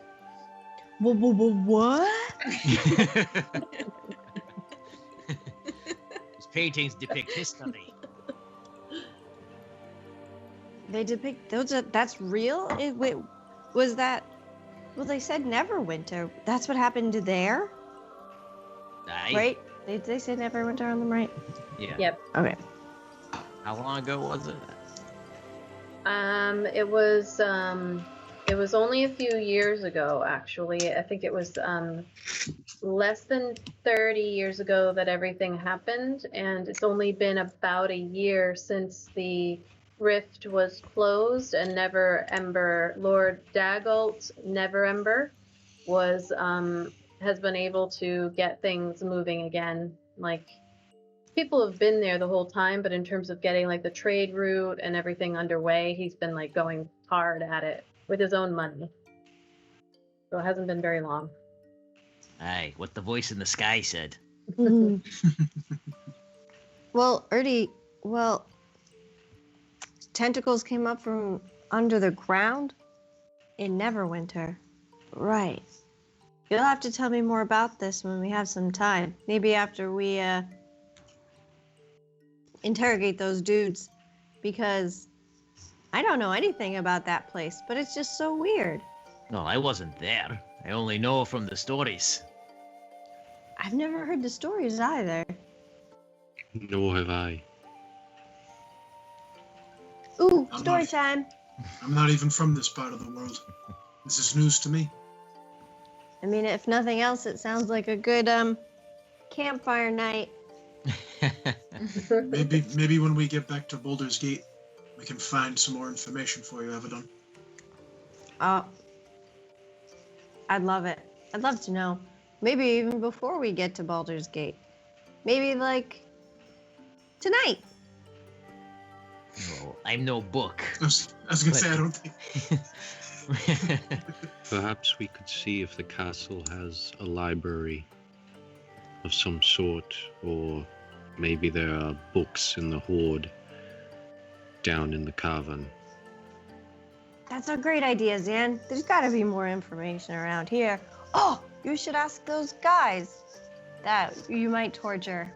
What? These paintings depict history. They depict those. That's real. Wait, was that? Well, they said Neverwinter. That's what happened to there, Aye. right? They said Neverwinter on them, right? Yeah. Yep. Okay. How long ago was it? It was only a few years ago, actually. I think it was less than 30 years ago that everything happened, and it's only been about a year since the rift was closed, and Lord Dagult Neverember has been able to get things moving again. Like, people have been there the whole time, but in terms of getting like the trade route and everything underway, he's been like going hard at it with his own money. So it hasn't been very long. Aye, what the voice in the sky said. Well, Erdy, tentacles came up from under the ground in Neverwinter. Right. You'll have to tell me more about this when we have some time. Maybe after we interrogate those dudes, because I don't know anything about that place, but it's just so weird. No, I wasn't there. I only know from the stories. I've never heard the stories either. Nor have I. Ooh, story time. I'm not even from this part of the world. This is news to me. I mean, if nothing else, it sounds like a good campfire night. Maybe when we get back to Baldur's Gate, we can find some more information for you, Avedon. I'd love it. I'd love to know. Maybe even before we get to Baldur's Gate. Maybe like tonight. Well, I'm no book. I was gonna say, I don't think. Perhaps we could see if the castle has a library of some sort, or maybe there are books in the hoard down in the cavern. That's a great idea, Zan. There's got to be more information around here. Oh, you should ask those guys that you might torture.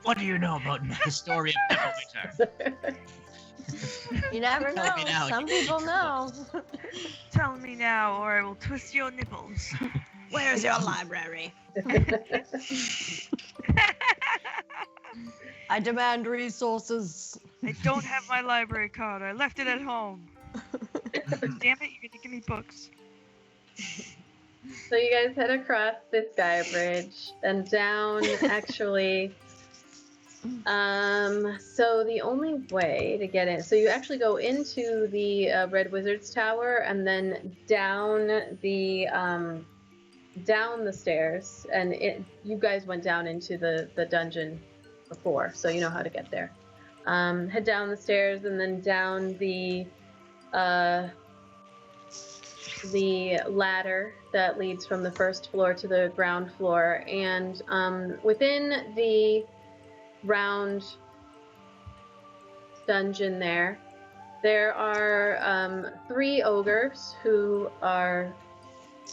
What do you know about the story of Neverwinter? You never know. Tell me now. Some people know. Tell me now, or I will twist your nipples. Where's your library? I demand resources. I don't have my library card. I left it at home. Damn it, you're gonna give me books. So you guys head across this sky bridge and down actually So the only way to get in, so you actually go into the Red Wizard's Tower and then down the stairs, and you guys went down into the dungeon before, so you know how to get there. Head down the stairs and then down the ladder that leads from the first floor to the ground floor, and within the round dungeon there are 3 ogres who are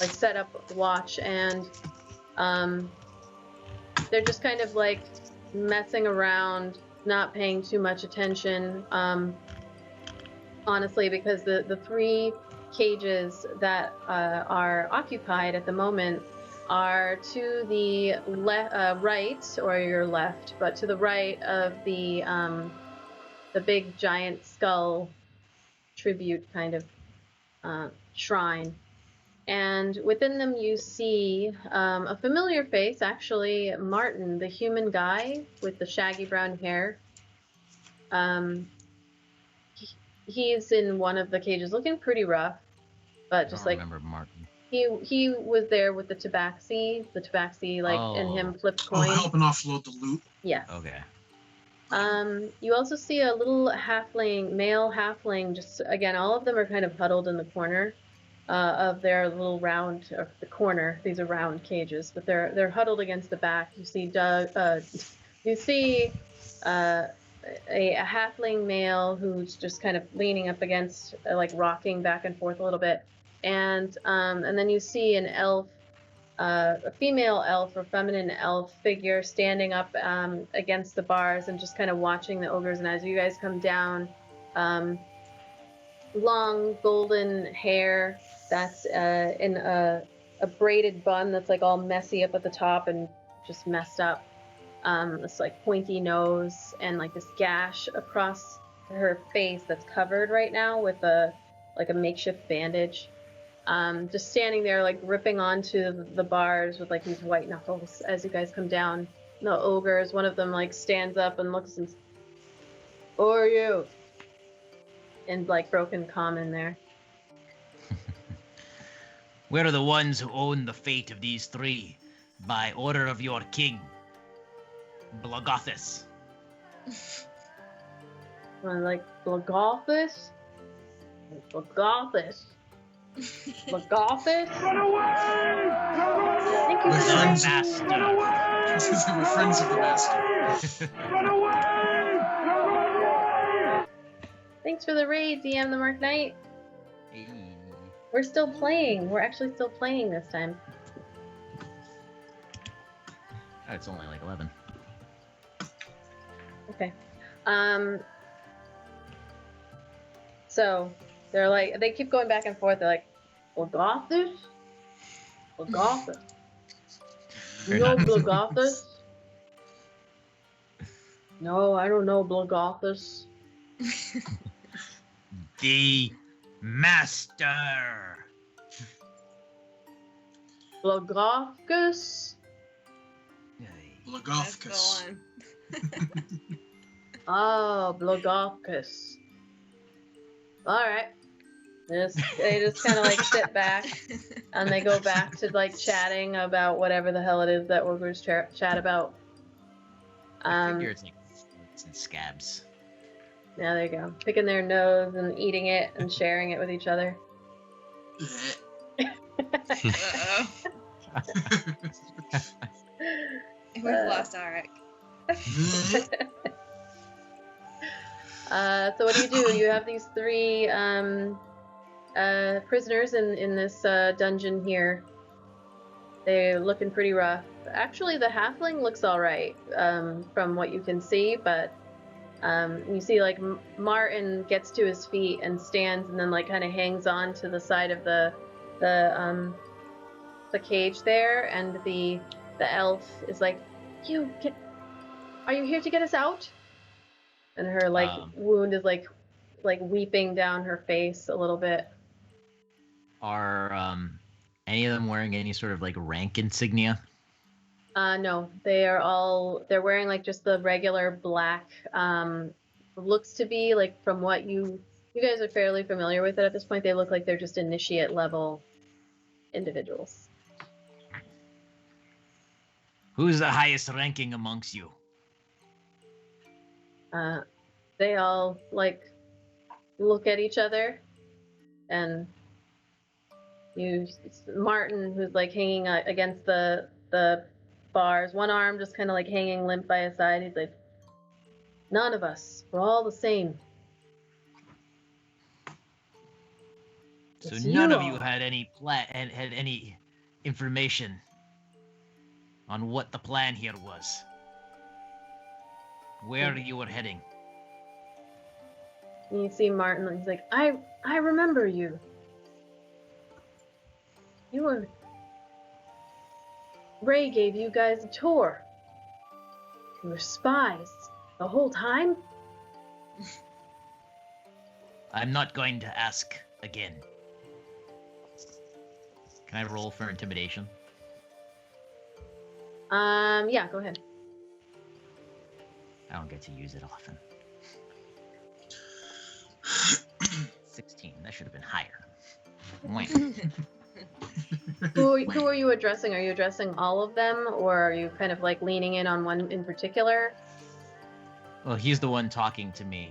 like set up watch, and they're just kind of like messing around, not paying too much attention, honestly, because the 3 cages that are occupied at the moment are to the right, or your left, but to the right of the big giant skull tribute kind of shrine. And within them you see a familiar face, actually, Martin, the human guy with the shaggy brown hair. He's in one of the cages, looking pretty rough, but just like remember Martin. he was there with the tabaxi, like, and him flipped Oh, coins. helping offload the loot. Yes. Okay. You also see a little male halfling, just, again, all of them are kind of huddled in the corner of their little round, or the corner. These are round cages, but they're huddled against the back. You see a halfling male who's just kind of leaning up against, like, rocking back and forth a little bit, and then you see an elf, a female elf or feminine elf figure standing up against the bars and just kind of watching the ogres. And as you guys come down, long golden hair that's in a braided bun that's like all messy up at the top and just messed up. This like pointy nose and like this gash across her face that's covered right now with a makeshift bandage. Just standing there, like, gripping onto the bars with like these white knuckles as you guys come down. The ogres, one of them like stands up and looks and, "Who are you?" in like broken common there. We're the ones who own the fate of these 3, by order of your king, Blogothus. Like, Blogothus? Blogothus? Blogothus? Run away! I think you We're said friends. Master. We're friends of the master. Thanks for the raid, DM the Mark Knight. Hey. We're still playing. We're actually still playing this time. Oh, it's only like 11. Okay. So they're like, they keep going back and forth. They're like, Blogothus? Blogothus? You know Blogothus? No, I don't know Blogothus. The master. Blogothus? Let's Blagothkus. go on. Oh, Blogothus. Alright. They just kind of like sit back and they go back to like chatting about whatever the hell it is that ogres chat about. I figure it's in scabs. Yeah, there you go. Picking their nose and eating it and sharing it with each other. Uh-oh. We've lost Arik. So what do? You have these 3 prisoners in this dungeon here. They're looking pretty rough. Actually, the halfling looks alright from what you can see, but you see like Martin gets to his feet and stands and then like kind of hangs on to the side of the cage there, and the elf is like, are you here to get us out? And her like wound is like weeping down her face a little bit. Are any of them wearing any sort of like rank insignia? No, they're wearing like just the regular black, looks to be like from what you guys are fairly familiar with it at this point, they look like they're just initiate level individuals. Who's the highest ranking amongst you? They all like look at each other, and Martin, who's like hanging against the bars, one arm just kind of like hanging limp by his side. He's like, none of us, we're all the same. So It's none you of you all. had any had any information on what the plan here was. Where you were heading. And you see Martin, he's like, I remember you. Ray gave you guys a tour. You were spies the whole time? I'm not going to ask again. Can I roll for intimidation? Yeah, go ahead. I don't get to use it often. 16. That should have been higher. Wait. Who are you addressing? Are you addressing all of them, or are you kind of like leaning in on one in particular? Well, he's the one talking to me.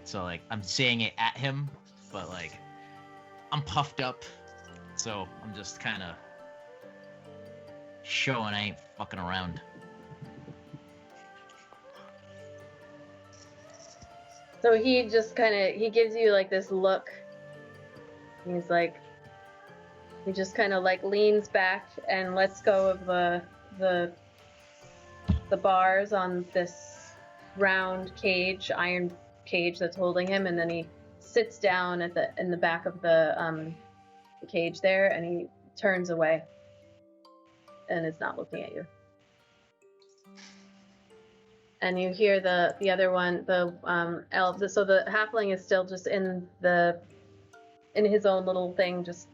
So, like, I'm saying it at him, but, like, I'm puffed up. So, I'm just kind of showing I ain't fucking around. So he just he gives you like this look. He's like, he just kind of like leans back and lets go of the bars on this round cage, iron cage that's holding him, and then he sits down in the back of the cage there, and he turns away and is not looking at you. And you hear the other one, the elf. So the halfling is still just in his own little thing, just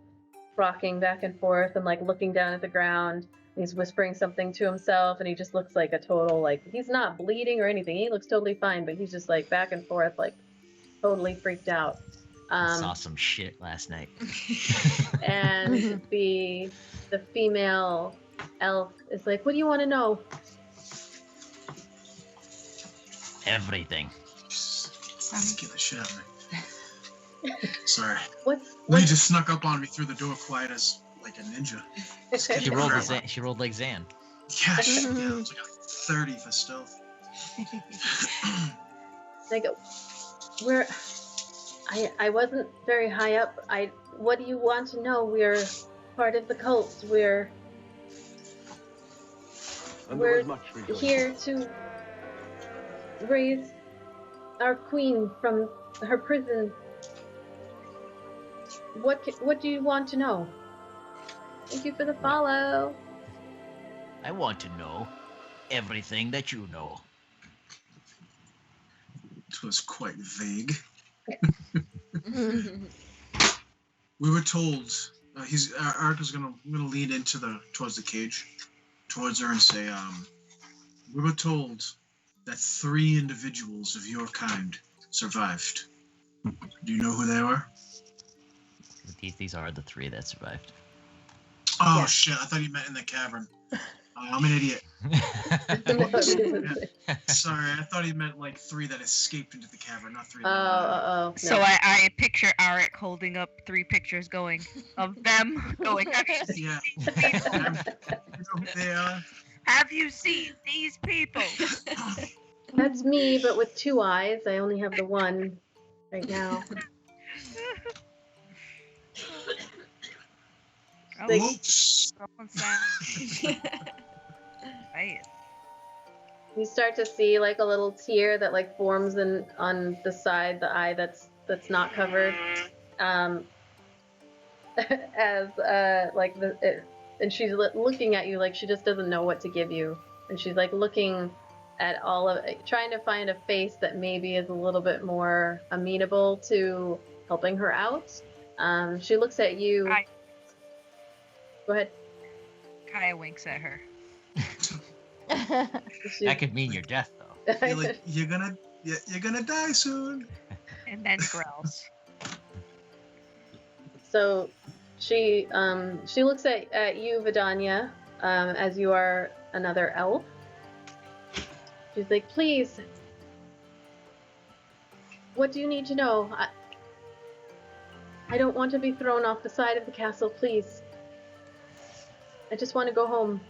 rocking back and forth and like looking down at the ground. He's whispering something to himself, and he just looks like a total, like, he's not bleeding or anything. He looks totally fine, but he's just like back and forth, like totally freaked out. I saw some shit last night. And the female elf is like, "What do you want to know?" Everything. Get the shit out of me. Sorry. What's Lee just snuck up on me through the door quiet as like a ninja. She rolled she rolled like Zan. Yeah, it was like a 30 for stealth. They go, I wasn't very high up. What do you want to know? We're part of the cult. We're here to raise our queen from her prison. What do you want to know? Thank you for the follow. I want to know everything that you know. It was quite vague. We were told Eric is gonna lean into towards the cage, towards her, and say, we were told that 3 individuals of your kind survived. Do you know who they were? These are the 3 that survived. Oh Yeah. shit! I thought you meant in the cavern. I'm an idiot. Sorry, I thought he meant like 3 that escaped into the cavern, not 3. No. So I picture Arik holding up 3 pictures of them going, have you seen Yeah. these people? You know who they are? Have you seen these people? That's me, but with 2 eyes. I only have the one right now. Oh, Whoops. someone's down. Right. You start to see like a little tear that like forms on the side, the eye that's not covered, as and she's looking at you like she just doesn't know what to give you, and she's like looking at all of it, trying to find a face that maybe is a little bit more amenable to helping her out. She looks at you. Go ahead. Kaya winks at her. That could mean your death, though. You're like, you're gonna die soon. And then growls. So she looks at you, Vidania, as you are another elf. She's like, please, what do you need to know? I don't want to be thrown off the side of the castle, please. I just want to go home.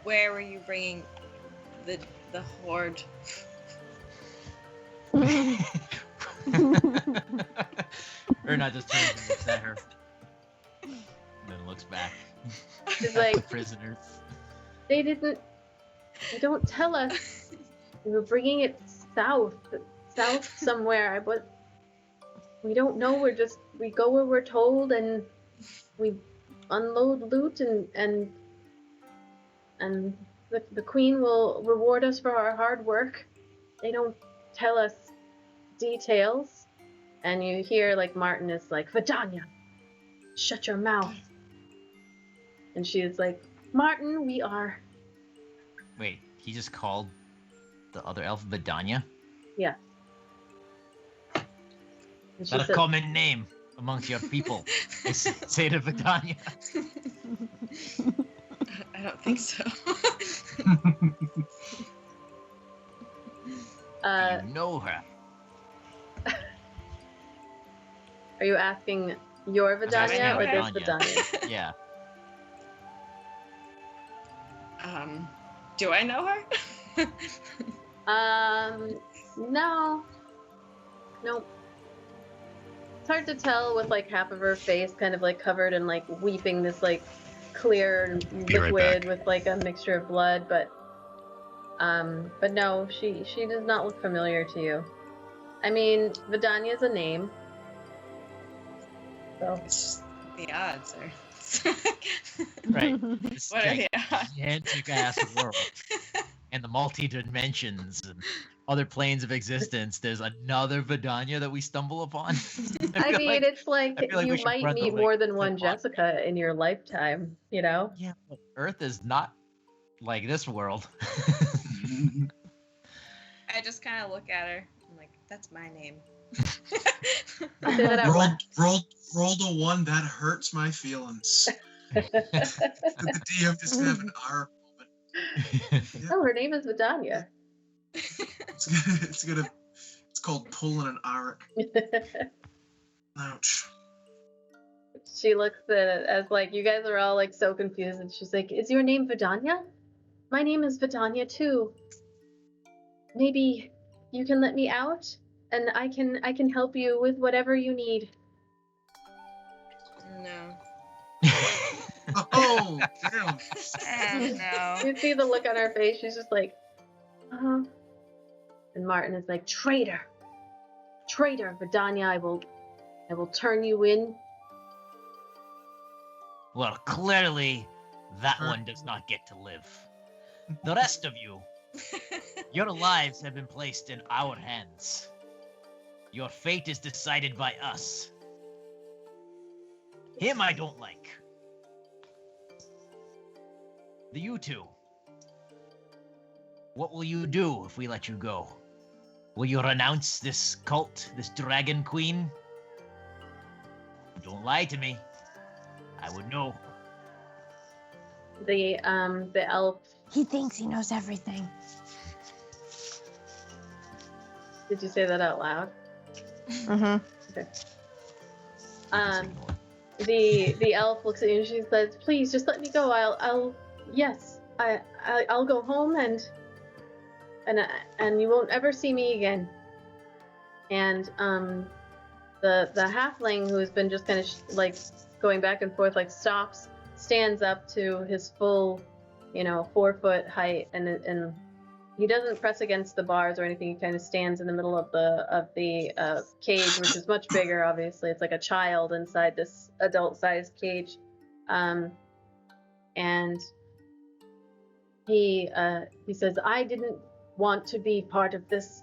Where were you bringing the horde? Ernat just turns and looks at her. And then looks back. She's at like, the prisoners. They don't tell us. We were bringing it south somewhere, but we don't know. We go where we're told, and we unload loot, and the queen will reward us for our hard work. They don't tell us details. And you hear like Martin is like, Vidania, shut your mouth. And she is like, Martin, we are. Wait, he just called the other elf Vidania? Yeah. And she That's a said, common name amongst your people. They say to Vidania. I don't think so. Do you know her? Are you asking your Vidania or this Vidania? Yeah. Do I know her? No. Nope. It's hard to tell with like half of her face kind of like covered in like weeping this like clear Be right liquid back. with like a mixture of blood, but no, she does not look familiar to you. I mean, Vidania is a name. So It's just the odds are. Right. This What are the odds? gigantic ass world. And the multi-dimensions and other planes of existence. There's another Vidania that we stumble upon. I mean, it's like I feel like we you should might run the meet like- more than like one on- Jessica in your lifetime, you know? Yeah, but Earth is not like this world. I just kind of look at her. I'm like, that's my name. Say that out loud. Rolled a 1. That hurts my feelings. The DM just have an R moment. Oh, her name is Vidania. It's called pulling an Arik. Ouch. She looks at it as like you guys are all like so confused, and she's like, "Is your name Vidania? My name is Vidania too. Maybe you can let me out, and I can help you with whatever you need." No. Oh, damn. No. You see the look on her face. She's just like, "Uh-huh." And Martin is like, "Traitor, traitor, Vidania! I will turn you in." Well, clearly, that one does not get to live. The rest of you, your lives have been placed in our hands. Your fate is decided by us. Him I don't like. You two. What will you do if we let you go? Will you renounce this cult, this dragon queen? Don't lie to me. I would know. The elf. He thinks he knows everything. Did you say that out loud? Mm-hmm. The elf looks at you and she says, "Please, just let me go. I'll go home and you won't ever see me again." And the halfling who's been just kind of like going back and forth, like stands up to his full, 4-foot height, and he doesn't press against the bars or anything. He kind of stands in the middle of the cage, which is much bigger. Obviously, it's like a child inside this adult-sized cage, and he says, "I didn't want to be part of this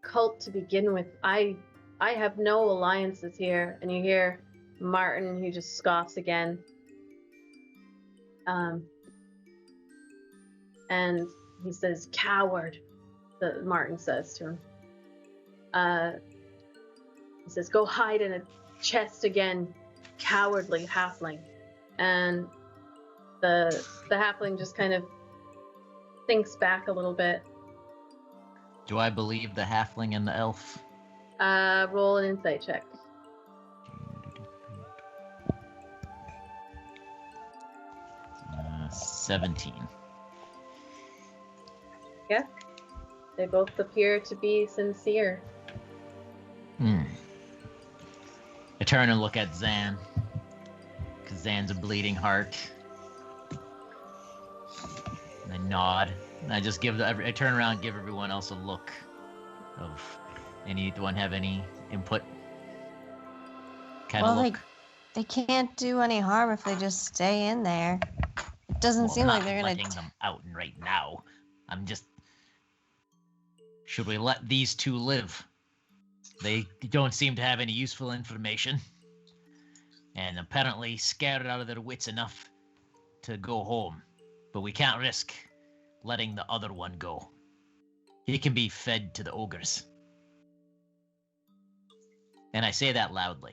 cult to begin with. I have no alliances here." And you hear Martin, who just scoffs again. and he says, "Coward," Martin says to him. He says, "Go hide in a chest again, cowardly halfling." And the halfling just kind of thinks back a little bit. Do I believe the halfling and the elf? Roll an insight check. Uh, 17. Yeah. They both appear to be sincere. I turn and look at Zan, because Zan's a bleeding heart. And I nod, and I just I turn around and give everyone else a look of anyone have any input kind of Well, look. they can't do any harm if they just stay in there. It doesn't Well, seem I'm like not they're gonna. letting them out right now. I'm just. Should we let these two live? They don't seem to have any useful information, and apparently scared out of their wits enough to go home. But we can't risk letting the other one go. He can be fed to the ogres. And I say that loudly.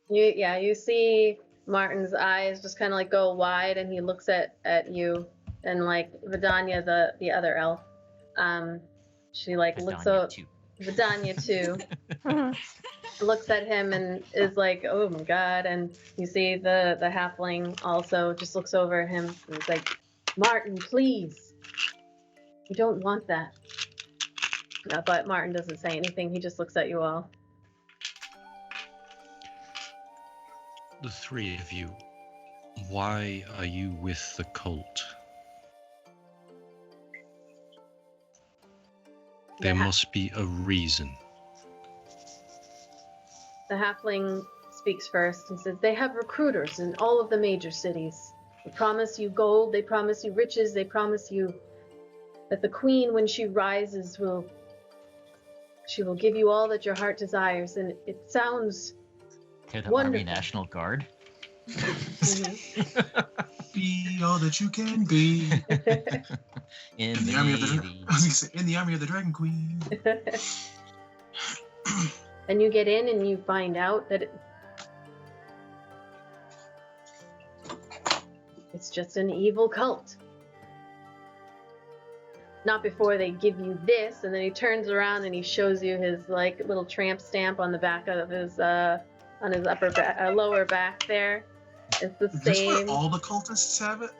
You see Martin's eyes just kind of like go wide, and he looks at you, and like Vidania, the other elf, she like looks Vidania up. too. Vidania too looks at him and is like, "Oh my god!" And you see the halfling also just looks over at him and is like, "Martin, please, you don't want that." But Martin doesn't say anything. He just looks at you all. The three of you, why are you with the cult? There must be a reason. The halfling speaks first and says, "They have recruiters in all of the major cities. They promise you gold, they promise you riches, they promise you that the queen, when she rises, she will give you all that your heart desires." And it sounds They're the wonderful. Army National Guard. Be all that you can be. In the army of the Navy. I was gonna say, in the army of the Dragon Queen. And you get in and you find out that it's just an evil cult. Not before they give you this, and then he turns around and he shows you his like little tramp stamp on the back of his on his lower back there. It's the Is this where same. all the cultists have it?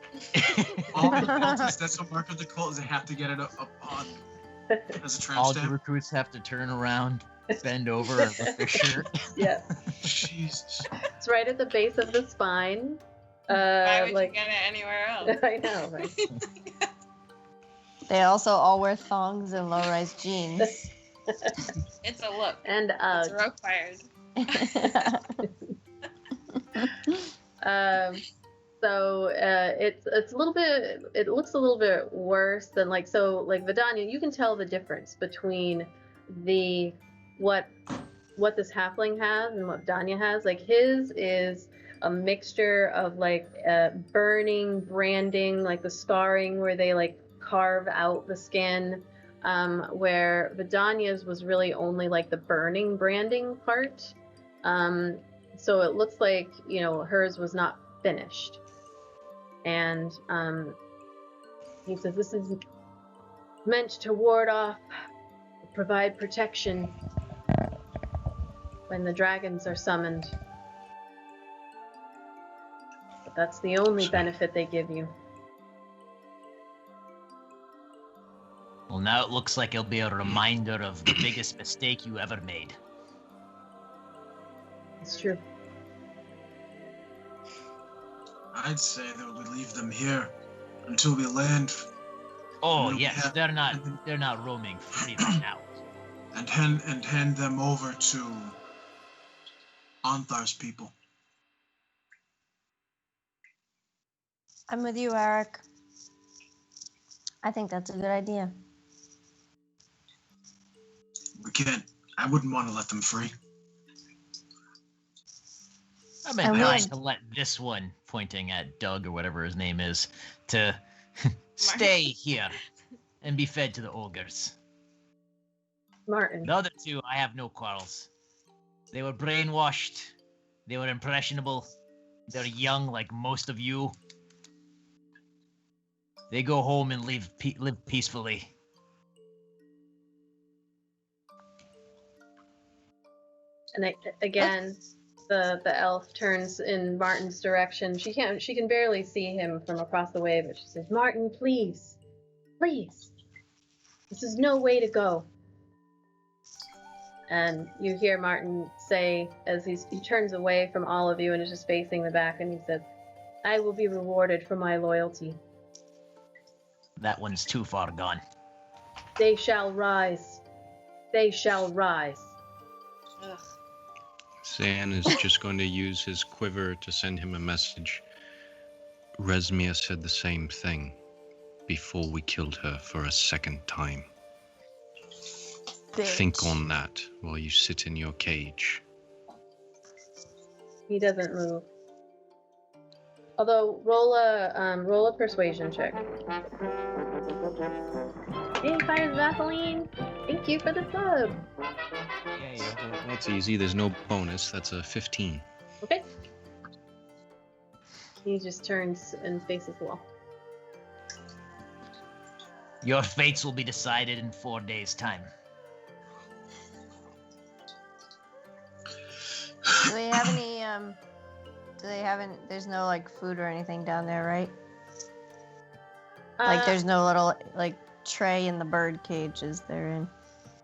All the cultists, that's a mark of the cult, is they have to get it up on as a tramp All the stamp. recruits have to turn around, bend over, and lift their shirt. Yeah, Jesus. it's right at the base of the spine. Why would like you get it anywhere else? I know, right? They also all wear thongs and low-rise jeans. It's a look. And It's required. So it's a little bit. It looks a little bit worse than like Vidania. You can tell the difference between what this halfling has and what Vidania has. Like his is a mixture of like burning, branding, like the scarring where they like carve out the skin. Where Vidania's was really only like the burning, branding part. So it looks like hers was not finished. And he says this is meant to ward off, provide protection when the dragons are summoned. But that's the only benefit they give you. Well, now it looks like it'll be a reminder of the biggest mistake you ever made. It's true. I'd say that we leave them here until we land. Oh We'll yes, have- they're not roaming free right now. and hand them over to Anthar's people. I'm with you, Eric. I think that's a good idea. We can't. I wouldn't want to let them free. I'm inclined to let this one, pointing at Doug or whatever his name is, to stay here and be fed to the ogres. Martin. The other two, I have no quarrels. They were brainwashed. They were impressionable. They're young, like most of you. They go home and live peacefully. And again, the elf turns in Martin's direction. She can barely see him from across the way, but she says, "Martin, please, please. This is no way to go." And you hear Martin say, as he turns away from all of you and is just facing the back, and he says, "I will be rewarded for my loyalty. That one's too far gone. They shall rise. They shall rise." Ugh. Zan is just going to use his quiver to send him a message. Resmia said the same thing before we killed her for a second time. Think on that while you sit in your cage. He doesn't move. Although, roll a persuasion check. Hey, Fires Vaseline! Thank you for the sub! Yeah, that's easy. There's no bonus. That's a 15. Okay. He just turns and faces the wall. Your fates will be decided in 4 days' time. Do they have any, there's no, like, food or anything down there, right? Like, there's no little, like, tray in the bird cages they're in.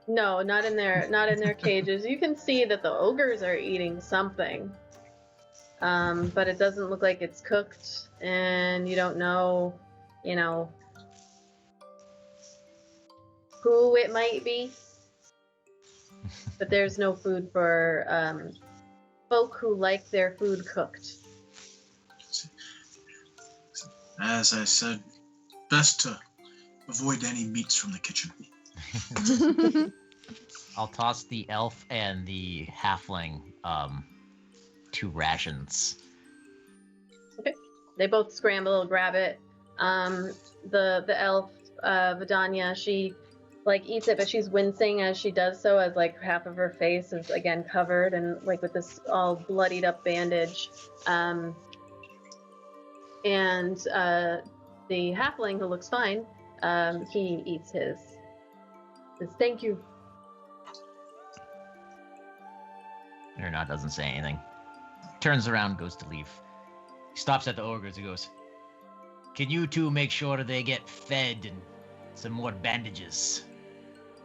No, not in their cages. You can see that the ogres are eating something. But it doesn't look like it's cooked, and you don't know, who it might be. But there's no food for folk who like their food cooked. As I said, best to avoid any meats from the kitchen. I'll toss the elf and the halfling 2 rations. Okay. They both scramble, grab it. The elf, Vidania, she eats it, but she's wincing as she does so, as half of her face is again covered and with this all bloodied up bandage. And the halfling, who looks fine, he eats his. Says, "Thank you." Ernot doesn't say anything. Turns around, goes to leave. He stops at the ogres and goes, "Can you two make sure they get fed and some more bandages?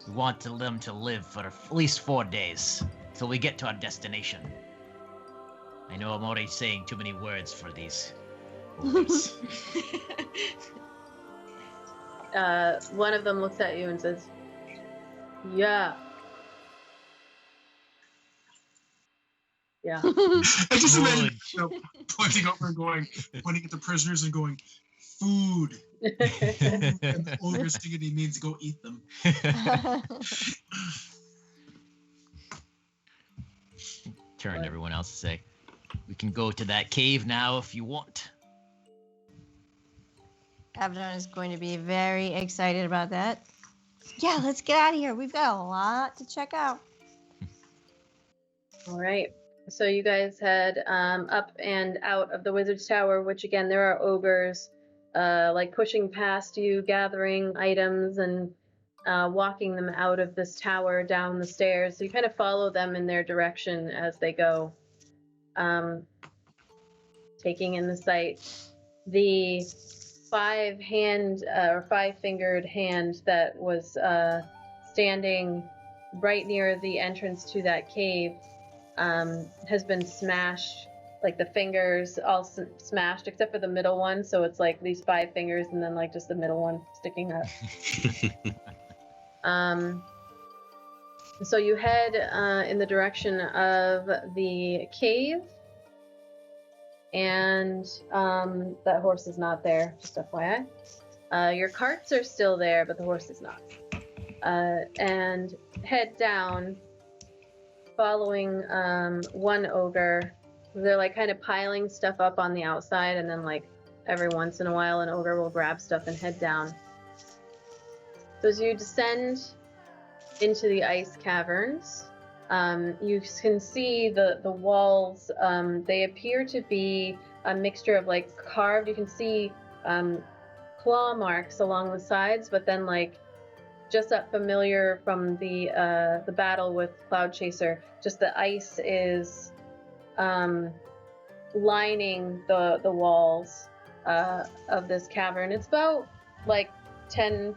We want them to live for at least 4 days, till we get to our destination." I know I'm already saying too many words for these ogres. One of them looks at you and says, "Yeah." Yeah. I just imagine Good. pointing over and pointing at the prisoners and going, "Food." And the ogres thinking he means go eat them. Turn to everyone else to say, "We can go to that cave now if you want." Abaddon is going to be very excited about that. Yeah, let's get out of here. We've got a lot to check out. All right. So you guys head up and out of the Wizard's Tower, which again, there are ogres pushing past you, gathering items and walking them out of this tower down the stairs. So you kind of follow them in their direction as they go, taking in the sight. The 5-fingered hand that was standing right near the entrance to that cave has been smashed, the fingers all smashed except for the middle one, so it's these 5 fingers and then just the middle one sticking up. So you head in the direction of the cave, and that horse is not there, just FYI. Your carts are still there, but the horse is not. And head down, following one ogre. They're kind of piling stuff up on the outside and then every once in a while an ogre will grab stuff and head down. So as you descend into the ice caverns, you can see the walls. They appear to be a mixture of like carved. You can see claw marks along the sides, but then like just that familiar from the battle with Cloud Chaser. Just the ice is lining the walls of this cavern. It's about like 10-ish,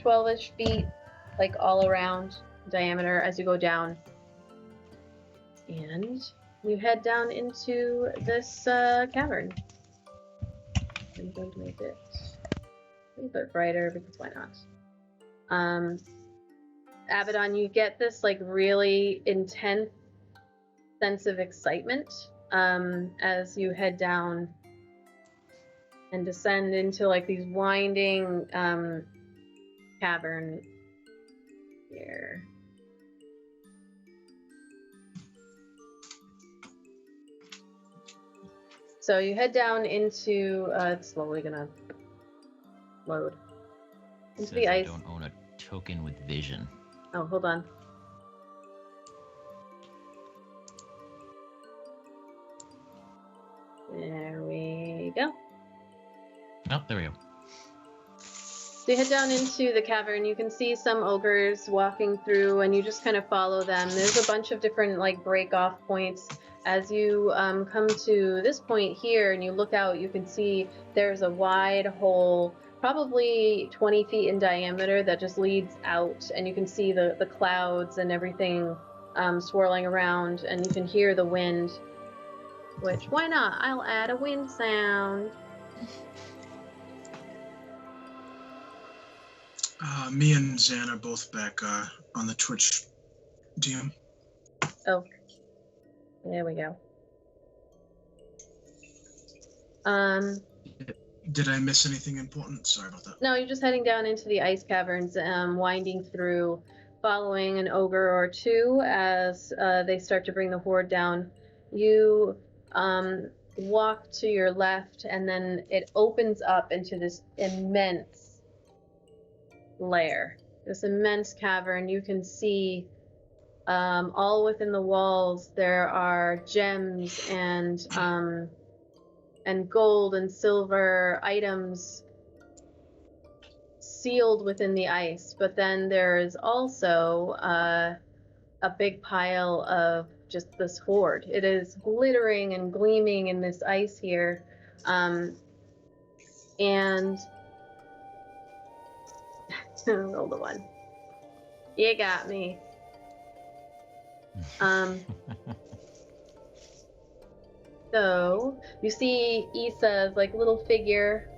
12-ish feet, like all around diameter as you go down. And you head down into this cavern. I'm going to make it a little bit brighter because why not? Abaddon, you get this like really intense sense of excitement as you head down and descend into like these winding cavern here. So you head down into it's slowly gonna load into Says the I ice. don't own a token with vision. Oh, hold on. There we go. Oh, there we go. So you head down into the cavern. You can see some ogres walking through, and you just kind of follow them. There's a bunch of different like break-off points. As you come to this point here, and you look out, you can see there's a wide hole, probably 20 feet in diameter, that just leads out, and you can see the clouds and everything swirling around, and you can hear the wind. Which, why not? I'll add a wind sound. Me and Zan are both back on the Twitch DM. Oh, there we go. Did I miss anything important? Sorry about that. No, you're just heading down into the ice caverns, winding through, following an ogre or two as they start to bring the horde down. You walk to your left, and then it opens up into this immense lair, this immense cavern. You can see all within the walls there are gems and gold and silver items sealed within the ice, but then there is also a big pile of just this horde. It is glittering and gleaming in this ice here, and roll the one. You got me. So you see Issa's like little figure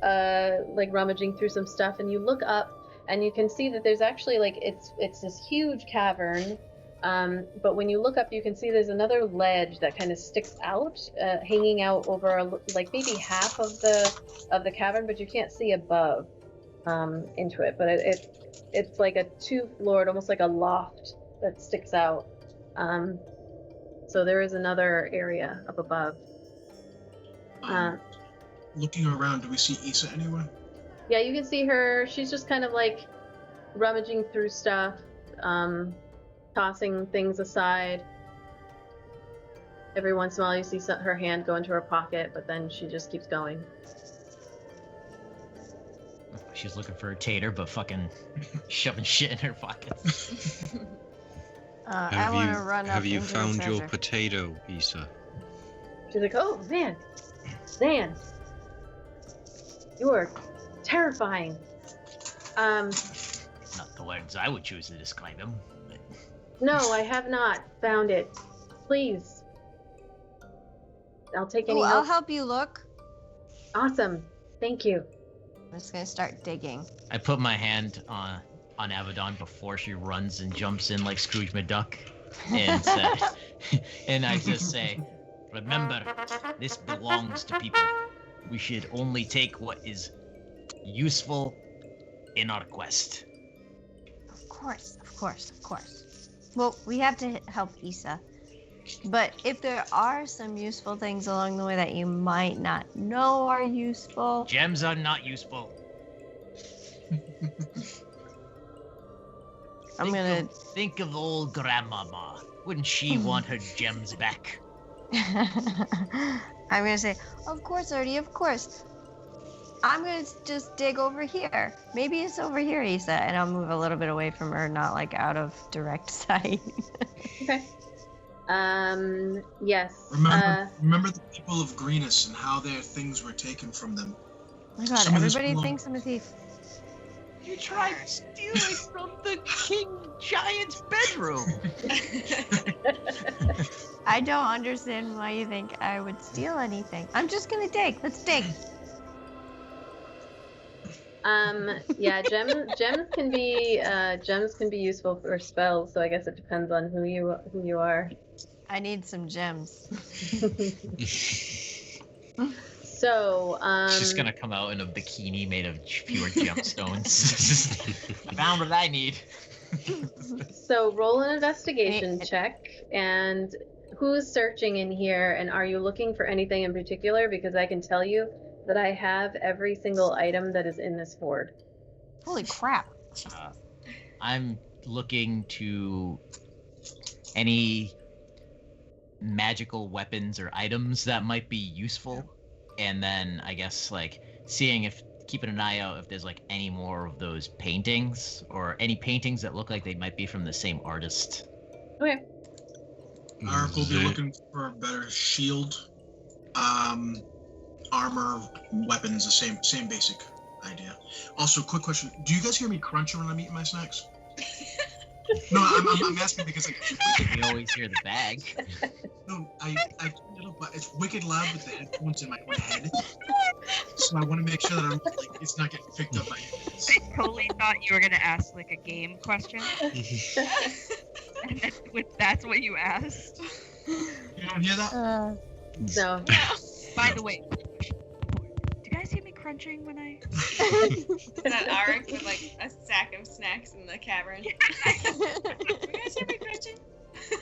like rummaging through some stuff, and you look up and you can see that there's actually like it's this huge cavern, but when you look up you can see there's another ledge that kind of sticks out, hanging out over like maybe half of the cavern, but you can't see above into it. But it's like a two-floored, almost like a loft that sticks out. So there is another area up above. Looking around, do we see Issa anywhere? Yeah, you can see her. She's just kind of like rummaging through stuff, tossing things aside. Every once in a while you see her hand go into her pocket, but then she just keeps going. She's looking for a tater, but fucking shoving shit in her pockets. I want to run up. Have you into the found your treasure. potato, Issa? She's like, oh man, Zan, you are terrifying. Not the words I would choose to describe him. But... No, I have not found it. Please. I'll take any Oh, help. I'll help you look. Awesome. Thank you. I'm just gonna start digging. I put my hand on Abaddon before she runs and jumps in like Scrooge McDuck, and and I just say, remember, this belongs to people. We should only take what is useful in our quest. Of course. Well, we have to help Issa. But if there are some useful things along the way that you might not know are useful, Gems are not useful. I'm gonna. Think of old grandmama. Wouldn't she want her gems back? I'm gonna say, of course, Artie, of course. I'm gonna just dig over here. Maybe it's over here, Issa, and I'll move a little bit away from her, not like out of direct sight. Okay. Yes. Remember the people of Greenus and how their things were taken from them. Oh my god, Some of this everybody belong- thinks I'm a thief. You tried stealing from the king giant's bedroom. I don't understand why you think I would steal anything. I'm just gonna dig. Let's dig. Yeah, gems can be useful for spells, so I guess it depends on who you are. I need some gems. So, She's just gonna come out in a bikini made of pure gemstones. I found what I need. So roll an investigation check, and who's searching in here, and are you looking for anything in particular? Because I can tell you that I have every single item that is in this hoard. Holy crap. I'm looking to any magical weapons or items that might be useful, and then I guess like keeping an eye out if there's like any more of those paintings or any paintings that look like they might be from the same artist. Okay. Ark will be looking for a better shield, armor, weapons, the same basic idea. Also, quick question: do you guys hear me crunching when I'm eating my snacks? No, I'm asking because We always hear the bag. No, I but it's wicked loud with the headphones in my head. So I want to make sure that I'm like it's not getting picked up by ears. I totally thought you were gonna ask like a game question, and that's what you asked. You don't hear that? No. By the way, do you guys hear me crunching when I? That Arik with like a sack of snacks in the cavern. You guys hear me crunching?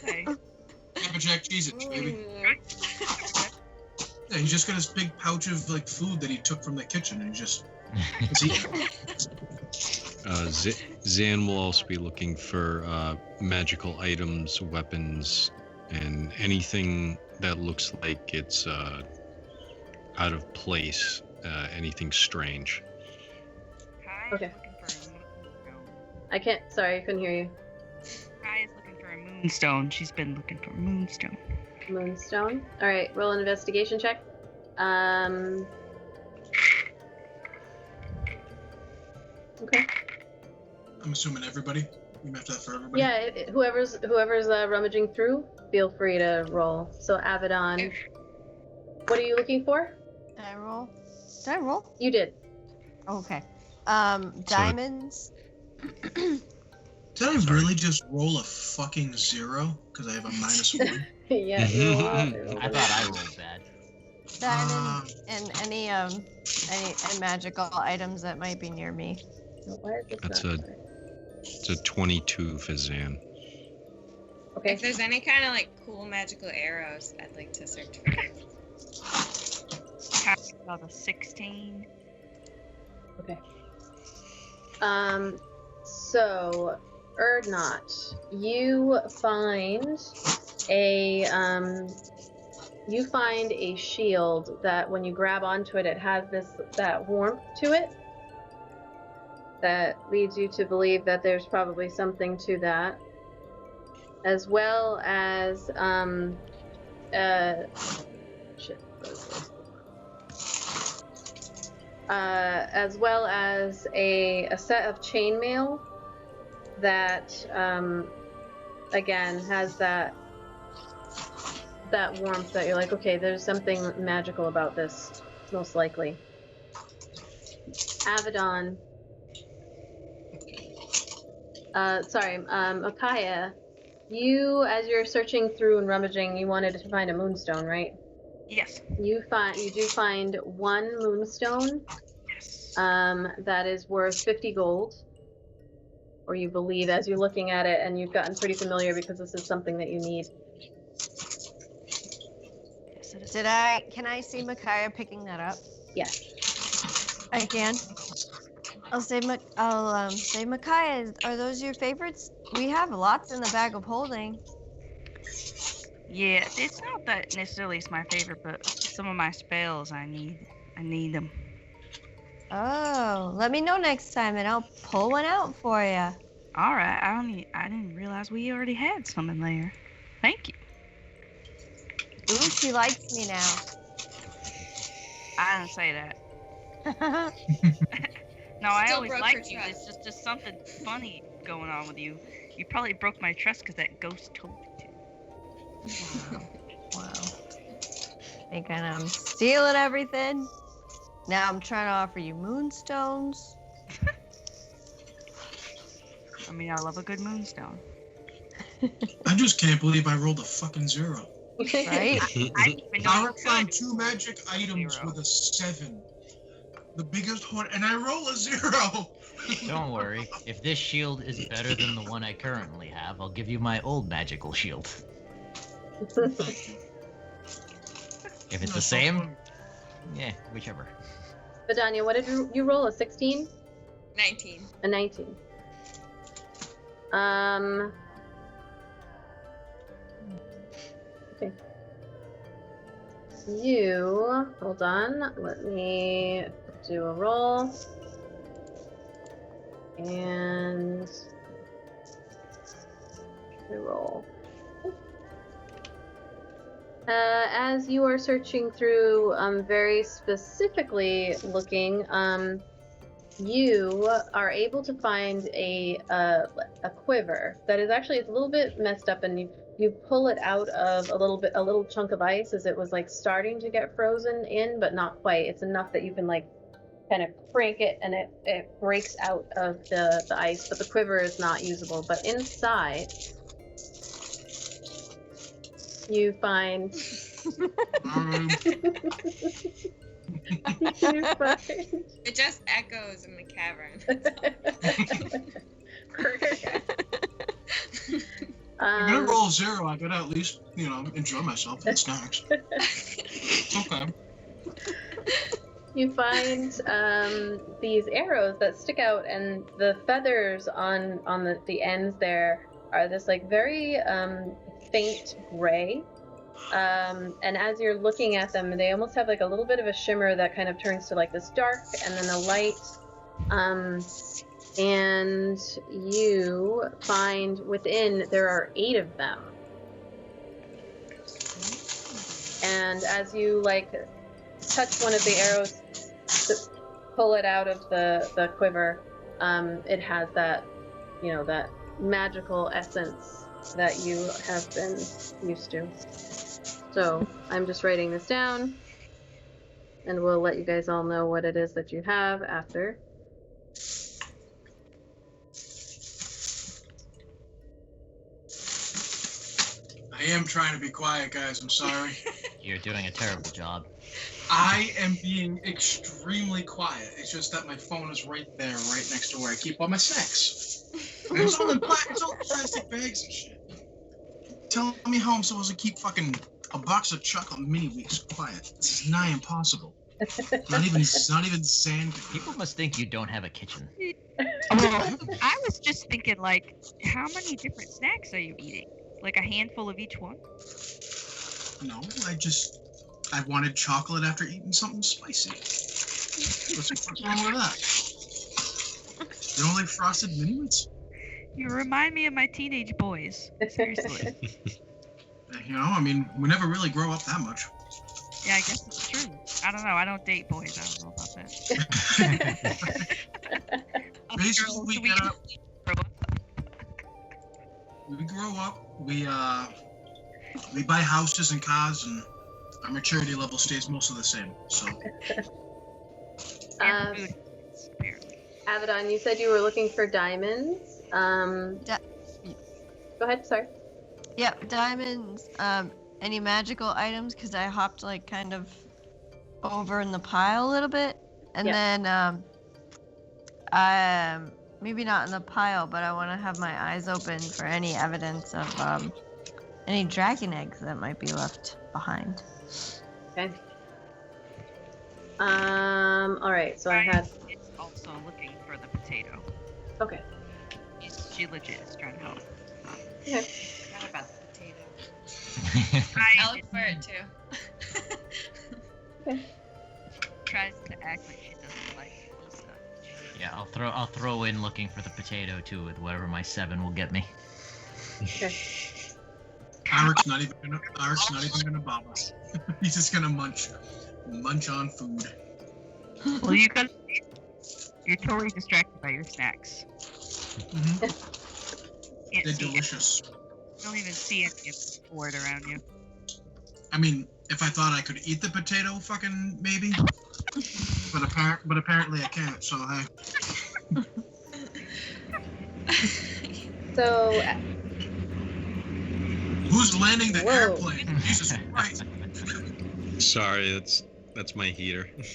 Okay. Pepper Jack Cheez-Its, baby. Mm. Yeah, he just got his big pouch of like food that he took from the kitchen and he's eating. Zan will also be looking for magical items, weapons, and anything that looks like it's out of place, anything strange. Kai Okay. is looking for a moonstone. I can't. Sorry, I couldn't hear you. Kai is looking for a moonstone. She's been looking for a moonstone. Moonstone. All right, roll an investigation check. Okay. I'm assuming everybody. You have that for everybody. Yeah, whoever's rummaging through, feel free to roll. So Avedon, what are you looking for? Did I roll? Did I roll? You did. Okay. Diamonds. Did I really just roll a fucking 0? Because I have a -1. Yeah. I thought I rolled bad. Diamonds and any magical items that might be near me. Why is this That's not- It's a 22 for Zan. Okay. If there's any kind of like cool magical arrows, I'd like to search for it. Kai got a 16. Okay. So Erdnot, you find a shield that when you grab onto it, it has that warmth to it that leads you to believe that there's probably something to that, as well as as well as a set of chainmail that again has that warmth that you're like, okay, there's something magical about this, most likely. Avedon. Akaya, you, as you're searching through and rummaging, you wanted to find a moonstone, right? Yes. You do find one moonstone Yes. that is worth 50 gold, or you believe as you're looking at it, and you've gotten pretty familiar because this is something that you need. Can I see Micaiah picking that up? Yes. I can. I'll say Micaiah, are those your favorites? We have lots in the bag of holding. Yeah, it's not that necessarily it's my favorite, but some of my spells I need them. Oh, let me know next time and I'll pull one out for you. All right, I didn't realize we already had some in there. Thank you. Ooh, she likes me now. I didn't say that. No, I Still always broke liked her you. trust. It's just something funny going on with you. You probably broke my trust because that ghost told me to. Wow. Thinking I'm stealing everything. Now I'm trying to offer you moonstones. I mean, I love a good moonstone. I just can't believe I rolled a fucking 0. Right? I didn't even know you Tarek found could. 2 magic items 0. with a 7. The biggest one, and I roll a 0. Don't worry. If this shield is better than the one I currently have, I'll give you my old magical shield. Thank you. If it's No, the so same, fun. yeah, whichever. Vidania, what did you roll? A 16? 19. A 19. Okay. You, hold on, let me do a roll. And reroll. As you are searching through, very specifically looking, you are able to find a quiver that is actually it's a little bit messed up, and you pull it out of a little chunk of ice as it was like starting to get frozen in, but not quite. It's enough that you can like kind of crank it and it breaks out of the ice, but the quiver is not usable. But inside you find It just echoes in the cavern. I'm gonna roll 0. I gotta at least, enjoy myself with snacks. Okay. You find these arrows that stick out, and the feathers on the ends there are this like very faint gray. And as you're looking at them, they almost have like a little bit of a shimmer that kind of turns to like this dark and then a light. And you find within there are 8 of them. And as you like touch one of the arrows to pull it out of the quiver, it has that, that magical essence that you have been used to. So I'm just writing this down, and we'll let you guys all know what it is that you have after. I am trying to be quiet, guys. I'm sorry. You're doing a terrible job. I am being extremely quiet. It's just that my phone is right there, right next to where I keep all my snacks. And it's all in plastic bags and shit. Tell me how I'm supposed to keep fucking a box of chocolate mini wheats quiet. This is nigh impossible. Not even sand. People must think you don't have a kitchen. I was just thinking, like, how many different snacks are you eating? Like a handful of each one? No, I wanted chocolate after eating something spicy. What's wrong with that? You don't like frosted mini wheats? You remind me of my teenage boys. Seriously. We never really grow up that much. Yeah, I guess it's true. I don't know. I don't date boys. I don't know about that. Basically, we grow up. We buy houses and cars, and our maturity level stays mostly the same. So. Avedon, you said you were looking for diamonds. Go ahead. Sorry. Yep, diamonds. Any magical items? Because I hopped like kind of over in the pile a little bit, and then maybe not in the pile, but I want to have my eyes open for any evidence of any dragon eggs that might be left behind. Okay. All right. So I had. It's also looking for the potato. Okay. She legit is trying to help. Okay. Forgot about the potato. I I'll look for it too. tries to act like she doesn't like Lisa. Yeah, I'll throw in looking for the potato too with whatever my 7 will get me. Okay. Arik's not even gonna bother. He's just gonna munch on food. Well, you're totally distracted by your snacks. Mm-hmm. Can't They're see delicious. You don't even see any of the board around you. I mean, if I thought I could eat the potato, fucking maybe. But apparently I can't. So hey. So Who's landing the Whoa. airplane? Jesus Christ! Sorry, that's my heater. God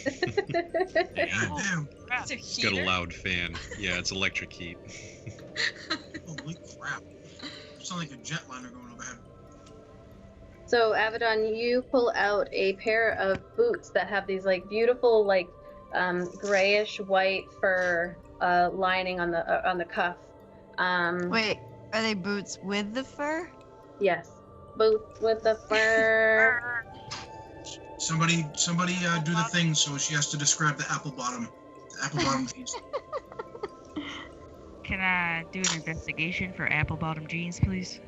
damn! It's a It's got a heater? loud fan. Yeah, it's electric heat. Holy crap! Sounds like a jetliner going overhead. So Avedon, you pull out a pair of boots that have these like beautiful like grayish white fur lining on the cuff. Wait, are they boots with the fur? Yes, boots with the fur. Somebody do the thing so she has to describe the apple bottom. The apple bottom jeans. Can I do an investigation for apple bottom jeans, please?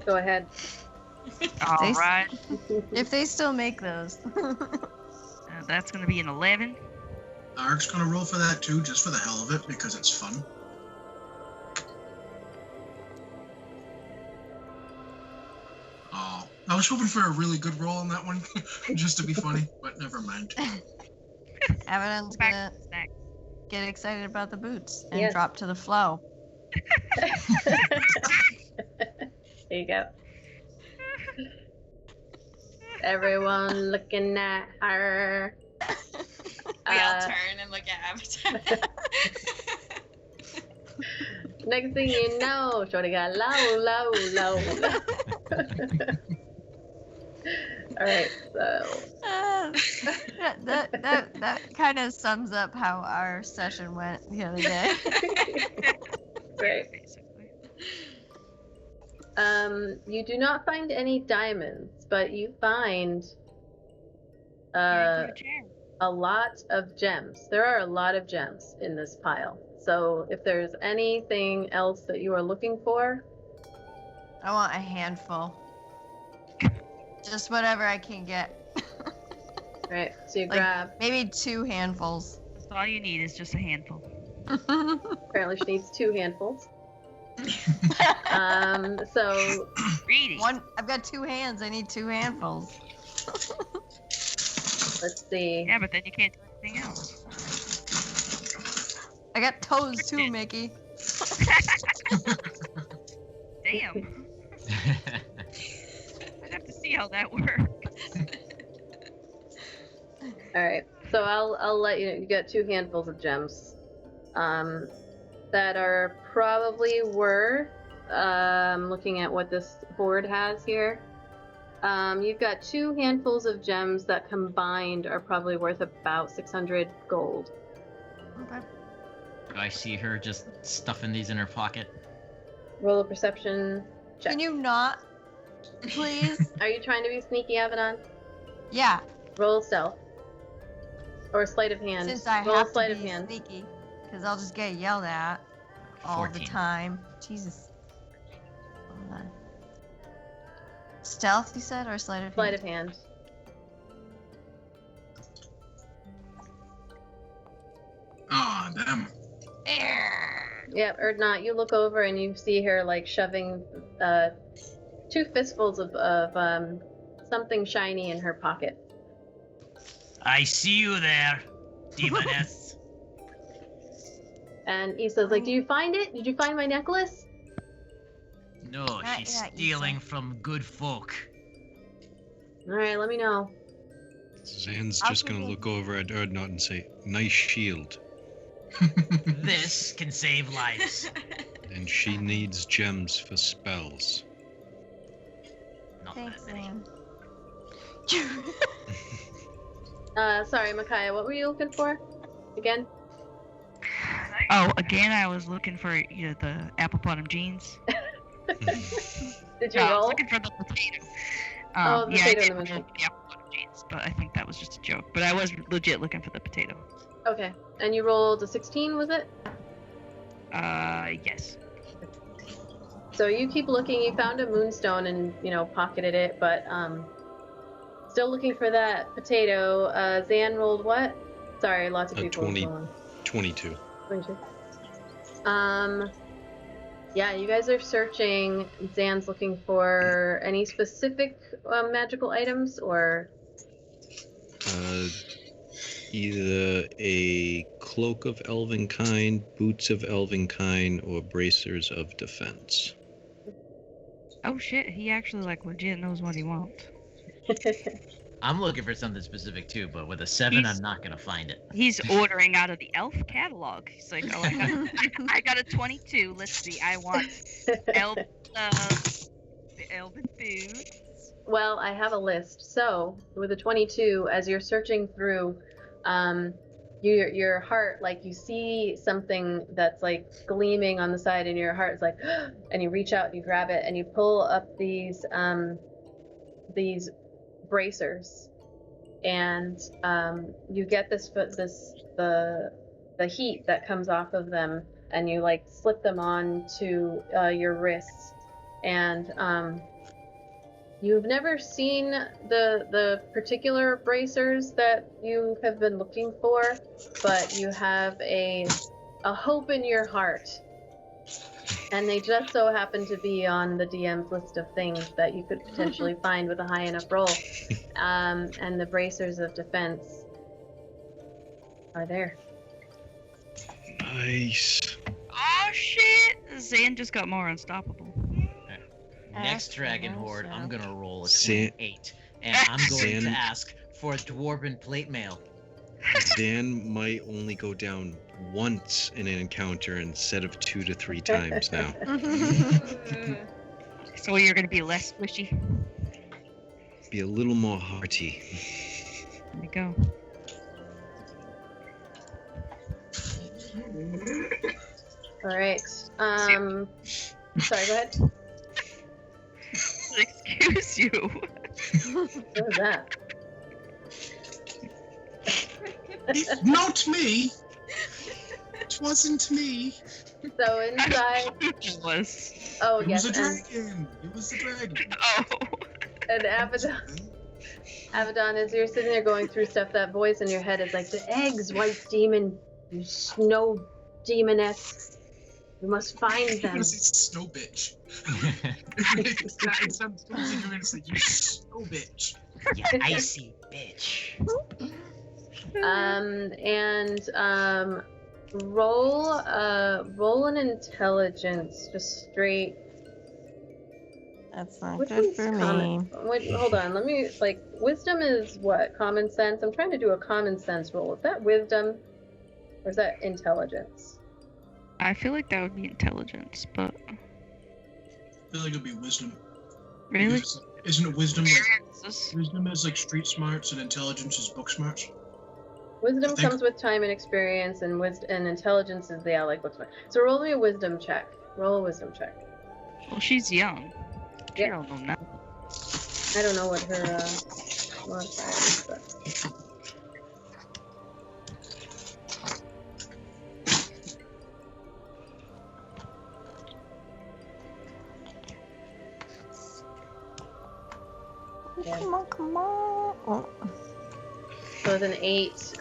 Go ahead. All right. If they still make those. That's gonna be an 11. Arik's gonna roll for that too, just for the hell of it, because it's fun. Oh, I was hoping for a really good roll on that one, just to be funny, but never mind. Avedon's Back gonna to the snack. get excited about the boots and Yes. drop to the flow. There you go. Everyone looking at her. We all turn and look at Avatar. Next thing you know, Shorty got low. All right, so that kind of sums up how our session went the other day. great. Basically. You do not find any diamonds, but you find You're a chair. a lot of gems. There are a lot of gems in this pile. So if there's anything else that you are looking for, I want a handful. Just whatever I can get. right? So you Like- grab. Maybe 2 handfuls. That's all you need is just a handful. Apparently, she needs 2 handfuls. So Greedy. I've got 2 hands. I need 2 handfuls. let's see. Yeah, but then you can't do anything else. I got toes too, Mickey. Damn. I'd have to see how that works. All right. So I'll let you know. You got 2 handfuls of gems. That are probably worth. Looking at what this board has here. You've got 2 handfuls of gems that combined are probably worth about 600 gold. Okay. Do I see her just stuffing these in her pocket? Roll a perception check. Can you not, please? Are you trying to be sneaky, Avedon? Yeah. Roll stealth. Or sleight of hand. Since I Roll have sleight to of be hand. sneaky, because I'll just get yelled at all the 14. time. Jesus. Hold on. Stealth, you said, or sleight of Sleight hand? of hand. Ah, damn. Yeah, or not. You look over and you see her like shoving 2 fistfuls of something shiny in her pocket. I see you there, demoness. And Issa's like, "Do you find it? Did you find my necklace?" No, Not she's yet, stealing Issa. from good folk. All right, let me know. Zan's I'll just gonna go- look over at Erdnot and say, "Nice shield," This can save lives. and she needs gems for spells. Not Thanks, that many. Zan. Sorry, Micaiah, what were you looking for? Again? Oh, again, I was looking for the apple bottom jeans. Did you No, I was roll? looking for the potato. Oh, the yeah, potato I in did the roll machine. for the apple bottom jeans, but I think that was just a joke. But I was legit looking for the potato. Okay. And you rolled a 16, was it? Yes. So you keep looking. You found a moonstone and, pocketed it, but still looking for that potato. Zan rolled what? Sorry, lots of people 20. rolling. 22. 22. Yeah, you guys are searching. Zan's looking for any specific magical items, or Either a cloak of elven kind, boots of elven kind, or bracers of defense. Oh shit, he actually legit knows what he wants. I'm looking for something specific too, but with a 7, I'm not gonna find it. He's ordering out of the elf catalog. He's like, oh, I got a 22. Let's see, I want elven the elven boots. Well, I have a list. So with a 22, as you're searching through, your heart, you see something that's gleaming on the side, and your heart's like, and you reach out and you grab it and you pull up these bracers, and you get the heat that comes off of them, and you slip them on to your wrists, and you've never seen the particular bracers that you have been looking for, but you have a hope in your heart. And they just so happen to be on the DM's list of things that you could potentially find with a high enough roll. And the bracers of defense are there. Nice. Oh shit! Zan just got more unstoppable. Next Dragon Horde, I'm Excellent. gonna roll a Zan- 28, and I'm going to Zan- ask for a dwarven plate mail. Zan might only go down once in an encounter instead of 2 to 3 times now. So you're gonna be less squishy. Be a little more hearty. There we go. All right. Sorry, go ahead. Excuse you. What was that? Not me. It wasn't me. So inside. It was. Oh It yes, was a and dragon. It was the dragon. Oh. Abaddon, as you're sitting there going through stuff, that voice in your head is like, the eggs, white demon, you snow demoness. You must find I'm them. gonna say snow bitch. It sounds crazy. You're gonna say you snow bitch. You icy bitch. Roll an intelligence, just straight. That's not Which good one's for common? me. Wait, hold on. Let me wisdom is what? Common sense. I'm trying to do a common sense roll. Is that wisdom, or is that intelligence? I feel like that would be intelligence, but I feel like it'd be wisdom. really? Because isn't it wisdom This- wisdom is street smarts and intelligence is book smarts? Wisdom I think- comes with time and experience, and and intelligence is the ally book smart. So roll me a wisdom check. Roll a wisdom check. Well, she's young. She Yeah. don't know nothing. I don't know what her modifier is, but. Yeah. Come on. Oh. So with an 8,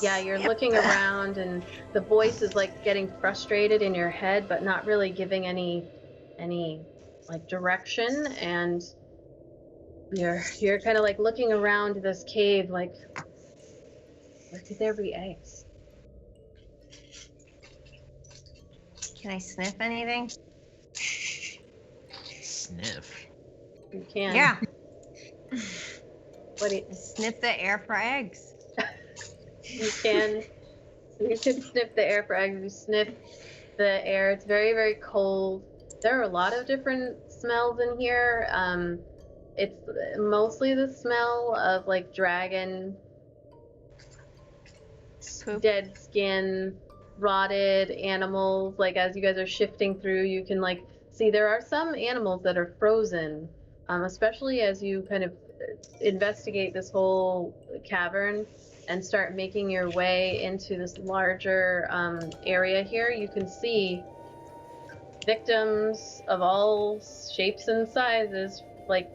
yeah, you're looking around, and the voice is getting frustrated in your head, but not really giving any direction, and you're kind of looking around this cave, where could there be eggs? Can I sniff anything? Sniff. You can. Yeah. What do Sniff the air for eggs. you can. You can sniff the air for eggs. You sniff the air. It's very, very cold. There are a lot of different smells in here. it's mostly the smell of like dragon, Poop. dead skin, rotted animals. Like as you guys are shifting through, you can like see there are some animals that are frozen, especially as you kind of investigate this whole cavern and start making your way into this larger area here. You can see victims of all shapes and sizes, like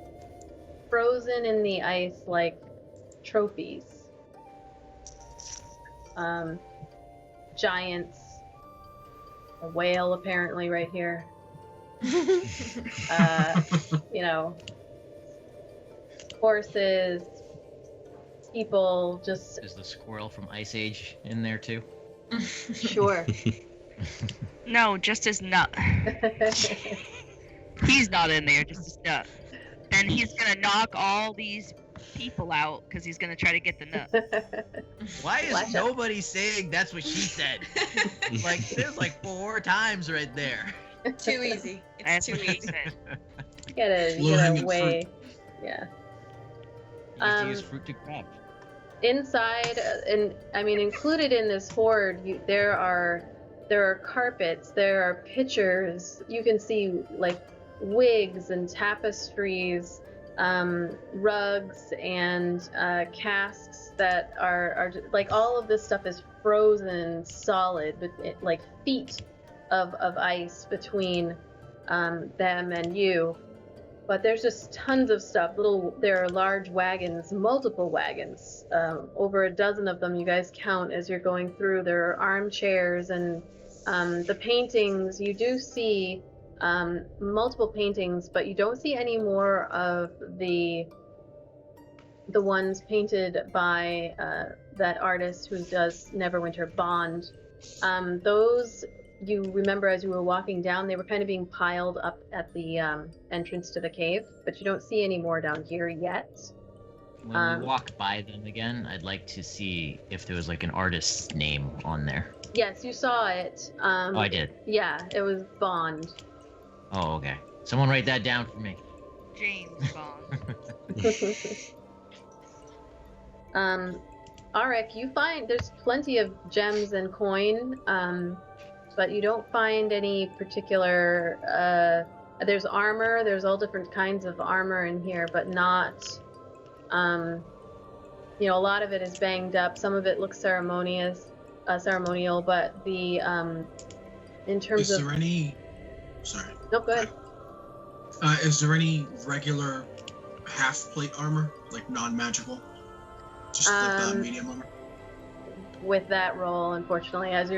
frozen in the ice like trophies. Giants, a whale apparently right here. You know, horses, people, just Is the squirrel from Ice Age in there too? sure. No, just his nut. He's not in there, just his nut. Then he's gonna knock all these people out because he's gonna try to get the nut. Why is Flash up. nobody saying that's what she said? Like, there's like 4 times right there. Too easy. It's That's too what he easy. said. You gotta Low-hanging weigh. Yeah. You have to use fruit to grab. Inside, and I mean included in this hoard, there are carpets, there are pictures. You can see like wigs and tapestries, rugs and casks that are like all of this stuff is frozen solid with like feet of ice between them and you. But there's just tons of stuff. There are large wagons, multiple wagons, over a dozen of them. You guys count as you're going through. There are armchairs and the paintings. You do see multiple paintings, but you don't see any more of the ones painted by that artist who does Neverwinter Bond. Those, you remember as you were walking down, they were kind of being piled up at the entrance to the cave, but you don't see any more down here yet. When we walk by them again, I'd like to see if there was like an artist's name on there. Yes, you saw it. Oh, I did. Yeah, it was Bond. Oh, okay. Someone write that down for me. James Bond. Arik, you find there's plenty of gems and coin, but you don't find any particular, there's armor, there's all different kinds of armor in here, but not, you know, a lot of it is banged up, some of it looks ceremonial, but the, in terms Is of... there any... Sorry. No, go ahead. Is there any regular half-plate armor, like non-magical? Just like the medium armor? With that roll, unfortunately, as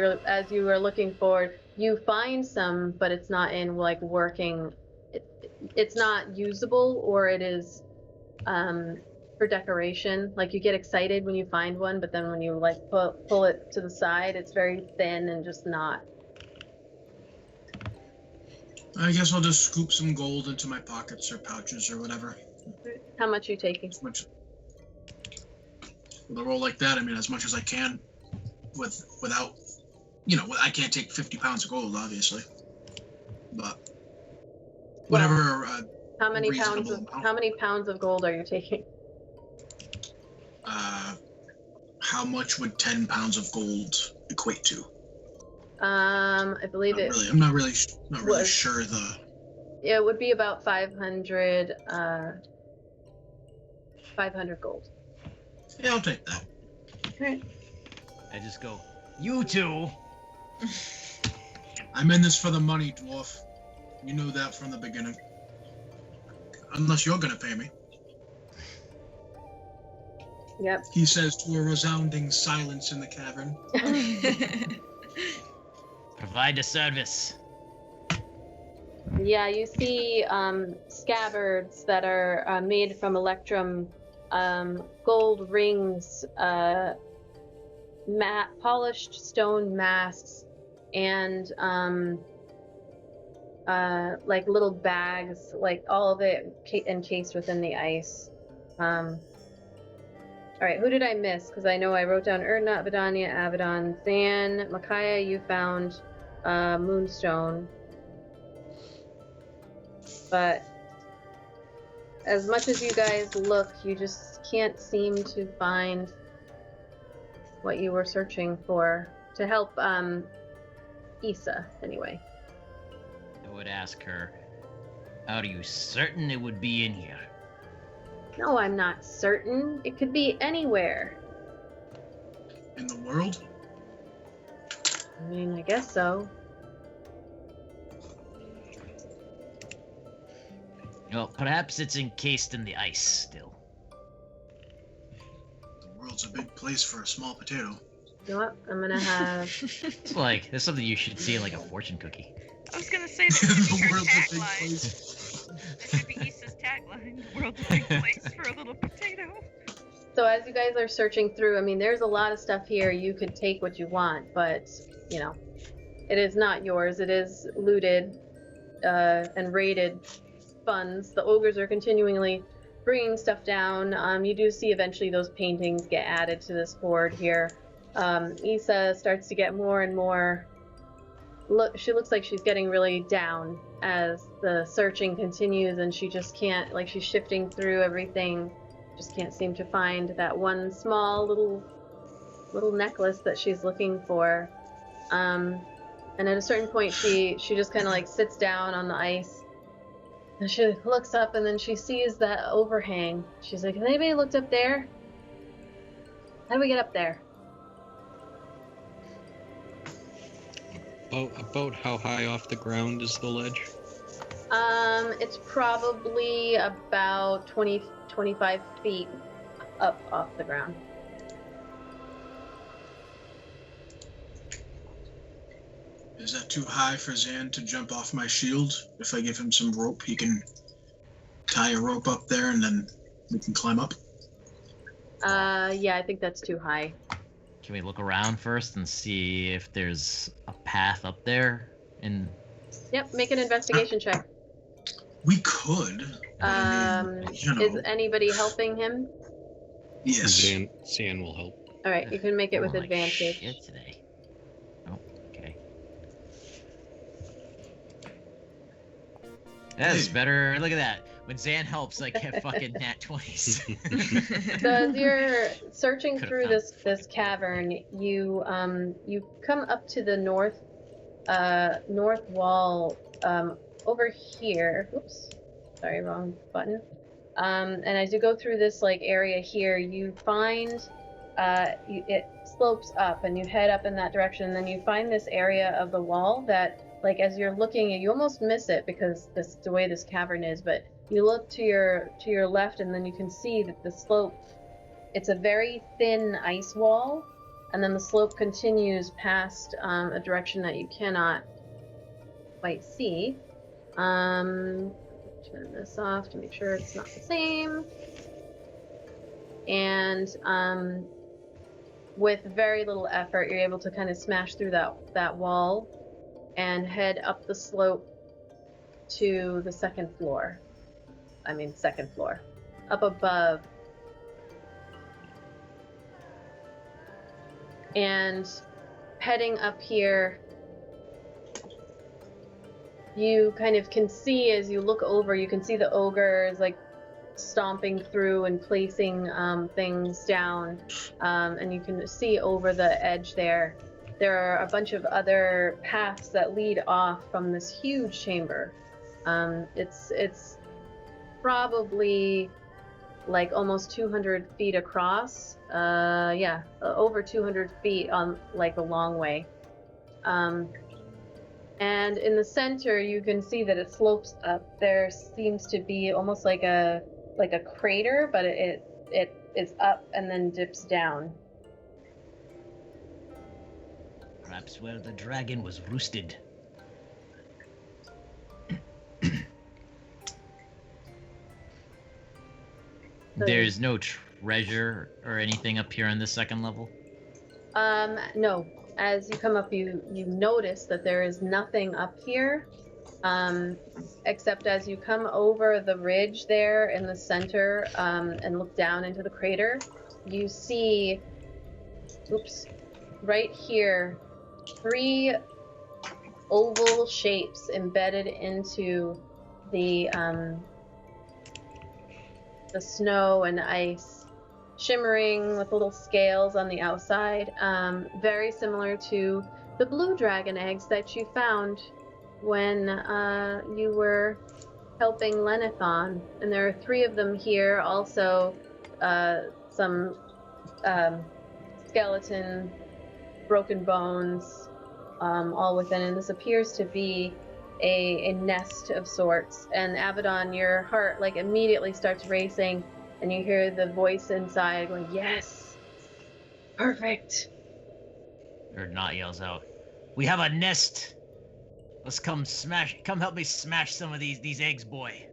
you were looking forward, you find some, but it's not in like working. It's not usable, or it is for decoration. Like you get excited when you find one, but then when you like pull it to the side, it's very thin and just not. I guess I'll just scoop some gold into my pockets or pouches or whatever. How much are you taking? As much. With a roll like that, I mean, as much as I can. Without, you know, I can't take 50 pounds of gold, obviously. But whatever. How many reasonable pounds of gold are you taking? How much would 10 pounds of gold equate to? I believe I'm not really sure Yeah, it would be about 500 gold. Yeah, I'll take that. Okay. I just go, you two. I'm in this for the money, dwarf. You knew that from the beginning. Unless you're gonna pay me. Yep. He says to a resounding silence in the cavern. Provide a service. Yeah, you see scabbards that are made from electrum, gold rings, polished stone masks, and like little bags, like all of it encased within the ice. All right, who did I miss? Because I know I wrote down Erdnot, Vidania, Abaddon, Zan, Micaiah. You found Moonstone, but as much as you guys look, you just can't seem to find what you were searching for to help Issa, anyway. I would ask her, are you certain it would be in here? No, I'm not certain. It could be anywhere. In the world? I mean, I guess so. Well, perhaps it's encased in the ice still. The world's a big place for a small potato. You know what? I'm gonna have. It's like, there's something you should see in like a fortune cookie. I was gonna say that should be The her world's a big tagline. place. That should be Issa's tagline. The world's a big place for a little potato. So as you guys are searching through, I mean, there's a lot of stuff here. You could take what you want, but you know, it is not yours. It is looted and raided funds. The ogres are continually bringing stuff down. You do see eventually those paintings get added to this board here. Issa starts to get more and more. She looks like she's getting really down as the searching continues, and she just can't. Like she's shifting through everything, just can't seem to find that one small little necklace that she's looking for. And at a certain point, she just kind of like sits down on the ice. And she looks up and then she sees that overhang. She's like, has anybody looked up there? How do we get up there? About how high off the ground is the ledge? It's probably about 25 feet up off the ground. Is that too high for Zan to jump off my shield? If I give him some rope, he can tie a rope up there and then we can climb up? Yeah, I think that's too high. Can we look around first and see if there's a path up there? And Yep, make an investigation check. We could. but I mean, you know, Is anybody helping him? yes. Zan will help. Alright, you can make it with Rolling like advantage. shit today. Oh, okay. That's Hey. better. Look at that. When Zan helps, I get fucking NAT20s. So as you're searching Could've through found this cavern, you come up to the north wall over here. Oops, sorry, wrong button. And as you go through this like area here, you find it slopes up, and you head up in that direction. And then you find this area of the wall that, like, as you're looking, you almost miss it because the way this cavern is, but. You look to your left, and then you can see that the slope, it's a very thin ice wall, and then the slope continues past a direction that you cannot quite see. Turn this off to make sure it's not the same. And with very little effort, you're able to kind of smash through that wall and head up the slope to the second floor. Up above. And heading up here, you kind of can see, as you look over, you can see the ogres like stomping through and placing things down, and you can see over the edge there. There are a bunch of other paths that lead off from this huge chamber. It's probably like almost 200 feet across. Over 200 feet on like the long way. And in the center, you can see that it slopes up. There seems to be almost like a crater, but it is up and then dips down. Perhaps where the dragon was roosted. There's no treasure or anything up here on the second level? No. As you come up, you notice that there is nothing up here, except as you come over the ridge there in the center and look down into the crater, you see, right here, 3 oval shapes embedded into the the snow and ice, shimmering with little scales on the outside, very similar to the blue dragon eggs that you found when you were helping Lenithon. And there are 3 of them here, also some skeleton, broken bones, all within, and this appears to be a nest of sorts. And Abaddon, your heart like immediately starts racing, and you hear the voice inside going, "Yes, perfect." Urdnot yells out, "We have a nest. Let's come help me smash some of these eggs, boy."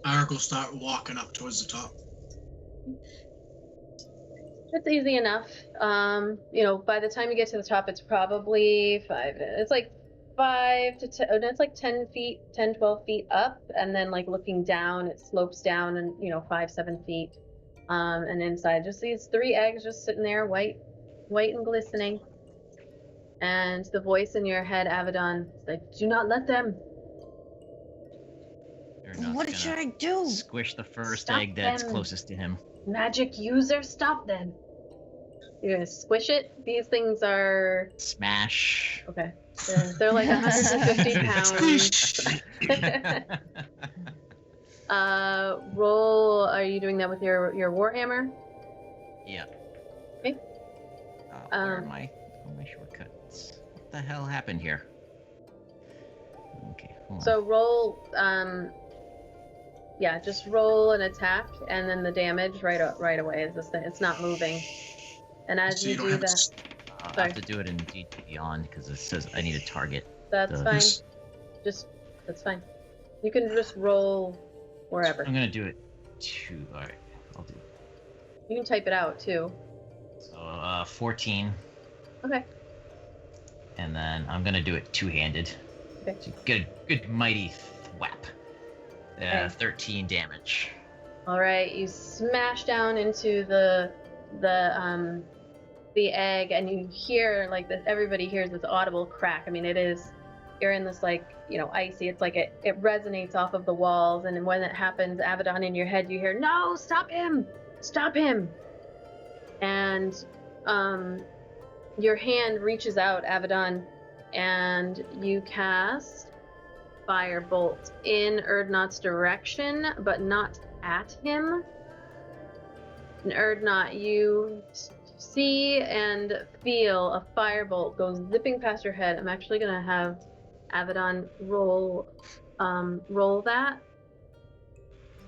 Arik will start walking up towards the top. It's easy enough. By the time you get to the top, it's probably 5. It's like 5 to 10. It's like 10 feet, 10, 12 feet up, and then like looking down, it slopes down, and 5, 7 feet. And inside, just these 3 eggs just sitting there, white and glistening. And the voice in your head, Abaddon, is like, "Do not let them." Urdnot's What gonna should I do? Squish the first Stop egg that's them. closest to him. Magic user, stop them. You're gonna squish it. These things are Smash. okay. They're like 150 pounds. Roll. Are you doing that with your warhammer? Yeah. Okay. Where are my shortcuts? What the hell happened here? Okay, hold on. So roll. Yeah, just roll an attack, and then the damage right away is this thing. It's not moving. And as So you don't do have that, to I have to do it in D Beyond because it says I need a target. that's the- fine. Yes. That's fine. You can just roll wherever. I'm gonna do it 2. All right, I'll do. You can type it out too. So 14, Okay. and then I'm gonna do it 2-handed. Okay. So good mighty thwap. Okay. 13 damage. All right. You smash down into the egg, and you hear like this. Everybody hears this audible crack. I mean, it is. You're in this like icy. It's like it resonates off of the walls, and when it happens, Abaddon, in your head, you hear, "No, stop him! Stop him!" And your hand reaches out, Abaddon, and you cast Firebolt in Urdnot's direction, but not at him. And Urdnot, you see and feel a firebolt go zipping past your head. I'm actually gonna have Abaddon roll that.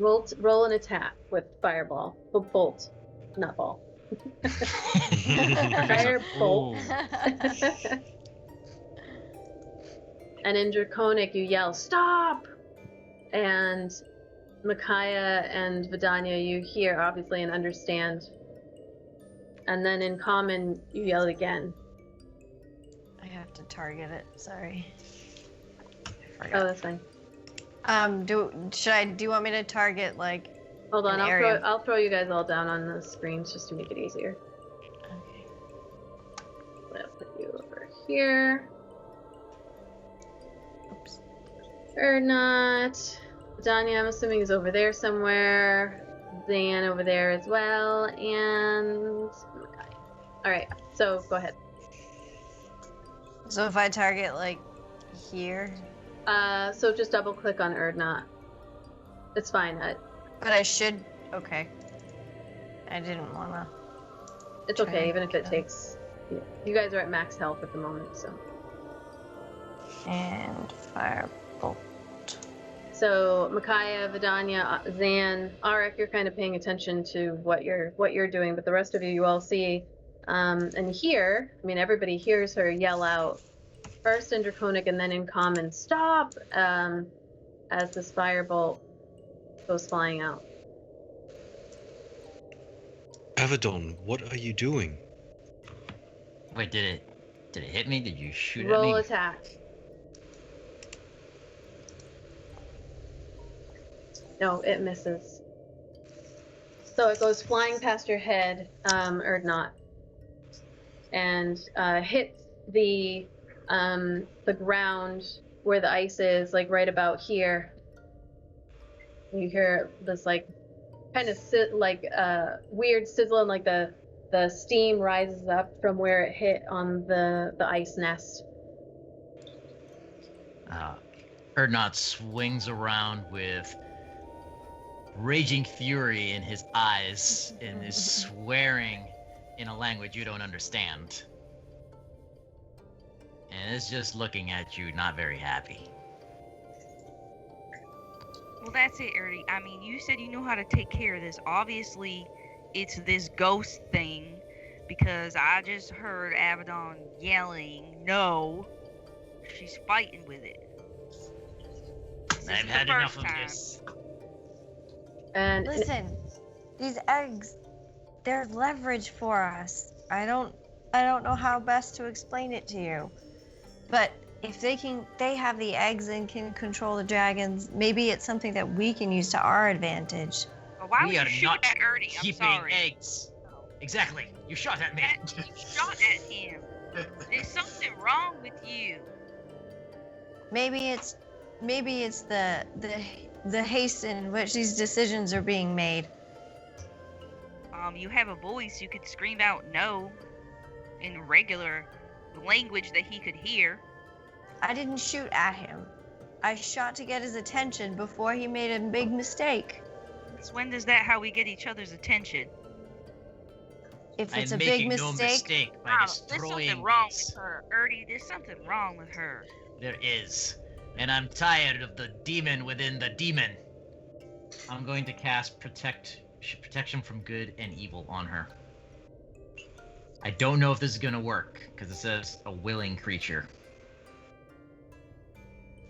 Roll an attack with fireball. Bolt, not ball. Firebolt. Ooh. And in Draconic, you yell, "Stop!" And Micaiah and Vidania, you hear, obviously, and understand. And then in Common, you yell it again. I have to target it. Sorry. I Oh, forgot. that's fine. Do you want me to target like? Hold on, An I'll area. throw you guys all down on the screens just to make it easier. Okay. I'll put you over here. Oops. Or not. Vidania, I'm assuming, is over there somewhere. Zan over there as well, and alright, so go ahead. So if I target like here, So just double click on Urdnot. It's fine. but I should. Okay. I didn't wanna. It's okay, Try even if it and- takes. You guys are at max health at the moment, so. And firebolt. So Micaiah, Vidania, Zan, Arik, you're kind of paying attention to what you're doing, but the rest of you all see and hear. I mean, everybody hears her yell out, first in Draconic and then in Common, "Stop!" As this firebolt goes flying out. Abaddon, what are you doing? Wait, did it hit me? Did you shoot at Roll me? attack. No, it misses. So it goes flying past your head, Urdnot, and hits the ground where the ice is, like right about here. You hear this like kind of weird sizzle, and like the steam rises up from where it hit on the ice nest. Erdnot swings around with raging fury in his eyes and is swearing in a language you don't understand. And is just looking at you, not very happy. Well, that's it, Ernie. I mean, you said you know how to take care of this. Obviously, it's this ghost thing, because I just heard Abaddon yelling, no. She's fighting with it. I've had enough of this. And Listen, these eggs, they're leverage for us. I don't know how best to explain it to you. But if they have the eggs and can control the dragons, maybe it's something that we can use to our advantage. Well, why would We you are shoot not at Ernie? I'm keeping sorry. eggs. Exactly. You shot at me. You shot at him. There's something wrong with you. Maybe it's the haste in which these decisions are being made. You have a voice. You could scream out no in regular language that he could hear. I didn't shoot at him. I shot to get his attention before he made a big mistake. Since when does that how we get each other's attention? If I'm it's a making big no mistake, mistake by Wow, there's destroying something wrong these. with her. Ernie, there's something wrong with her. There is. And I'm tired of the demon within the demon. I'm going to cast protection from good and evil on her. I don't know if this is going to work, because it says a willing creature.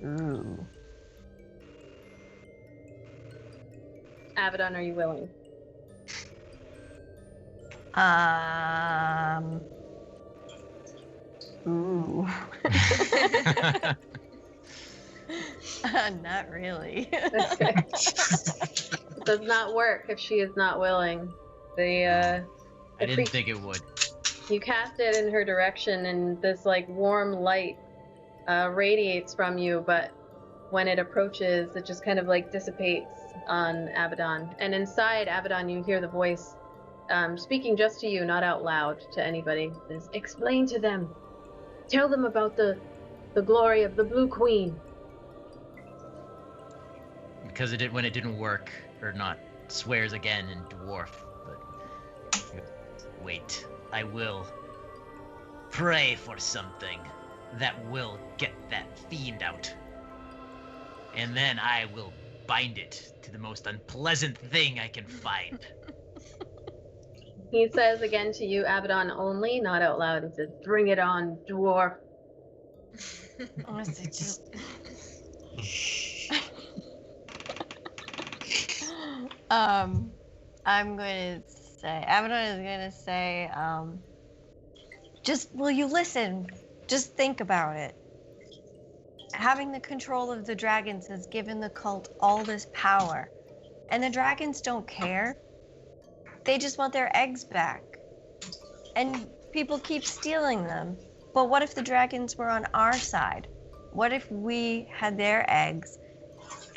ooh. Abaddon, are you willing? Ooh. Not really. It does not work if she is not willing. I didn't think it would. You cast it in her direction, and this like warm light radiates from you, but when it approaches, it just kind of like dissipates on Abaddon. And inside Abaddon, you hear the voice speaking just to you, not out loud to anybody. It says, explain to them. Tell them about the glory of the Blue Queen. Because when it didn't work, or not, swears again in dwarf. But wait, I will pray for something that will get that fiend out. And then I will bind it to the most unpleasant thing I can find. He says again to you, Abaddon only, not out loud. He says, bring it on, dwarf. Honestly, just... I'm going to say, Abaddon is going to say, will you listen? Just think about it. Having the control of the dragons has given the cult all this power. And the dragons don't care. They just want their eggs back. And people keep stealing them. But what if the dragons were on our side? What if we had their eggs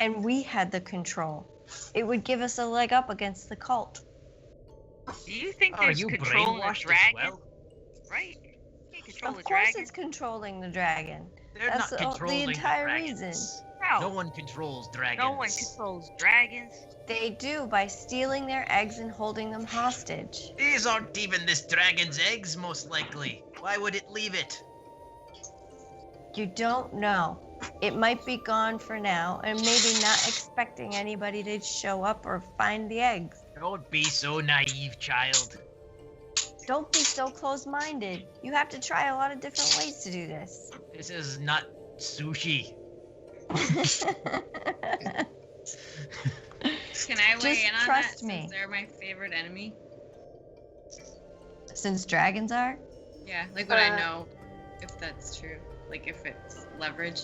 and we had the control? It would give us a leg up against the cult. Do you think Are there's you control in the brainwashed as dragon? well? Right? You can't control Of the course dragon. it's controlling the dragon. They're That's not the controlling entire dragons. reason. No. No one controls dragons. No one controls dragons. They do by stealing their eggs and holding them hostage. These aren't even this dragon's eggs, most likely. Why would it leave it? You don't know. It might be gone for now, and maybe not expecting anybody to show up or find the eggs. Don't be so naive, child. Don't be so close-minded. You have to try a lot of different ways to do this. This is not sushi. Can I weigh Just in on trust that me. since they're my favorite enemy? Since dragons are? Yeah, like what I know, if that's true. Like if it's leverage.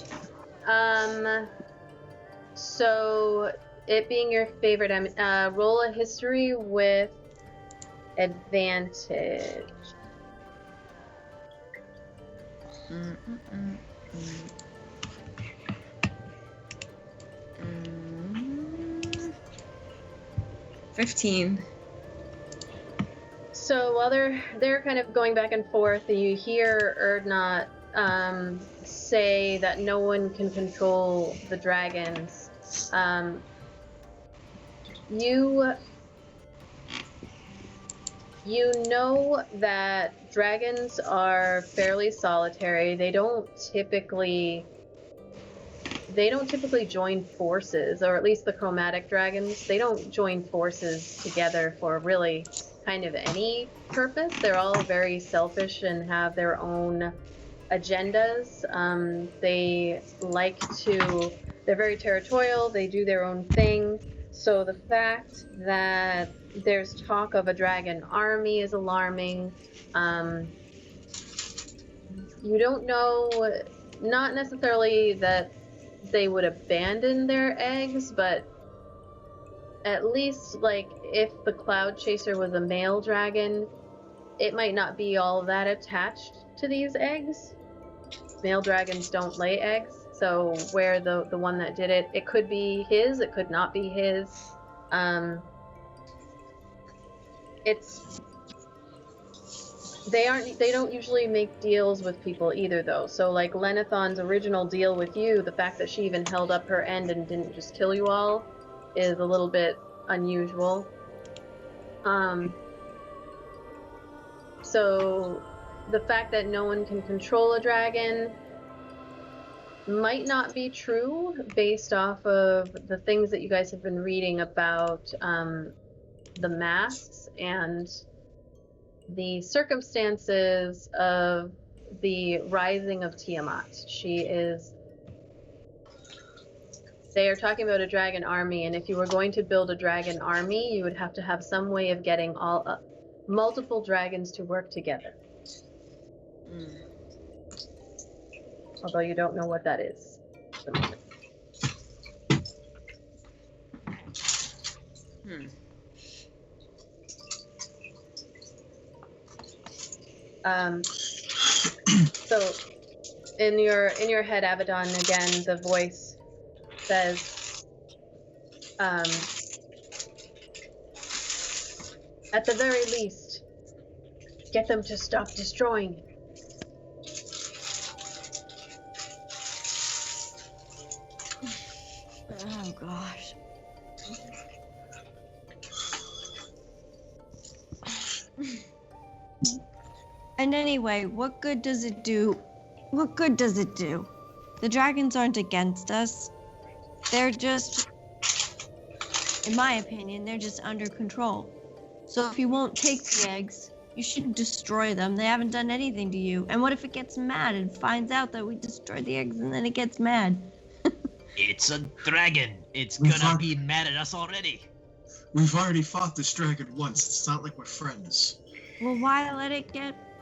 So it being your favorite, roll a history with advantage. 15. So while they're kind of going back and forth, you hear Erdnot say that no one can control the dragons. You know that dragons are fairly solitary. They don't typically join forces, or at least the chromatic dragons. They don't join forces together for really kind of any purpose. They're all very selfish and have their own agendas. They're very territorial. They do their own thing. So the fact that there's talk of a dragon army is alarming. You don't know, not necessarily that they would abandon their eggs, but at least, like, if the Cloud Chaser was a male dragon, it might not be all that attached to these eggs. Male dragons don't lay eggs, so where the one that did it, it could be his, it could not be his. They don't usually make deals with people either, though. So, like, Lenithon's original deal with you, the fact that she even held up her end and didn't just kill you all is a little bit unusual. So the fact that no one can control a dragon might not be true based off of the things that you guys have been reading about the masks and the circumstances of the rising of Tiamat. They are talking about a dragon army, and if you were going to build a dragon army, you would have to have some way of getting multiple dragons to work together. Although you don't know what that is. So in your head, Abaddon, again, the voice says, at the very least, get them to stop destroying. Oh gosh. And anyway, what good does it do? What good does it do? The dragons aren't against us. They're just, in my opinion, they're just under control. So if you won't take the eggs, you shouldn't destroy them. They haven't done anything to you. And what if it gets mad and finds out that we destroyed the eggs and then it gets mad? It's a dragon. It's gonna be mad at us already. We've already fought this dragon once. It's not like we're friends. Well, why let it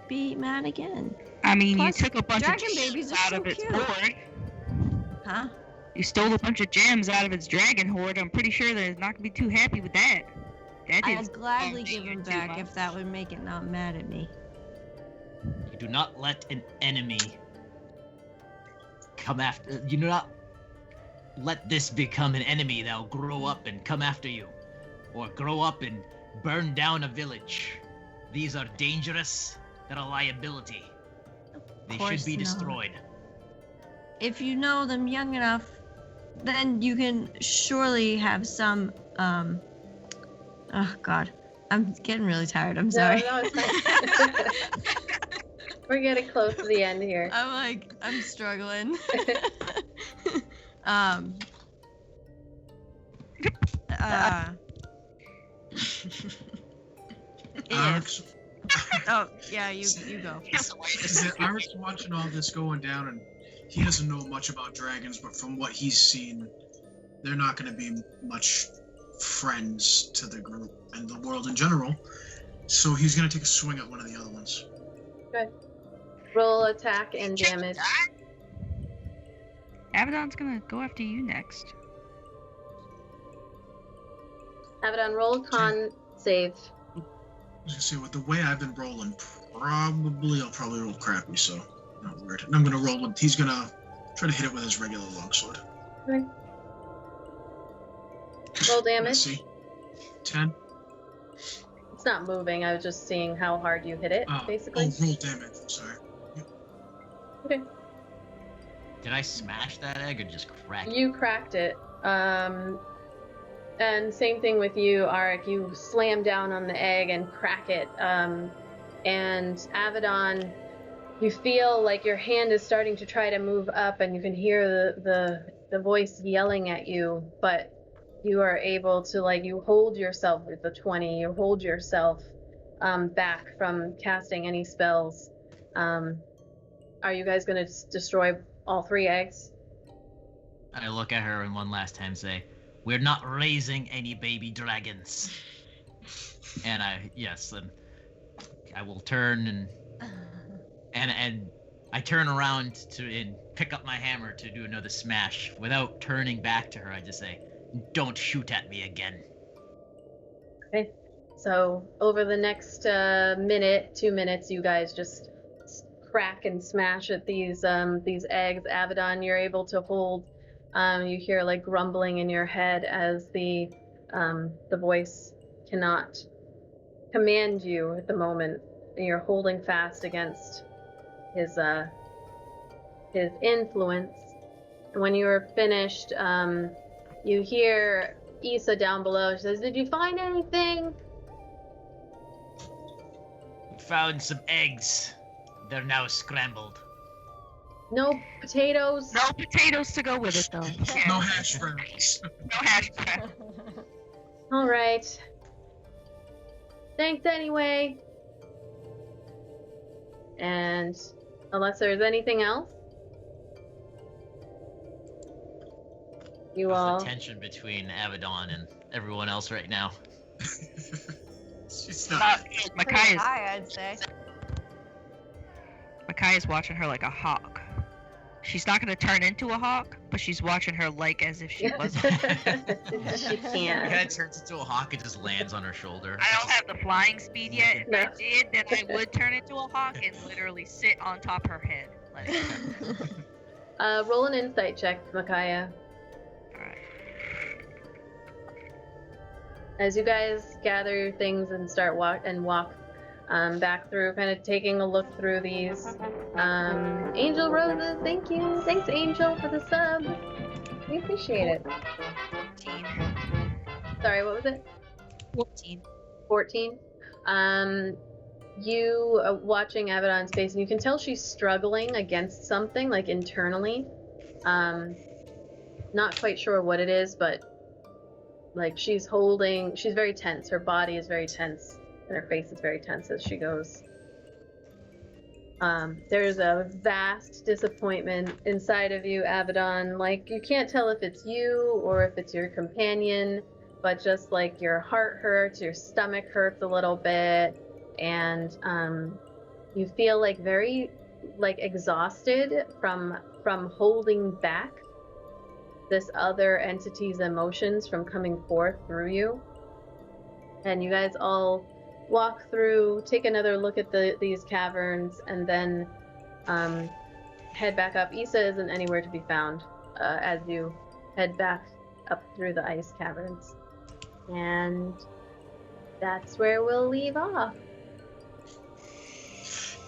be mad again? I mean, Plus, you took a bunch of dragon babies gems are out so of its cute. hoard. Huh? You stole a bunch of gems out of its dragon hoard. I'm pretty sure that it's not gonna be too happy with that. That is I'd gladly give them back if that would make it not mad at me. You do not let an enemy come after. You do not let this become an enemy that'll grow up and come after you, or grow up and burn down a village. These are dangerous. They're a liability. They should be destroyed. If you know them young enough, then you can surely have some, oh god. I'm getting really tired, I'm sorry. No, it's fine. We're getting close to the end here. I'm struggling. Arx, Oh, yeah, you go. Arx watching all this going down, and he doesn't know much about dragons, but from what he's seen, they're not going to be much friends to the group and the world in general. So he's going to take a swing at one of the other ones. Good. Roll attack and damage. Abaddon's gonna go after you next. Abaddon, roll a con save. I was gonna say, with the way I've been rolling, I'll probably roll crappy, so not weird. And I'm gonna roll with, he's gonna try to hit it with his regular longsword. Okay. Roll damage. Let's see. 10. It's not moving. I was just seeing how hard you hit it, basically. Oh, roll damage. Sorry. Okay. Did I smash that egg or just crack it? You cracked it. And same thing with you, Arik. You slam down on the egg and crack it. And Avedon, you feel like your hand is starting to try to move up, and you can hear the voice yelling at you, but you are able to, like, you hold yourself with the 20. You hold yourself back from casting any spells. Are you guys going to destroy all 3 eggs? I look at her and one last time say, "We're not raising any baby dragons." And I will turn and I turn around and pick up my hammer to do another smash. Without turning back to her, I just say, "Don't shoot at me again." Okay. So over the next minute, 2 minutes, you guys just crack and smash at these eggs. Avedon, you're able to hold. You hear like grumbling in your head as the voice cannot command you at the moment. And you're holding fast against his influence. And when you are finished, you hear Issa down below. She says, "Did you find anything?" Found some eggs. They're now scrambled. No potatoes? No potatoes to go with it, though. No hash browns. No hash brown. All right. Thanks anyway. And unless there's anything else, you What's all. the tension between Avedon and everyone else right now? She's not. Micaiah's, I'd say. Micaiah's watching her like a hawk. She's not gonna turn into a hawk, but she's watching her like as if she was. She It can't. kind of turns into a hawk and just lands on her shoulder. I don't have the flying speed yet. If No. I did, then I would turn into a hawk and literally sit on top her head. Like, Roll an insight check, Micaiah. alright. As you guys gather your things and start walk back through, kind of taking a look through these. Angel Roses, thank you. Thanks, Angel, for the sub. We appreciate it. 14. Sorry, what was it? 14. 14. You are watching Avedon's face, and you can tell she's struggling against something, like internally. Not quite sure what it is, but like she's very tense. Her body is very tense, and her face is very tense as she goes. There's a vast disappointment inside of you, Avedon. Like, you can't tell if it's you or if it's your companion, but just like your heart hurts, your stomach hurts a little bit, and you feel like very exhausted from holding back this other entity's emotions from coming forth through you. And you guys all walk through, take another look at these caverns, and then head back up. Issa isn't anywhere to be found as you head back up through the ice caverns. And that's where we'll leave off.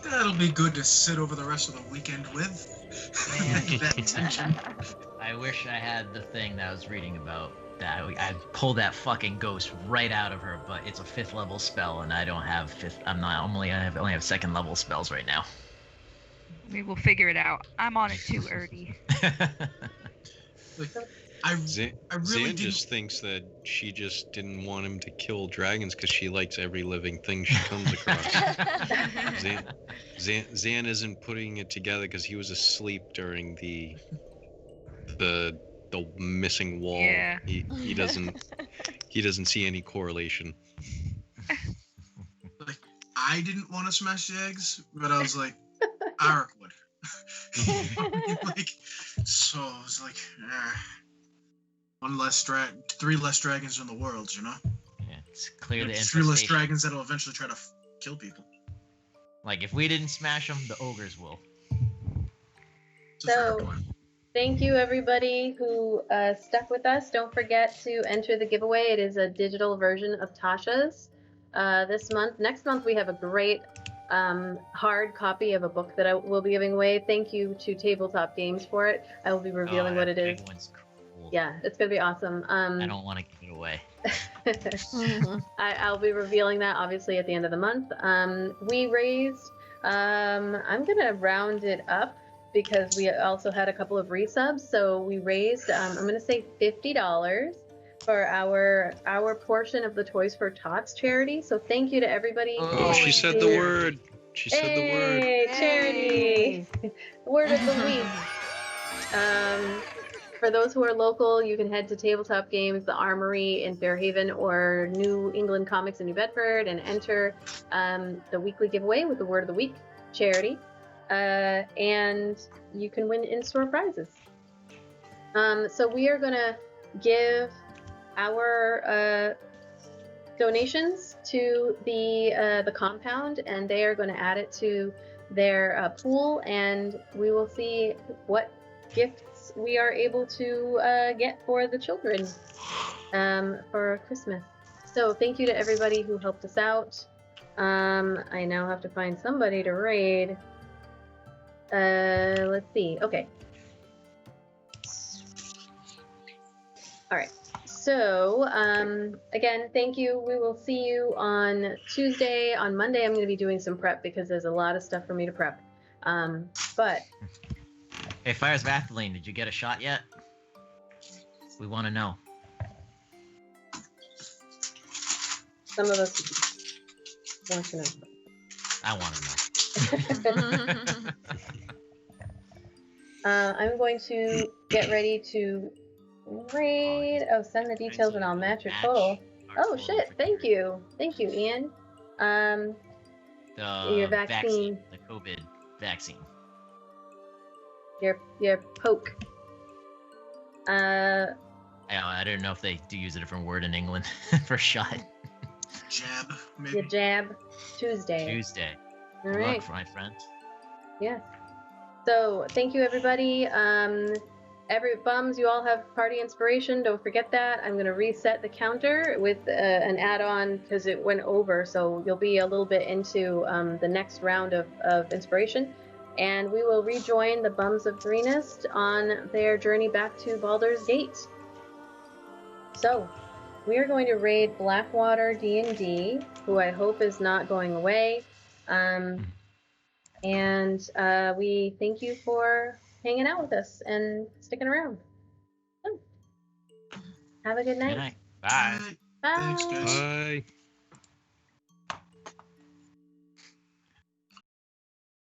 That'll be good to sit over the rest of the weekend with. Man. That tension. I wish I had the thing that I was reading about. That I pulled that fucking ghost right out of her, but it's a 5th level spell, and I don't have 5th. I only have 2nd level spells right now. We will figure it out. I'm on it too, Erdy. I really Zan didn't. just thinks that she just didn't want him to kill dragons because she likes every living thing she comes across. Zan isn't putting it together because he was asleep during the missing wall. Yeah. He doesn't see any correlation. Like, I didn't want to smash the eggs, but I was like, Arik would. Like, so I was like, 3 less dragons in the world, you know? Yeah, it's clear the There's 3 less infestation. dragons that'll eventually try to kill people. Like, if we didn't smash them, the ogres will. It's a fair So- point. Thank you, everybody who stuck with us. Don't forget to enter the giveaway. It is a digital version of Tasha's. this month. Next month we have a great hard copy of a book that I will be giving away. Thank you to Tabletop Games for it. I will be revealing what it is. Big one's cool. Yeah, it's gonna be awesome. I don't want to give it away. I'll be revealing that obviously at the end of the month. We raised, I'm gonna round it up because we also had a couple of resubs. So we raised, I'm gonna say $50 for our portion of the Toys for Tots charity. So thank you to everybody. Oh, she said the word. She said the word. Hey, charity. Word of the week. For those who are local, you can head to Tabletop Games, the Armory in Fairhaven, or New England Comics in New Bedford, and enter the weekly giveaway with the Word of the Week charity. And you can win in-store prizes. So we are going to give our donations to the compound, and they are going to add it to their pool, and we will see what gifts we are able to get for the children for Christmas. So thank you to everybody who helped us out. I now have to find somebody to raid. Let's see. Okay. All right. So, again, thank you. We will see you on Tuesday. On Monday, I'm going to be doing some prep because there's a lot of stuff for me to prep. But Hey, Fires Vaseline, did you get a shot yet? We want to know. some of us want to know. I want to know. I'm going to get ready to raid. Oh, send the details and I'll match your total. Oh shit! Thank you, Ian. Your vaccine. The COVID vaccine. Your poke. I don't know if they do use a different word in England for shot. Jab, maybe. Your jab. Tuesday. All Good right. luck, my friend. Yes. So thank you, everybody. Every bums, you all have party inspiration. Don't forget that. I'm gonna reset the counter with an add-on because it went over. So you'll be a little bit into the next round of inspiration, and we will rejoin the bums of Greenest on their journey back to Baldur's Gate. So we are going to raid Blackwater D&D, who I hope is not going away. And we thank you for hanging out with us and sticking around. So, have a good night. Good night. Bye. Bye. Thanks, guys. Bye.